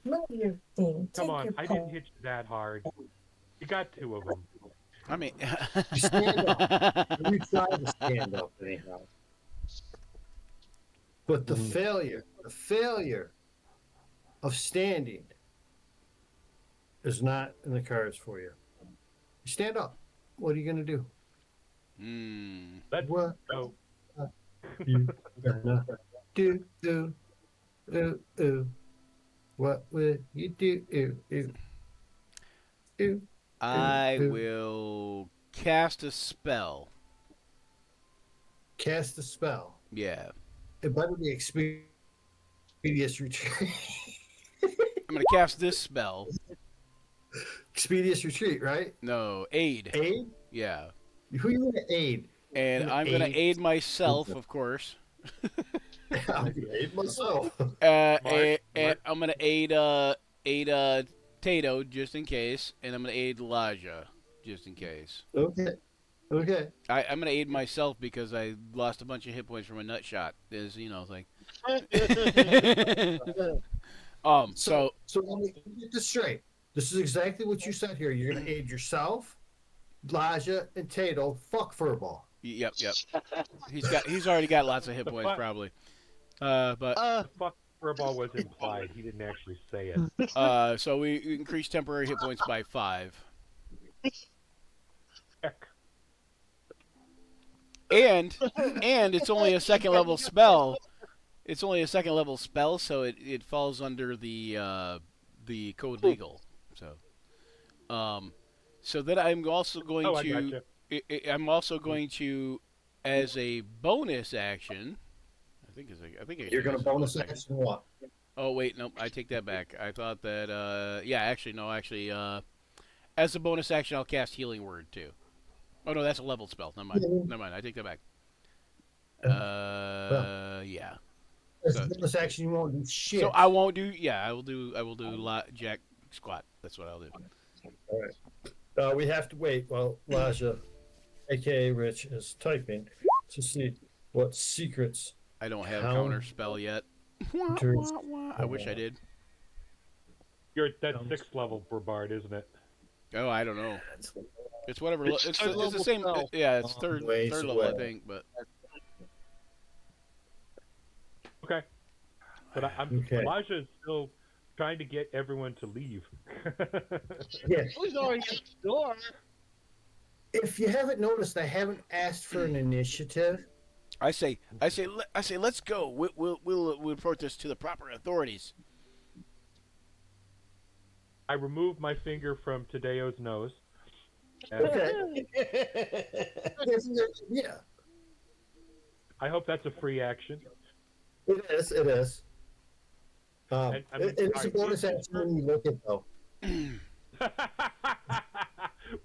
Move your thing. Come Take on, your I didn't hit you that hard. You got two of them. I mean, You stand up. You try to stand up anyhow. But the failure of standing is not in the cards for you. You stand up. What are you going to do? Let's What go. you gonna do? What will you do? I will cast a spell. Cast a spell. Yeah. It better be Expedious Retreat. I'm going to cast this spell. Expedious Retreat, right? No, aid. Aid? Yeah. Who are you going to aid? And Gonna I'm going to aid? aid myself, of course. I'm gonna aid myself. And Mark. I'm going to aid Tato just in case, and I'm going to aid Elijah just in case. Okay. I'm going to aid myself because I lost a bunch of hit points from a nut shot. Is thing. So So let me get this straight. This is exactly what you said here. You're gonna aid yourself, Laja, and Tato. Fuck Furball. Yep. He's already got lots of hit points probably. But Fuck furball was implied. He didn't actually say it. so we increased temporary hit points by 5. Heck. And it's only a second level spell. It's only a second level spell, so it falls under the code legal. So then I'm also going Oh, I to gotcha. I'm also going to, as a bonus action, I think You're gonna it's a bonus action what? Oh wait, nope, I take that back. I thought that as a bonus action I'll cast Healing Word too. Oh no, that's a leveled spell. Never mind. I take that back. Yeah. As So- a bonus action, you won't do shit. So I won't do. Yeah, I will do Jack squat. That's what I'll do. All right. We have to wait while Laja, aka Rich, is typing to see what secrets. I don't have How- counter spell yet. Turns- I wish I did. You're at that 6th level for Bard, isn't it? Oh, I don't know. It's whatever. It's It's third the level same. spell. Yeah, it's Long third ways level, I away. think. But Okay. But Okay. Elijah is still trying to get everyone to leave. Yeah. Who's already at the door? If you haven't noticed, I haven't asked for an initiative. I say, let's go. We'll report this to the proper authorities. I remove my finger from Tadeo's nose. And Okay. Yeah, I hope that's a free action. it is. It is. And, I mean, It's a alright, bonus action when you look at though.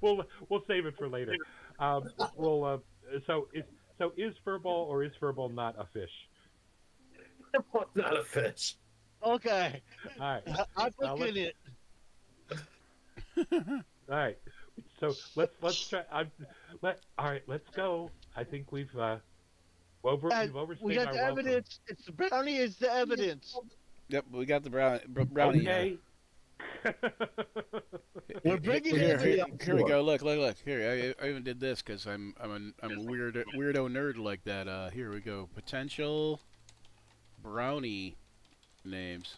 we'll save it for later. So is furball or is furball not a fish? Not a fish. Okay. All right. I'm looking at it. All right. So let's try. All right. Let's go. I think we've overstayed We got our the welcome. evidence. It's the brownie is the evidence. Yep, we got the brownie. Okay. We're bringing Here, it here, in. here we go. Look. Here, I even did this because I'm a weirdo nerd like that. Here we go. Potential brownie names.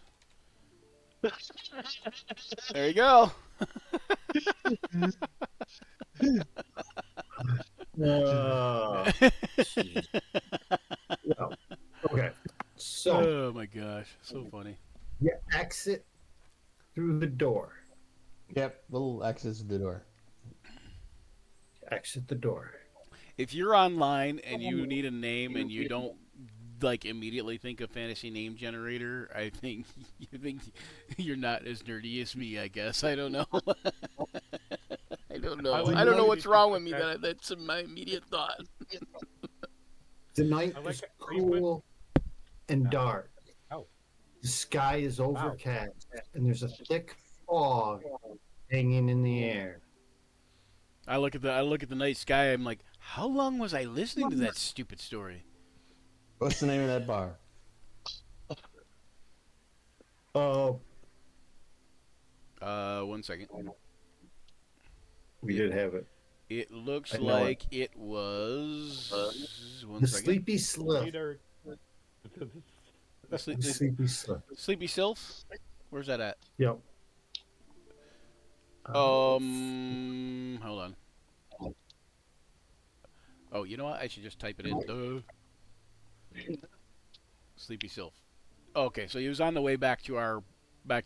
There you go. Jeez. Yeah. Okay. So Oh my gosh, so funny. you exit through the door. Yep, little X's at the door. Exit the door. If you're online and you need a name and you don't like immediately think of fantasy name generator, I think you're not as nerdy as me. I guess I don't know. I don't know. like I don't know the what's way wrong you with me. think That's my immediate thought. The night I like is it. Are you with- cool and dark. Oh. The sky is overcast, and there's a thick fog hanging in the air. I look at the night sky. I'm like, how long was I listening to that stupid story? What's the name of that bar? Oh, 1 second. we did have it. It looks I know like it was one The second. Sleepy Slip. Later. The sleep- The Sleepy Slip. Sleepy Sylph. Where's that at? Yep. Hold on. Oh, you know what? I should just type it in. Sleepy Sylph. Okay, so he was on the way back to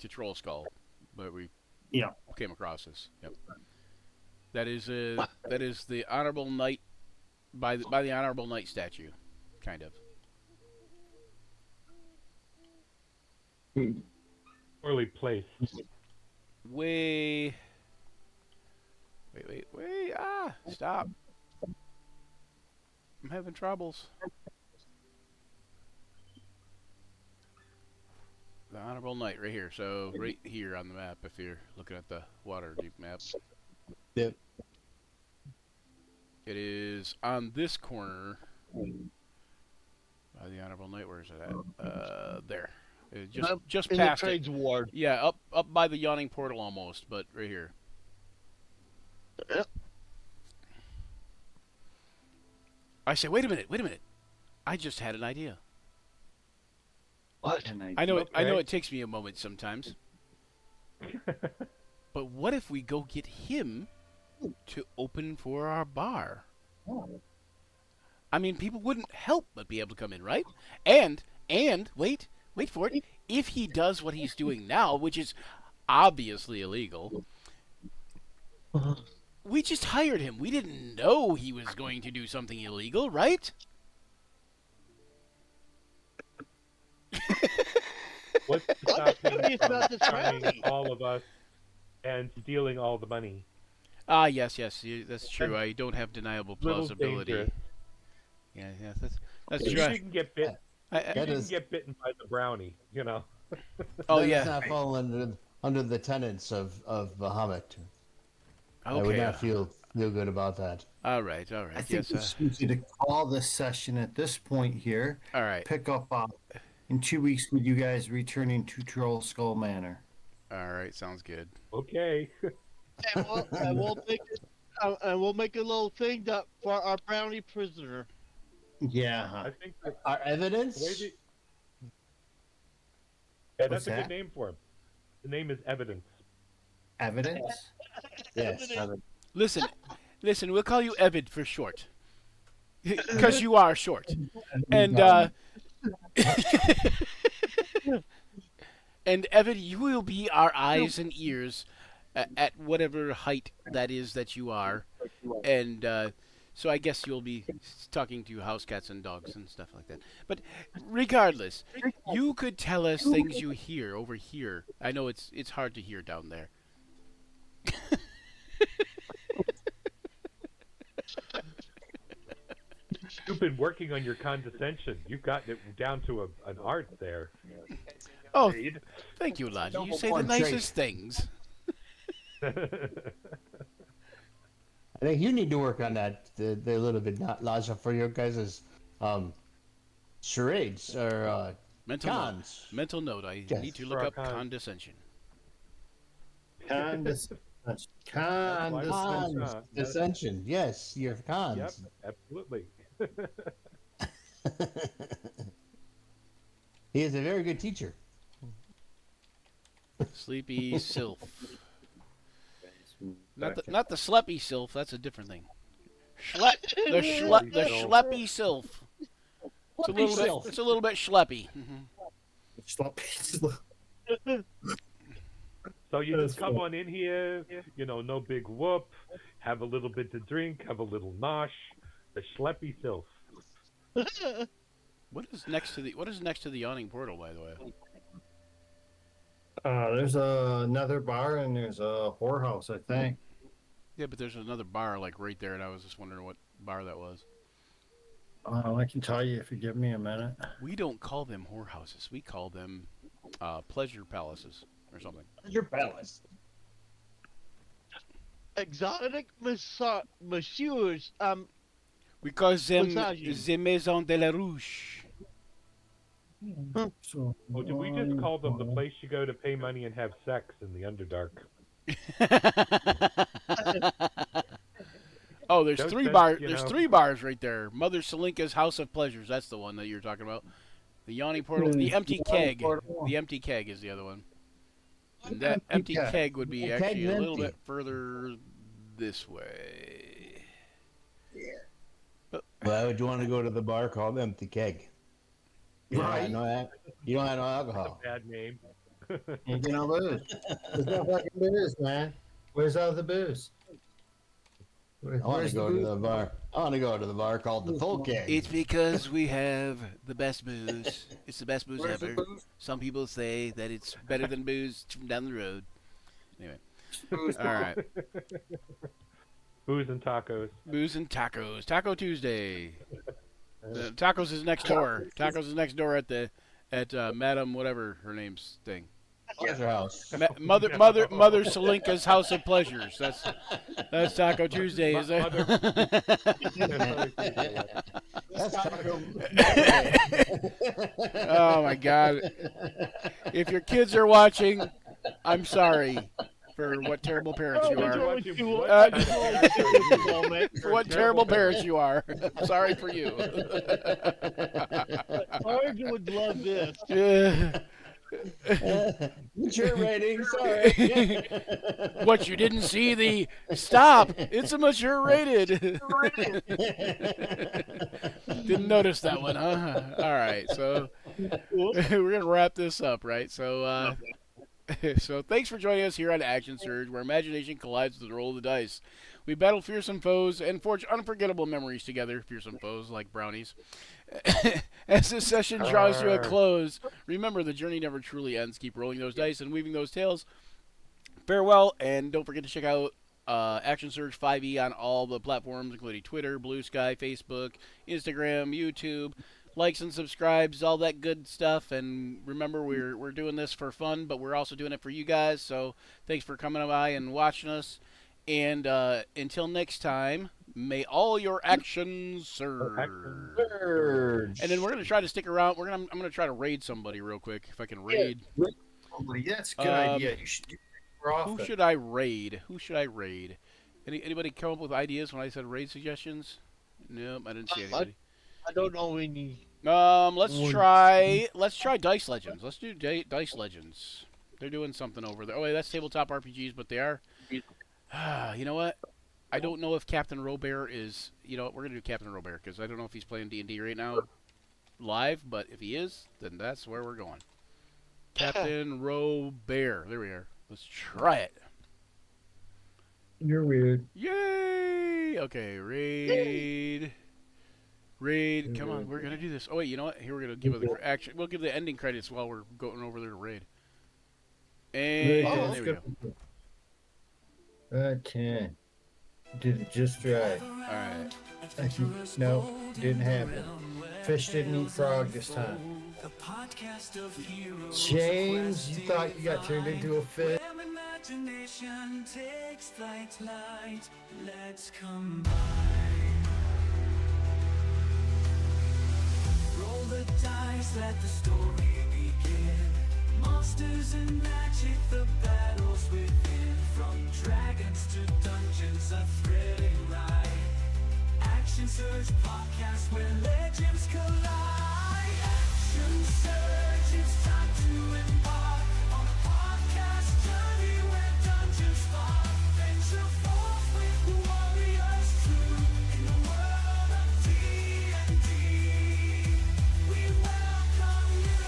Troll Skull, but we came across this. Yep. That is the Honorable Knight by the Honorable Knight statue, kind of. Poorly placed. Wait! Ah! Stop! I'm having troubles. The Honorable Knight right here. So right here on the map, if you're looking at the Waterdeep map. Yep. It is on this corner. By the Honorable Knight, where is it at? There. Just In the past it. trades ward. Yeah, up by the yawning portal almost, but right here. Yep. I say, wait a minute. I just had an idea. What? I know Okay. it takes me a moment sometimes. But what if we go get him to open for our bar? I mean, people wouldn't help but be able to come in, right? And wait for it. If he does what he's doing now, which is obviously illegal, we just hired him. We didn't know he was going to do something illegal, right? What's to stop him curious about this from charming brownie. all of us and stealing all the money? Ah, yes, that's true. I don't have deniable Little plausibility. dangerous. Yeah, that's You true. didn't get bit. I- You That didn't is- get bitten by the brownie. You know. oh That yeah. does not fall under the tenets of Bahamut. I would Okay. not feel good about that. All right. I think Yes. it's easy to call this session at this point here. All right. Pick up in 2 weeks with you guys returning to Troll Skull Manor. All right. Sounds good. Okay. I won't make it. And we'll make a little thing that for our brownie prisoner. Yeah. I think that Our evidence. the way the, yeah, What's that's a good that? name for him. The name is Evidence. Evidence? Yes. Listen, we'll call you Evid for short. Because you are short. And, and Evid, you will be our eyes and ears at whatever height that is that you are. And so I guess you'll be talking to house cats and dogs and stuff like that. But regardless, you could tell us things you hear over here. I know it's hard to hear down there. You've been working on your condescension. You've gotten it down to an art there. Oh, Reed. thank you, Lodge. You Double say the portrait. nicest things. I think you need to work on that the little bit, not Laja, for your guys' charades or Mental cons. note. Mental note. I Yes. need to For look our up cons. condescension. Condescension. Condescension. Yes, your Yep, cons. absolutely. He is a very good teacher. Sleepy sylph. Not the sleppy sylph. That's a different thing. The schleppy sylph. It's a little Sylph. bit. It's a little bit schleppy. So you just come on in here, no big whoop, have a little bit to drink, have a little nosh. The schleppy sylph. What is next to the yawning portal, by the way? There's another bar and there's a whorehouse, I think. Yeah, but there's another bar like right there, and I was just wondering what bar that was. I can tell you if you give me a minute. We don't call them whorehouses. We call them pleasure palaces or something. Your palace. Exotic messieurs. We call them Massages. the Maison de la Rouge. So, Oh, did we just call them the place you go to pay money and have sex in the Underdark? Oh, there's Don't three think, bars. you There's know. 3 bars right there. Mother Selinka's House of Pleasures. That's the one that you're talking about. The yawning portal. The empty keg. The empty keg is the other one. And that empty keg would be The actually keg's a little empty. bit further this way. Why would you want to go to the bar called Empty Keg? You don't Right. have you don't have no alcohol. Bad name. ain't get no booze. There's no fucking booze, man. Where's all the booze? I want to Where's go the to booze? the bar. I want to go to the bar called the Full Keg. It's because we have the best booze. It's the best booze Where's the ever. booze? Some people say that it's better than booze from down the road. Anyway, Booze. all right. Booze and tacos. Booze and tacos. Taco Tuesday. Tacos is next door. Tacos is next door at Madam whatever her name's thing. Pleasure House. Mother Selinka's House of Pleasures. That's Taco Tuesday, is it? That's Taco. Oh my God! If your kids are watching, I'm sorry for what terrible parents you are. For what terrible parents you are. I'm sorry for you. Oregon would love this. Yeah. Mature rating, sorry. What, you didn't see the stop? It's a mature rated. Didn't notice that one, huh? All right, so we're gonna wrap this up, right? So, so thanks for joining us here on Action Surge, where imagination collides with the roll of the dice. We battle fearsome foes and forge unforgettable memories together. Fearsome foes like brownies. As this session draws to a close, remember the journey never truly ends. Keep rolling those dice and weaving those tales. Farewell, and don't forget to check out Action Surge 5e on all the platforms, including Twitter, Blue Sky, Facebook, Instagram, YouTube. Likes and subscribes, all that good stuff. And remember, we're doing this for fun, but we're also doing it for you guys. So thanks for coming by and watching us. And until next time, may all your actions surge. Surge. And then we're gonna try to stick around. I'm gonna try to raid somebody real quick if I can raid. That's a good idea. You should do it more Who often. should I raid? Anybody come up with ideas when I said raid suggestions? Nope, I didn't see anybody. I don't know any. Let's try Dice Legends. Let's do Dice Legends. They're doing something over there. Oh wait, that's tabletop RPGs, but they are. You know what? I don't know if Captain Robert is. You know what? We're gonna do Captain Robert because I don't know if he's playing D&D right now, live. But if he is, then that's where we're going. Captain Robert. There we are. Let's try it. You're weird. Yay! Okay, raid. Raid. Come on, we're gonna do this. Oh wait, you know what? Here we're gonna give it the action. We'll give the ending credits while we're going over there to raid. And there we go. Okay. Did it just right. Alright. No, didn't happen. Fish didn't eat frog this time. The podcast of heroes. James, you thought you got turned into a fish? Where imagination takes flight, light. Let's combine. Roll the dice, let the story begin. Monsters and magic, the battles within. From dragons to dungeons, a thrilling ride. Action Surge podcast where legends collide. Action Surge, it's time to embark on a podcast journey where dungeons spark. Venture forth with the warriors true in the world of D&D. We welcome you.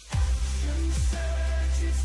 Action Surge, it's